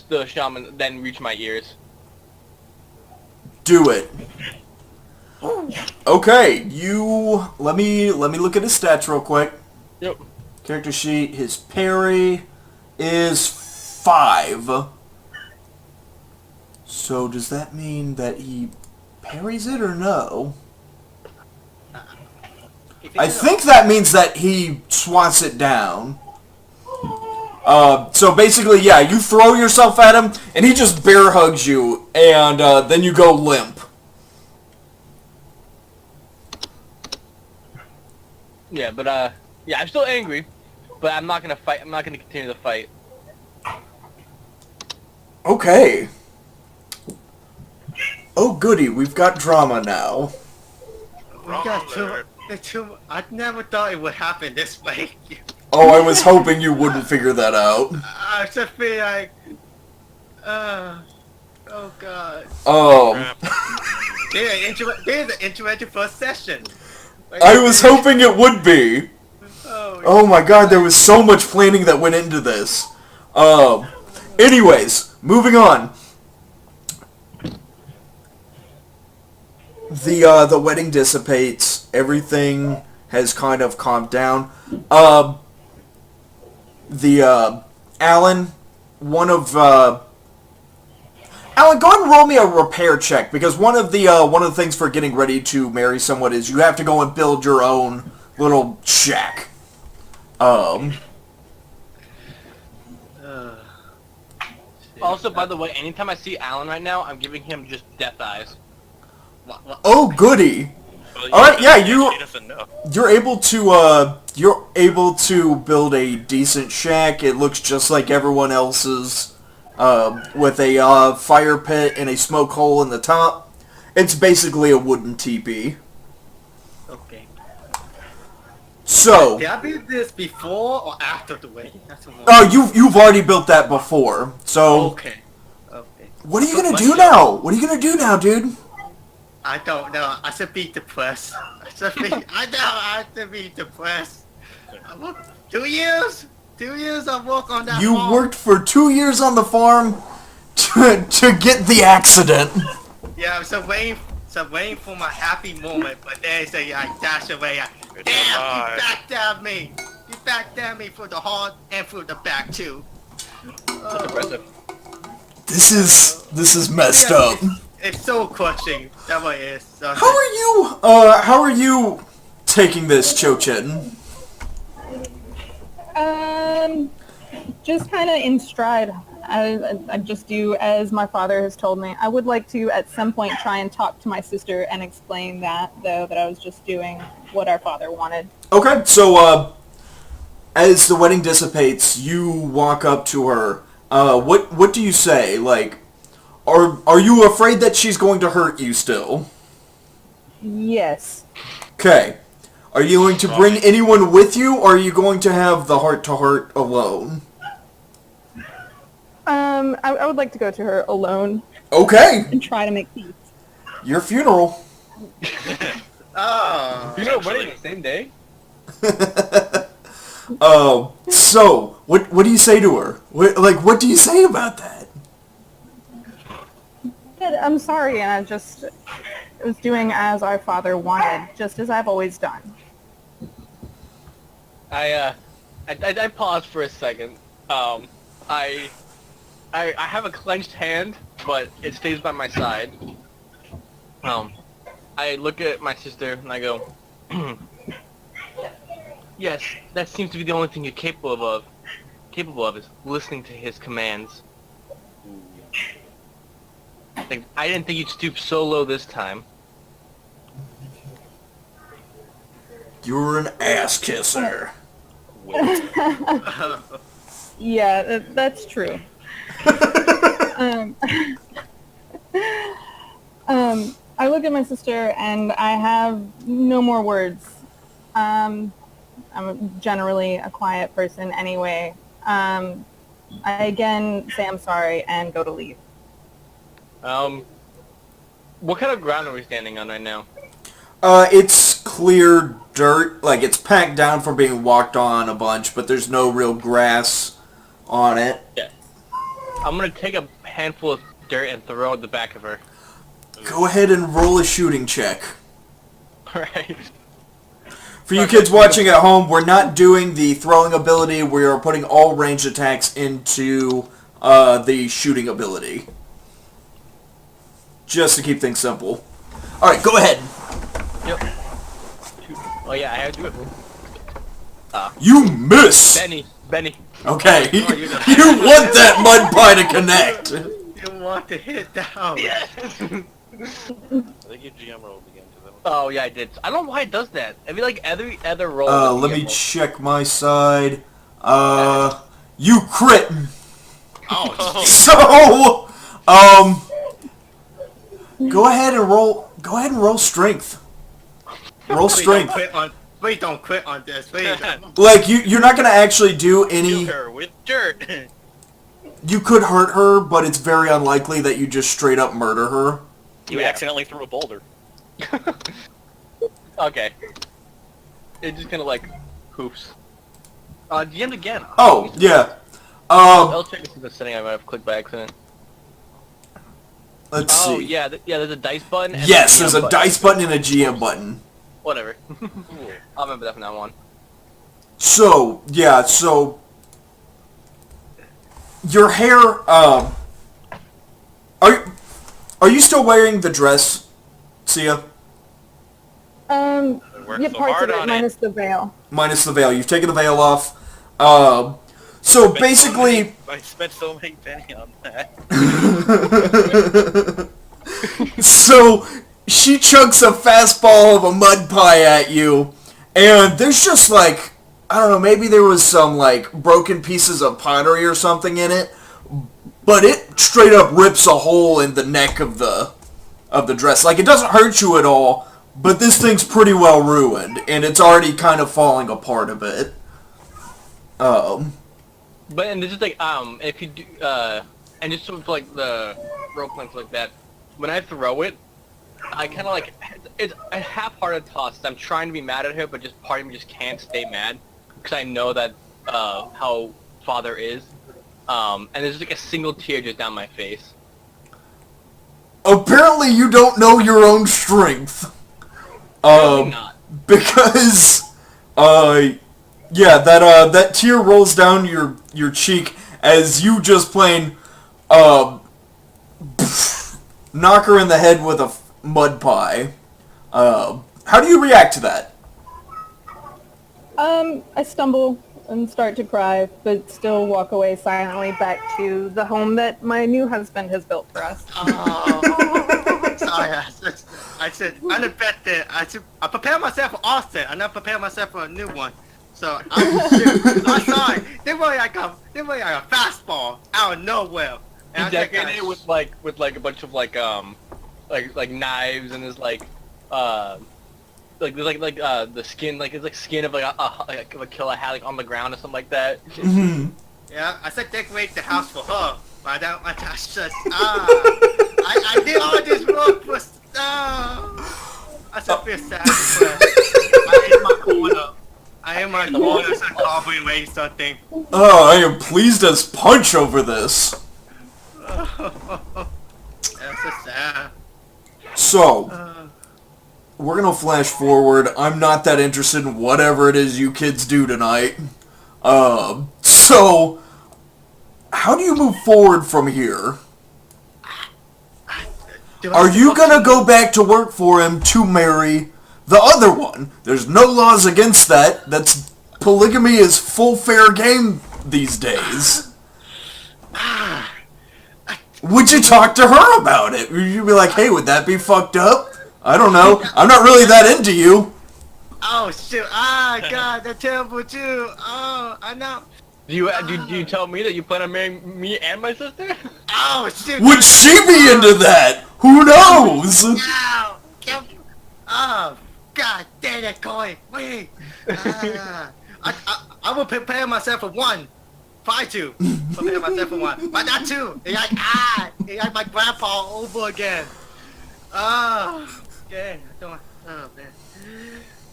the shaman then reach my ears. Do it. Okay, let me look at his stats real quick. Yep. Character sheet, his parry is 5. So does that mean that he parries it or no? I think that means that he swats it down. So basically, yeah, you throw yourself at him, and he just bear hugs you, and then you go limp. Yeah, but yeah, I'm still angry, but I'm not gonna fight. I'm not gonna continue the fight. Okay. Oh goody, we've got drama now. We got I never thought it would happen this way. Oh, I was hoping you wouldn't figure that out. I just feel like, oh god. There's an interactive first session. I was hoping it would be. Oh my god, there was so much planning that went into this. Anyways, moving on. The wedding dissipates. Everything has kind of calmed down. Alan, Alan, go ahead and roll me a repair check, because one of the things for getting ready to marry someone is you have to go and build your own little shack. Also, by the way, anytime I see Alan right now, I'm giving him just death eyes. Oh, goody! Well, All right, yeah, she doesn't know. you're able to build a decent shack. It looks just like everyone else's, with a fire pit and a smoke hole in the top. It's basically a wooden teepee. Okay. So, Did I build this before or after the wedding? That's what oh, you've already built that before. So, Okay. Okay. what are you gonna do now? What are you gonna do now, dude? I don't know. I should be depressed. I should be depressed. I worked 2 years. 2 years I worked on that. You farm. worked for 2 years on the farm to get the accident. Yeah. So I'm waiting for my happy moment, but then so I dash away. Damn, Goodbye. you backstabbed me. You backstabbed me for the heart and for the back too. That's impressive. This is messed up. It's so crushing. That way it is. So How are you taking this, Cho-Chen? Just kind of in stride. I just do as my father has told me. I would like to, at some point, try and talk to my sister and explain that, though, that I was just doing what our father wanted. Okay, so, as the wedding dissipates, you walk up to her. What do you say? Like, are you afraid that she's going to hurt you still? Yes. Okay. Are you going to bring anyone with you, or are you going to have the heart-to-heart alone? I would like to go to her alone Okay. and try to make peace. Your funeral. Oh. You know, wedding the same day? So, what do you say to her? What do you say about that? I'm sorry, and I was doing as our father wanted, just as I've always done. I paused for a second. I have a clenched hand, but it stays by my side. I look at my sister and I go, yes, that seems to be the only thing you're capable of. Capable of is listening to his commands. Like, I didn't think you'd stoop so low this time. You're an ass kisser. Yeah, that's true. I look at my sister and I have no more words. I'm generally a quiet person anyway. I again say I'm sorry and go to leave. What kind of ground are we standing on right now? It's clear dirt. Like, it's packed down from being walked on a bunch, but there's no real grass on it. Yeah. I'm gonna take a handful of dirt and throw it at the back of her. Go ahead and roll a shooting check. Alright. For you kids watching at home, we're not doing the throwing ability. We are putting all ranged attacks into the shooting ability. Just to keep things simple. Alright, go ahead. Yep. Oh yeah, I have to do it. You miss! Benny. Okay, you want that mud pie to connect. You want to hit down. Yes! I think your GM rolled again. Oh yeah, I did. I don't know why it does that. I feel like every other roll. Let me check my side. You crit. Oh, So, go ahead and roll strength. Roll strength. Please don't quit on this. Please. Like, you're not gonna actually do any... Kill her with dirt. You could hurt her, but it's very unlikely that you just straight up murder her. You accidentally threw a boulder. Okay. It just kind of like poofs. GM again. Oh, yeah. I'll check to see the setting I might have clicked by accident. Let's see. Oh yeah, there's a dice button. And Yes, a there's GM a dice button and a GM button. Whatever. I'll remember that from now on. So, yeah, so... Your hair, Are you still wearing the dress, Sia? Worked Yeah, so parts hard of it on minus the veil. Minus the veil. You've taken the veil off. So basically... I spent so many penny on that. So, she chucks a fastball of a mud pie at you, and there's just like, I don't know, maybe there was some like broken pieces of pottery or something in it, but it straight up rips a hole in the neck of the dress. Like, it doesn't hurt you at all, but this thing's pretty well ruined, and it's already kind of falling apart a bit. But and this is like if you do and just sort of like the rope length like that, when I throw it, I kind of like it's a half-hearted toss. I'm trying to be mad at her, but just part of me just can't stay mad because I know that how father is. And there's just like a single tear just down my face. apparently you don't know your own strength. Probably not. Because, yeah, that tear rolls down your cheek as you just plain, knock her in the head with a mud pie. How do you react to that? I stumble and start to cry, but still walk away silently back to the home that my new husband has built for us. Oh, sorry. I said unexpected. I prepared myself for Austin. I never prepared myself for a new one. So I'm sorry. Then way I got a fastball out of nowhere. He decorated it with like a bunch of like knives and his the skin, like it's like skin of of a killer had like on the ground or something like that. Mm-hmm. Yeah, I said decorate the house for her, but I don't. I just I did all this work for I still feel sad. I am my corner. I am my corner. So carbon waste something. Oh, I am pleased as punch over this. That's so sad. So, we're gonna flash forward. I'm not that interested in whatever it is you kids do tonight. So, how do you move forward from here? Are you gonna go back to work for him to marry the other one? There's no laws against that. Polygamy is full fair game these days. Would you talk to her about it? Would you be like, hey, would that be fucked up? I don't know. I'm not really that into you. Oh shoot! Ah, God, that's terrible too. Oh, I know. Do you tell me that you plan on marrying me and my sister? Oh shoot! Would she be into that? Who knows? No! Oh, God damn it, Corey! Wait! I will prepare myself for one. Try to prepare myself for one, but not two. It's like my grandpa over again. Oh, okay. Oh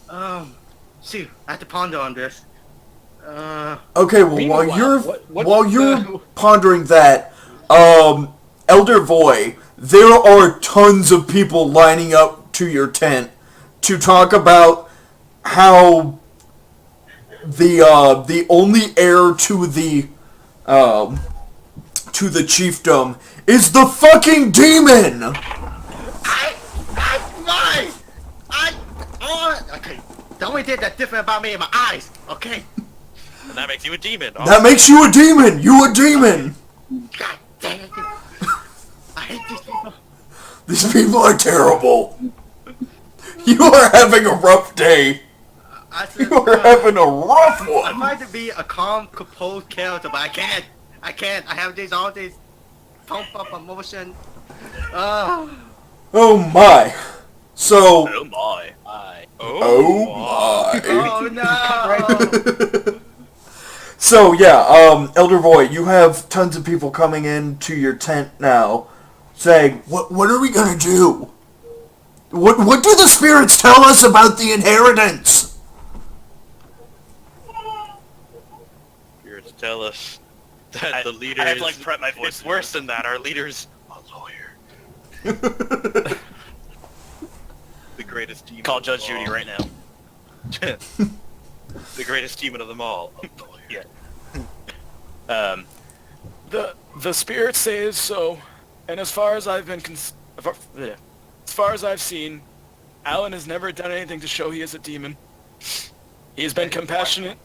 man. Shoot, I have to ponder on this. Okay, well, Meanwhile, while you're pondering that, Elder Voy, there are tons of people lining up to your tent to talk about how the only heir to the chiefdom is the fucking demon. Okay. The only thing that's different about me is my eyes. Okay. And that makes you a demon. That makes you a demon. You a demon. God damn it. I hate these people. These people are terrible. You are having a rough day. You are having a rough I'm one. trying to be a calm, composed character, but I can't. I have all these pump up emotion. Oh my. So. Oh my. Oh my. Oh no. So yeah, Elder Voy, you have tons of people coming into your tent now, saying, "What are we gonna do? What do the spirits tell us about the inheritance?" Spirits tell us that the leader I have to like prep my voice. It's worse than that. Our leader's a lawyer. The greatest demon. Call of Judge them Judy all. right now. The greatest demon of them all. Yeah. The spirit says so, and as far as I've been as far as I've seen, Alan has never done anything to show he is a demon. He has been compassionate.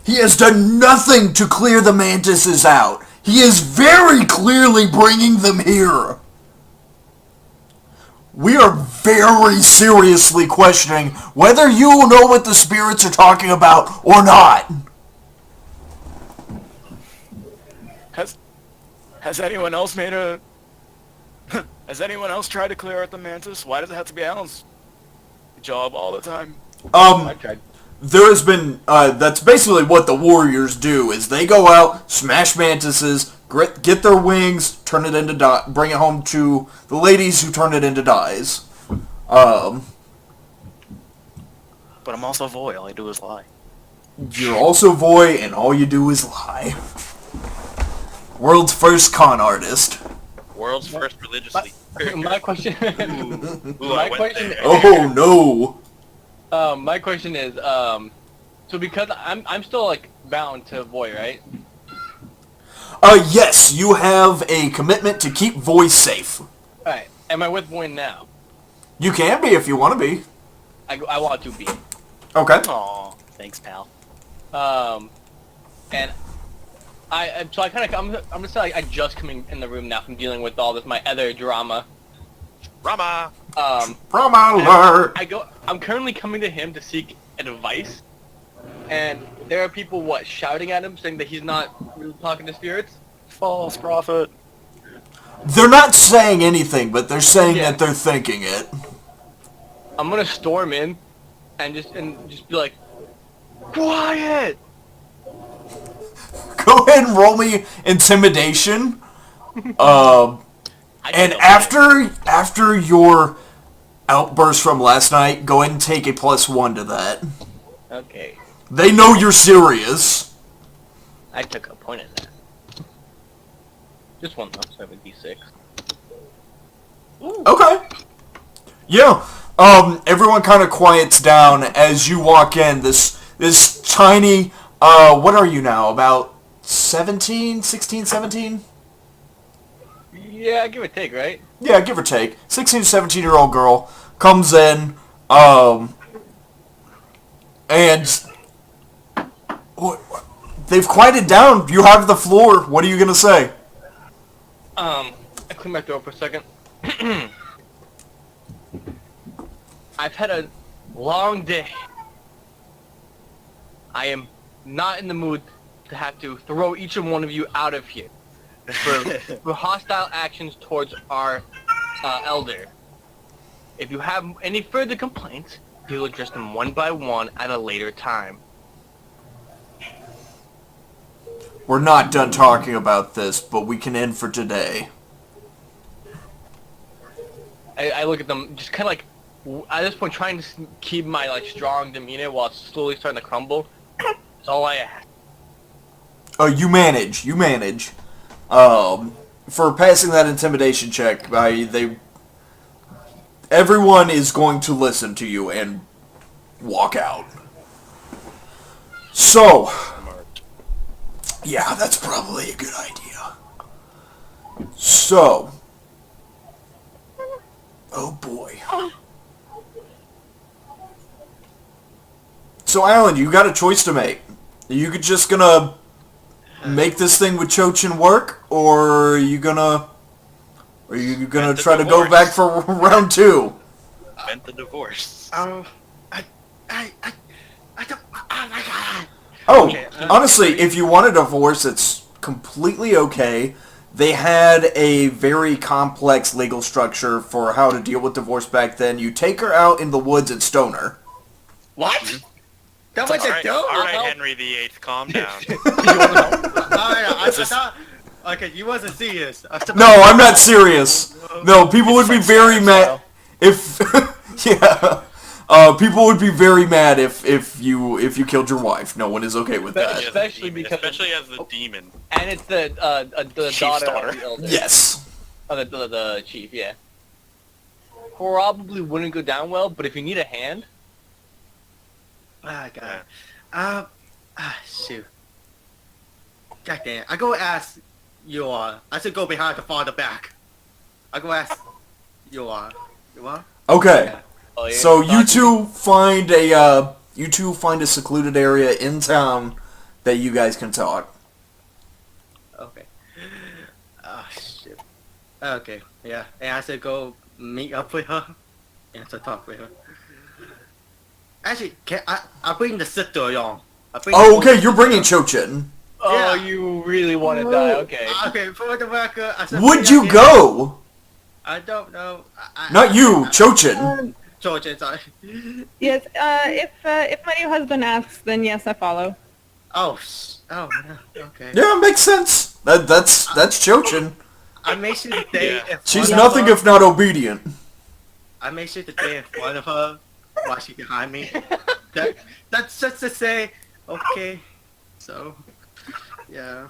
He has done nothing to clear the mantises out. He is very clearly bringing them here. We are very seriously questioning whether you know what the spirits are talking about or not. Has anyone else made a... Has anyone else tried to clear out the mantis? Why does it have to be Alan's job all the time? I tried. There has been, that's basically what the warriors do, is they go out, smash mantises, get their wings, turn it into bring it home to the ladies who turn it into dyes. But I'm also Voy, all I do is lie. You're also Voy, and all you do is lie. World's first con artist. World's first religious leader. My question. Ooh, My I went question. there. Oh no. My question is, so because I'm still like bound to Voy, right? Yes, you have a commitment to keep Voice safe. Alright. Am I with Voy now? You can be if you want to be. I want to be. Okay. Aw, thanks, pal. And so I kind of I'm just like I just coming in the room now from dealing with all this my other drama. Rama! Drama alert. I'm currently coming to him to seek advice, and there are people shouting at him saying that he's not really talking to spirits. False prophet. They're not saying anything, but they're saying Yeah. that they're thinking it. I'm gonna storm in, and just be like, quiet. Go ahead and roll me intimidation. I And don't after your outburst from last night, go ahead and take a +1 to that. Okay, They know you're serious. I took a point in that. Just one though, so it would be 6. Okay. Yeah. Everyone kind of quiets down as you walk in. This tiny, what are you now? About 16, 17? Yeah, give or take, right? Yeah, give or take. 16 to 17-year-old girl comes in, and they've quieted down. You have the floor. What are you gonna say? I clear my throat for a second. I've had a long day. I am not in the mood to have to throw each and one of you out of here for hostile actions towards our elder. If you have any further complaints, we will address them one by one at a later time. We're not done talking about this, but we can end for today. I look at them, just kind of like, at this point, trying to keep my strong demeanor while it's slowly starting to crumble. That's all I ask. You manage. For passing that intimidation check, everyone is going to listen to you and walk out. So, yeah, that's probably a good idea. So, oh boy. So, Alan, you got a choice to make. Are you just gonna make this thing with Chochin work, or are you gonna try to go back for round 2? Vent the divorce. I don't. Oh my god. Oh, Okay, honestly, if you want a divorce, it's completely okay. They had a very complex legal structure for how to deal with divorce back then. You take her out in the woods and stone her. What? That was a Alright, dope. alright, Henry VIII, calm down. I thought. Okay, you wasn't serious. No, I'm not serious. No, people would be very mad if yeah. People would be very mad if you killed your wife. No one is okay with that. Especially because- Especially as the demon. And it's the Chief's daughter daughter. of the elder. Yes. Oh, the chief, yeah. Probably wouldn't go down well, but if you need a hand, Ah, god. Shoot. God damn. I go ask you are. I should go behind the farther back. I go ask you are. You are? Okay. oh, yeah, So you talk- two find a secluded area in town that you guys can talk. Okay. Ah, shit. Okay, yeah. And I should go meet up with her and to talk with her. Actually, I bring the sister along. Oh, okay, you're bringing Chochin. Oh, Yeah. you really want to die? Okay. Okay, for the record, I said Would you go? I don't know. Not you, Chochin. George, sorry. Yes, if my new husband asks, then yes, I follow. Oh, no. Okay. Yeah, makes sense. That's Chochin. I made sure to stay Yeah. in front She's of nothing her. if not obedient. I made sure to stay in front of her while she's behind me. That's just to say, okay. So, yeah.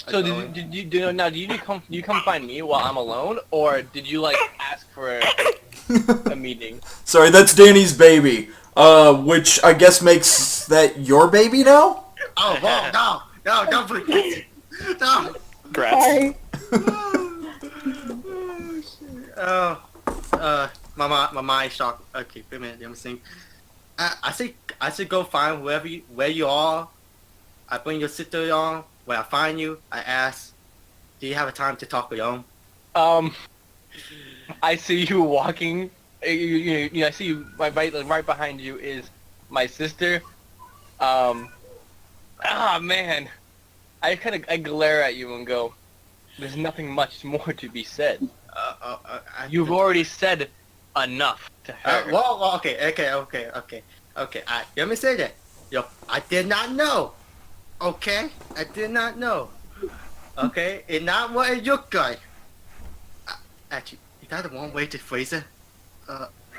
So did you come find me while I'm alone, or did you like ask for a meeting? Sorry, that's Danny's baby. Which I guess makes that your baby now? Oh, whoa, no, don't forget. No. Congrats. Sorry. Oh, my mind shocked. Okay, wait a minute, let me think. I should go find where you are. I bring your sister on. When I find you, I ask, do you have a time to talk alone? I see you walking. I see you right behind you is my sister. Man, I glare at you and go, there's nothing much more to be said. You've already said enough to her. Well, okay. Let me say that. Yo, I did not know. Okay, I did not know. Okay, it's not what it looked like. Actually, is that the one way to phrase it?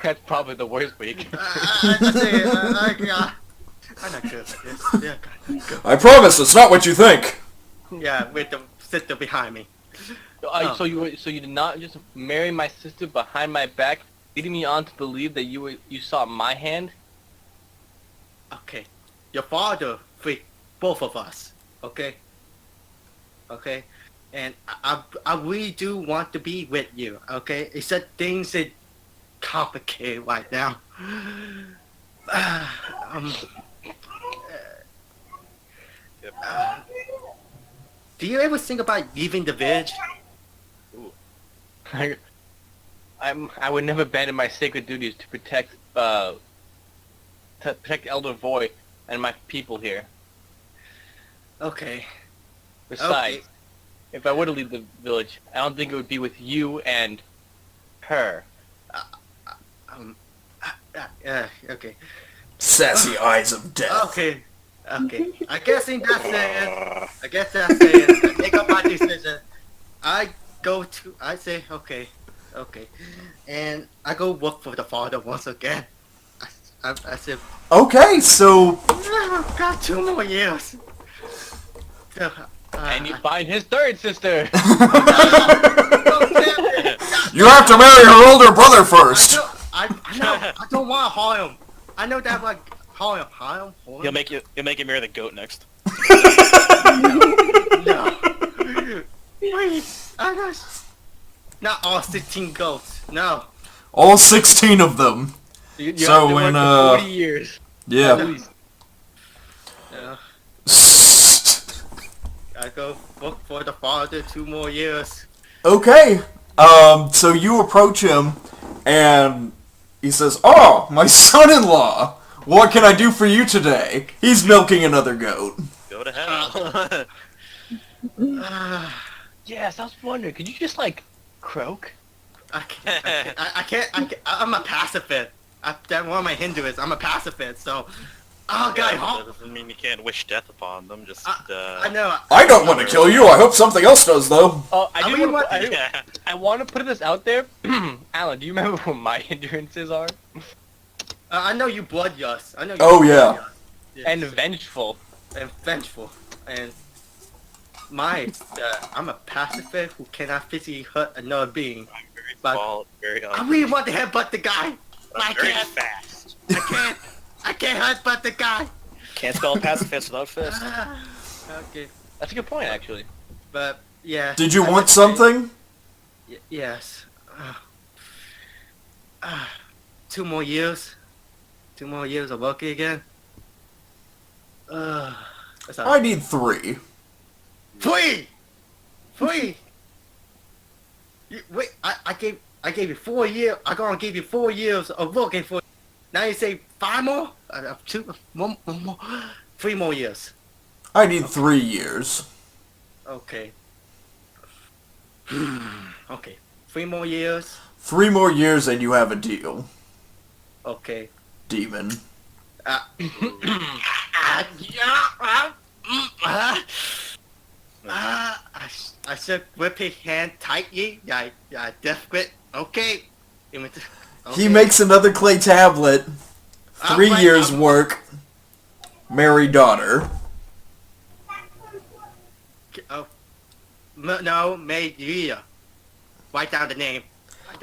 That's probably the worst week. I'm not good at this. Yeah, good. I promise, it's not what you think. Yeah, with the sister behind me. So you did not just marry my sister behind my back, leading me on to believe that you saw my hand? Okay, your father freaked both of us. Okay, and I really do want to be with you. Okay, it's that things are complicated right now. Do you ever think about leaving the village? I would never abandon my sacred duties to protect Elder Voy and my people here. Okay. Besides, if I were to leave the village, I don't think it would be with you and her. Okay. Sassy eyes of death. Okay. I guess that's it. I make up my decision. I say, okay. And I go work for the father once again. I said, Okay, so I've got 2 more years. So, And you find his third sister. you have to marry her older brother first. I know. I don't want to harm him. I know that like harm him. He'll make you marry the goat next. No. Wait. Not all 16 goats. No. All 16 of them. You So have to when, work for 40 years. At Yeah. least. I go work for the father 2 more years. Okay. So you approach him, and he says, "Oh, my son-in-law! What can I do for you today?" He's milking another goat. Go to hell. Yes, I was wondering, could you just like croak? I can't. I'm a pacifist. That one of my Hinduists. I'm a pacifist. So, oh god, That doesn't mean you can't wish death upon them. Just I know. I don't want to kill you. I hope something else does, though. Oh, I mean, I want to put this out there. Alan, do you remember what my hindrances are? I know you bloodlust. I know. Oh, yeah. Yes. And vengeful. And vengeful. And I'm a pacifist who cannot physically hurt another being. I'm very But- small, very I ugly. really want to headbutt the guy. but I I'm very can't. fast. I can't headbutt the guy. Can't spell pacifist without fist. Okay, That's a good point, actually. but yeah. Did you I want would say- something? Yes. 2 more years. 2 more years of working again. That's I need 3. 3! Wait, I gave you 4 years. I'm gonna give you 4 years of working for. Now you say 5 more? 1 more. 3 more years. I need 3 years. Okay. Okay. 3 more years. 3 more years and you have a deal, Okay. demon. I should grip his hand tightly. Death grip. Okay. He makes another clay tablet. 3 Alright, years work. Marry daughter. No, Media. Write down the name.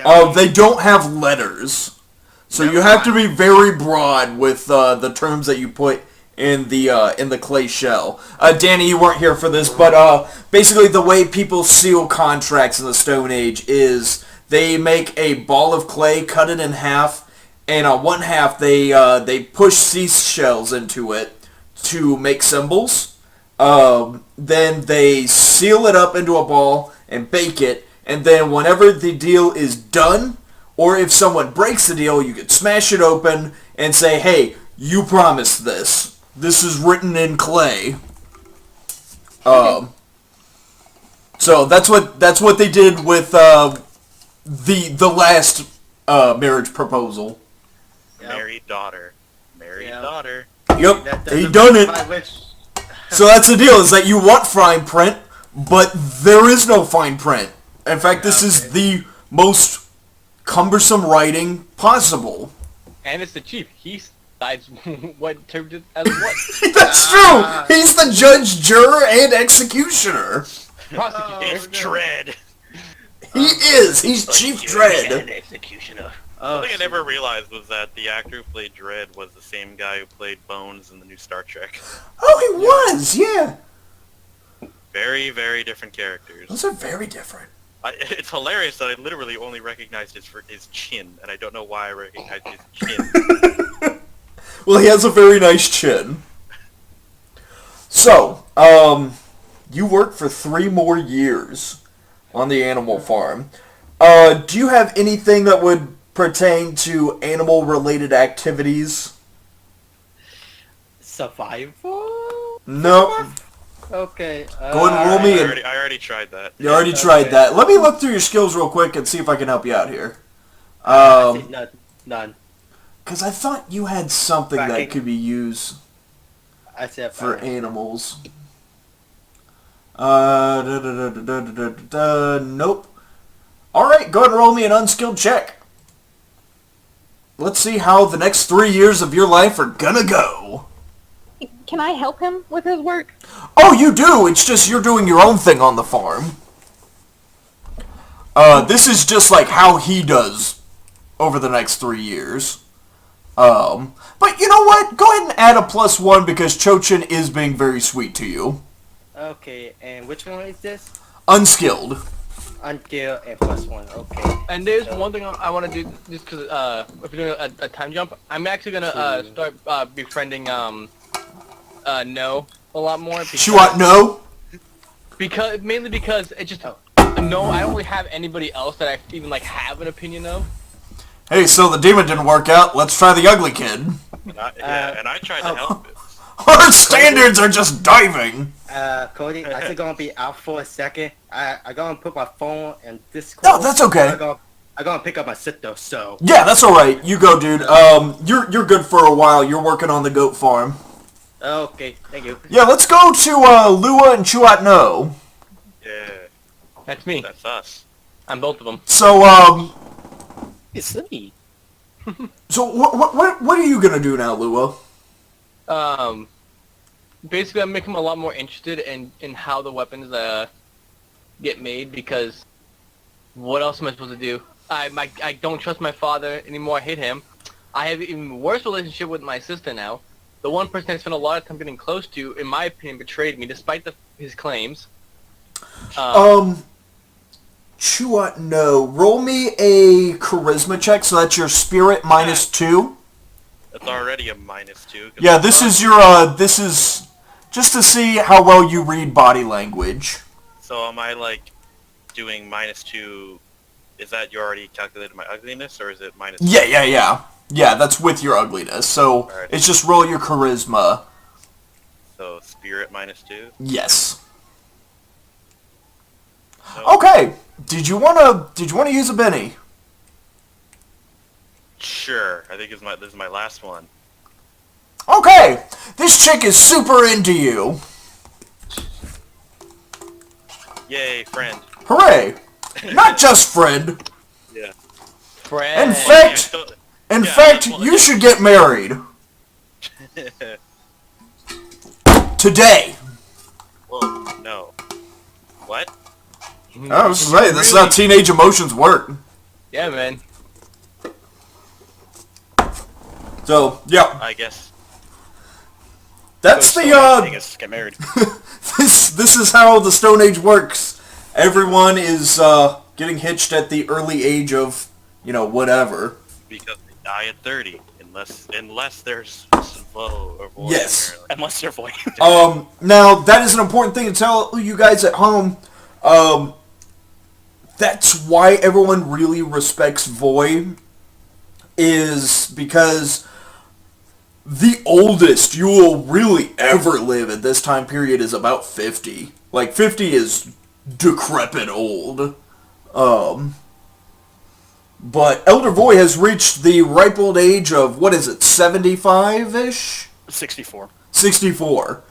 Oh, they don't have letters. So Never you have to mind. be very broad with the terms that you put in the clay shell. Danny, you weren't here for this, but basically the way people seal contracts in the Stone Age is they make a ball of clay, cut it in half, and on one half they push seashells into it to make symbols. Then they seal it up into a ball and bake it, and then whenever the deal is done, or if someone breaks the deal, you could smash it open and say, hey, you promised this. This is written in clay. So that's what they did with the last marriage proposal. Yep. Married daughter. Married Yeah. daughter. Yep, That they doesn't done it. my wish. So that's the deal, is that you want fine print, but there is no fine print. In fact, this is the most cumbersome writing possible. And it's the chief. He decides what terms it as what. That's true! He's the judge, juror, and executioner. Prosecutor. It's Dread. He is! He's Chief Dread. Executioner. Oh, Something I never realized was that the actor who played Dread was the same guy who played Bones in the new Star Trek. Oh, he was, yeah. Very, very different characters. Those are very different. It's hilarious that I literally only recognized his chin, and I don't know why I recognized his chin. Well, he has a very nice chin. So, you worked for 3 more years on the animal farm. Do you have anything that would pertain to animal-related activities? Survival? Nope. Okay. Go ahead and roll me in. I already tried that. You already tried that. Let me look through your skills real quick and see if I can help you out here. None. Because I thought you had something that Tracking. could be used I said for fine. animals. Nope. Alright, go ahead and roll me an unskilled check. Let's see how the next 3 years of your life are gonna go. Can I help him with his work? Oh, you do! It's just you're doing your own thing on the farm. This is just like how he does over the next 3 years. But you know what? Go ahead and add a +1 because Chochin is being very sweet to you. Okay, and which one is this? Unskilled. Until and +1. Okay. And there's one thing I want to do, just because if you're doing a time jump, I'm actually gonna start befriending No a lot more. Shuat, no? Mainly because it just No, I don't really have anybody else that I even like have an opinion of. Hey, so the demon didn't work out. Let's try the ugly kid. And I tried to help it. Our standards are just diving. Cody, I think I'm gonna be out for a second. I gonna put my phone in Discord. No, that's okay. I gonna pick up my sit though, so. Yeah, that's alright. You go, dude. You're good for a while. You're working on the goat farm. Okay, thank you. Yeah, let's go to Lua and Chuat No. Yeah, That's me. that's us. I'm both of them. So, It's me. so what are you gonna do now, Lua? Basically, I'm making him a lot more interested in how the weapons get made, because what else am I supposed to do? I don't trust my father anymore. I hate him. I have an even worse relationship with my sister now. The one person I spent a lot of time getting close to, in my opinion, betrayed me despite his claims. Chuat No. Roll me a charisma check, so that's your spirit -2. That's already a -2. 'cause Yeah, this is your, this is just to see how well you read body language. So am I like doing -2? Is that you already calculated my ugliness, or is it -2? Yeah. Yeah, that's with your ugliness. So, Alright. it's just roll your charisma. So spirit -2. Yes. So, Okay. Did you wanna use a Benny? Sure. I think this is my last one. Okay. This chick is super into you. Yay, friend. Hooray. Not just friend. Yeah. Friend. In fact, Yeah, in fact, well, you should get married. Today. Whoa, no. What? I was saying, this is how teenage emotions work. Yeah, man. So, yeah. I guess. That's Thing the, is get married. this is how the Stone Age works. Everyone is, getting hitched at the early age of, whatever. Because they die at 30. Unless there's Vo or Void. Yes. Apparently. Unless you're void. Now, that is an important thing to tell you guys at home. That's why everyone really respects Void, is because the oldest you will really ever live at this time period is about 50. Like, 50 is decrepit old. But Elder Void has reached the ripe old age of, 75-ish? 64. 64.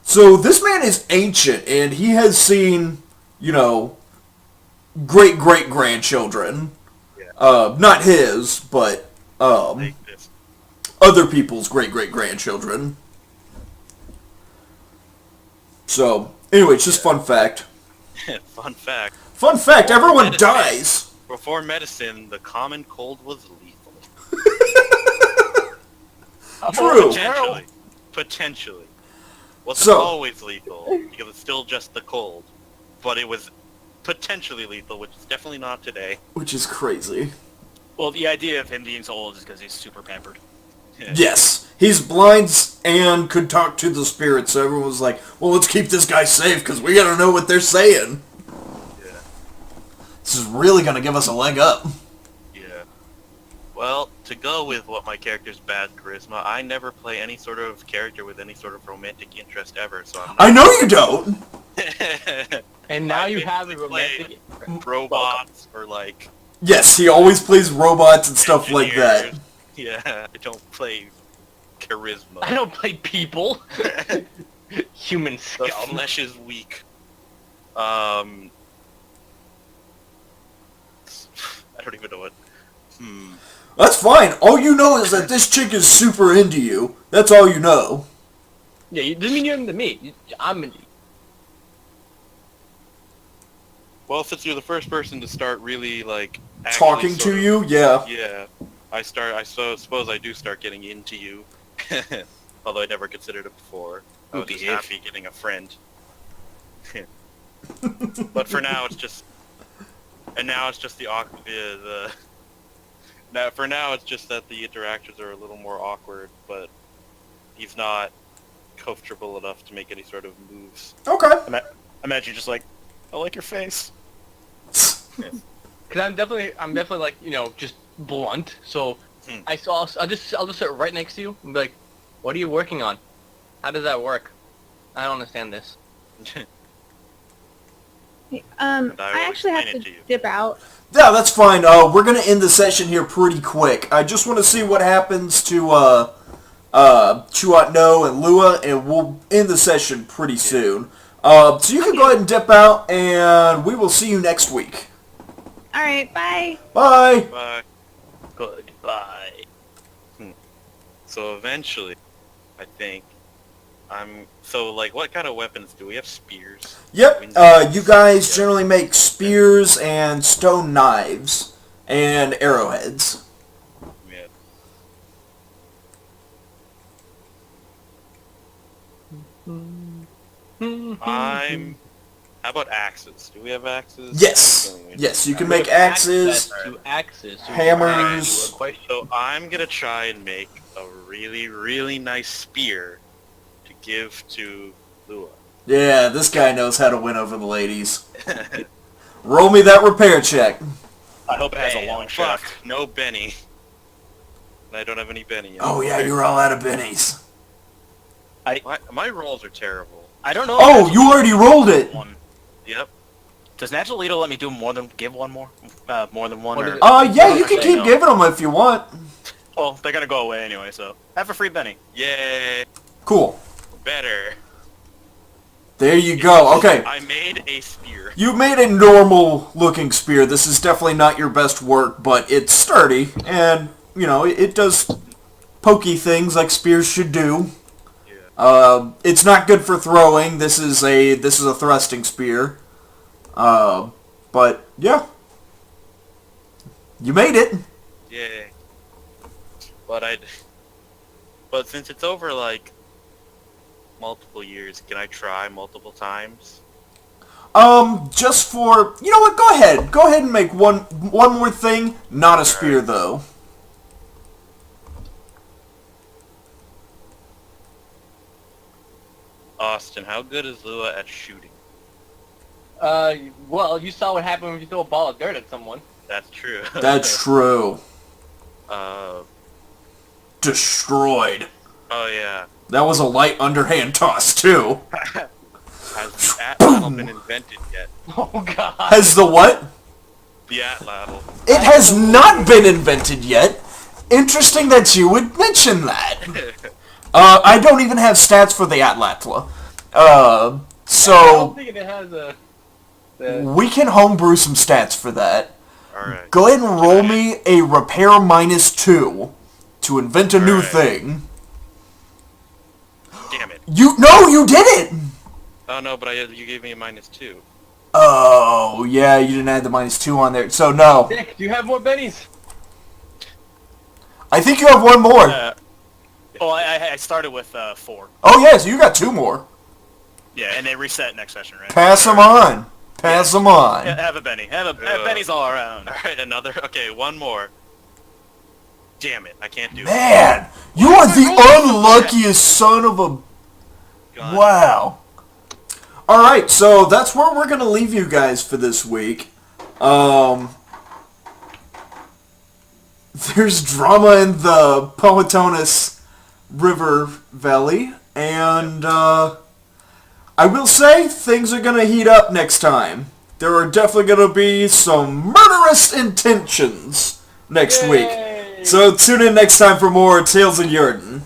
So this man is ancient, and he has seen, great-great-grandchildren. Yeah. Not his, but, Like this. other people's great-great-grandchildren. So, anyway, it's just fun fact. Fun fact. Fun fact, everyone Medicine. dies. Before medicine, the common cold was lethal. True. Potentially. Wasn't So- always lethal, because it's still just the cold. But it was potentially lethal, which is definitely not today. Which is crazy. Well, the idea of him being so old is because he's super pampered. Yes. He's blind and could talk to the spirits, so everyone was like, well, let's keep this guy safe, because we gotta know what they're saying. Yeah. This is really gonna give us a leg up. Yeah. Well, to go with what my character's bad charisma, I never play any sort of character with any sort of romantic interest ever, so I'm I know you don't! And now I you have a basically play romantic... robots or like Yes, he always plays robots and stuff like that. engineers. Yeah, I don't play charisma. I don't play people. Human The scum. flesh is weak. I don't even know what. That's fine. All you know is that this chick is super into you. That's all you know. Yeah, you doesn't mean you're into me. I'm into you. Well, since you're the first person to start really like actually Talking sort to of- you? Yeah. Yeah, I suppose I do start getting into you. Although I never considered it before. I was just Behave. happy getting a friend. But for now, it's just. And now it's just the awkward. Now, for now, it's just that the interactions are a little more awkward, but he's not comfortable enough to make any sort of moves. Okay. Imagine just like, I like your face. Cause I'm definitely like, just blunt. So I'll just sit right next to you and be like, what are you working on? How does that work? I don't understand this. I will actually have explain to it to you. dip out. Yeah, that's fine. We're gonna end the session here pretty quick. I just want to see what happens to Chuat No and Lua, and we'll end the session pretty soon. So you can go ahead and dip out, and we will see you next week. All right, bye. Bye. Bye. Goodbye. So eventually, I think, so like, what kind of weapons do we have? Spears? Yep. Winds- You guys Yeah. generally make spears and stone knives and arrowheads. Yeah. How about axes? Do we have axes? Yes. Yes, you can make axes. To axes. To hammers. to a question. So I'm gonna try and make a really, really nice spear to give to Lua. Yeah, this guy knows how to win over the ladies. Roll me that repair check. I hope it has a long Fuck, shaft. no Benny. I don't have any Benny. Oh yeah, you're all out of bennies. My rolls are terrible. I don't know. Oh, you already rolled it. One. Yep. Does Natural Leader let me do more than more than one? What Or, is it? Yeah, you can Actually, keep no. giving them if you want. well, they're gonna go away anyway, so have a free Benny. Yay. Cool. Better. There you go. Okay. I made a spear. You made a normal looking spear. This is definitely not your best work, but it's sturdy, and, it does pokey things like spears should do. Yeah. It's not good for throwing. This is a thrusting spear. But yeah, you made it. Yay. But since it's over like multiple years, can I try multiple times? Just for, you know what, go ahead and make one more thing, not a spear though. Austin, how good is Lua at shooting? Well, you saw what happened when you throw a ball of dirt at someone. That's true. That's true. uh, Destroyed. oh yeah. That was a light underhand toss too. Has the atlatl been invented yet? Oh god. Has the what? The atlatl. It has not been invented yet. Interesting that you would mention that. I don't even have stats for the atlatl. I So don't think it has a... we can homebrew some stats for that. Alright. Go ahead and roll me a repair -2 to invent a new Alright. thing. Damn it. You did it! Oh no, but you gave me a -2. Oh, yeah, you didn't add the -2 on there. So, no. Nick, do you have more bennies? I think you have one more. Well, I started with 4. Oh, yeah, so you got 2 more. Yeah, and they reset next session, right? Pass them on. Pass them on. Yeah, have a Benny. Have Bennies all around. Alright, another. Okay, one more. Damn it, I can't do it. Man, you are the unluckiest son of a... God. Wow. Alright, so that's where we're going to leave you guys for this week. There's drama in the Powhatan River Valley, and I will say things are going to heat up next time. There are definitely going to be some murderous intentions next week. So tune in next time for more Tales of Urdun.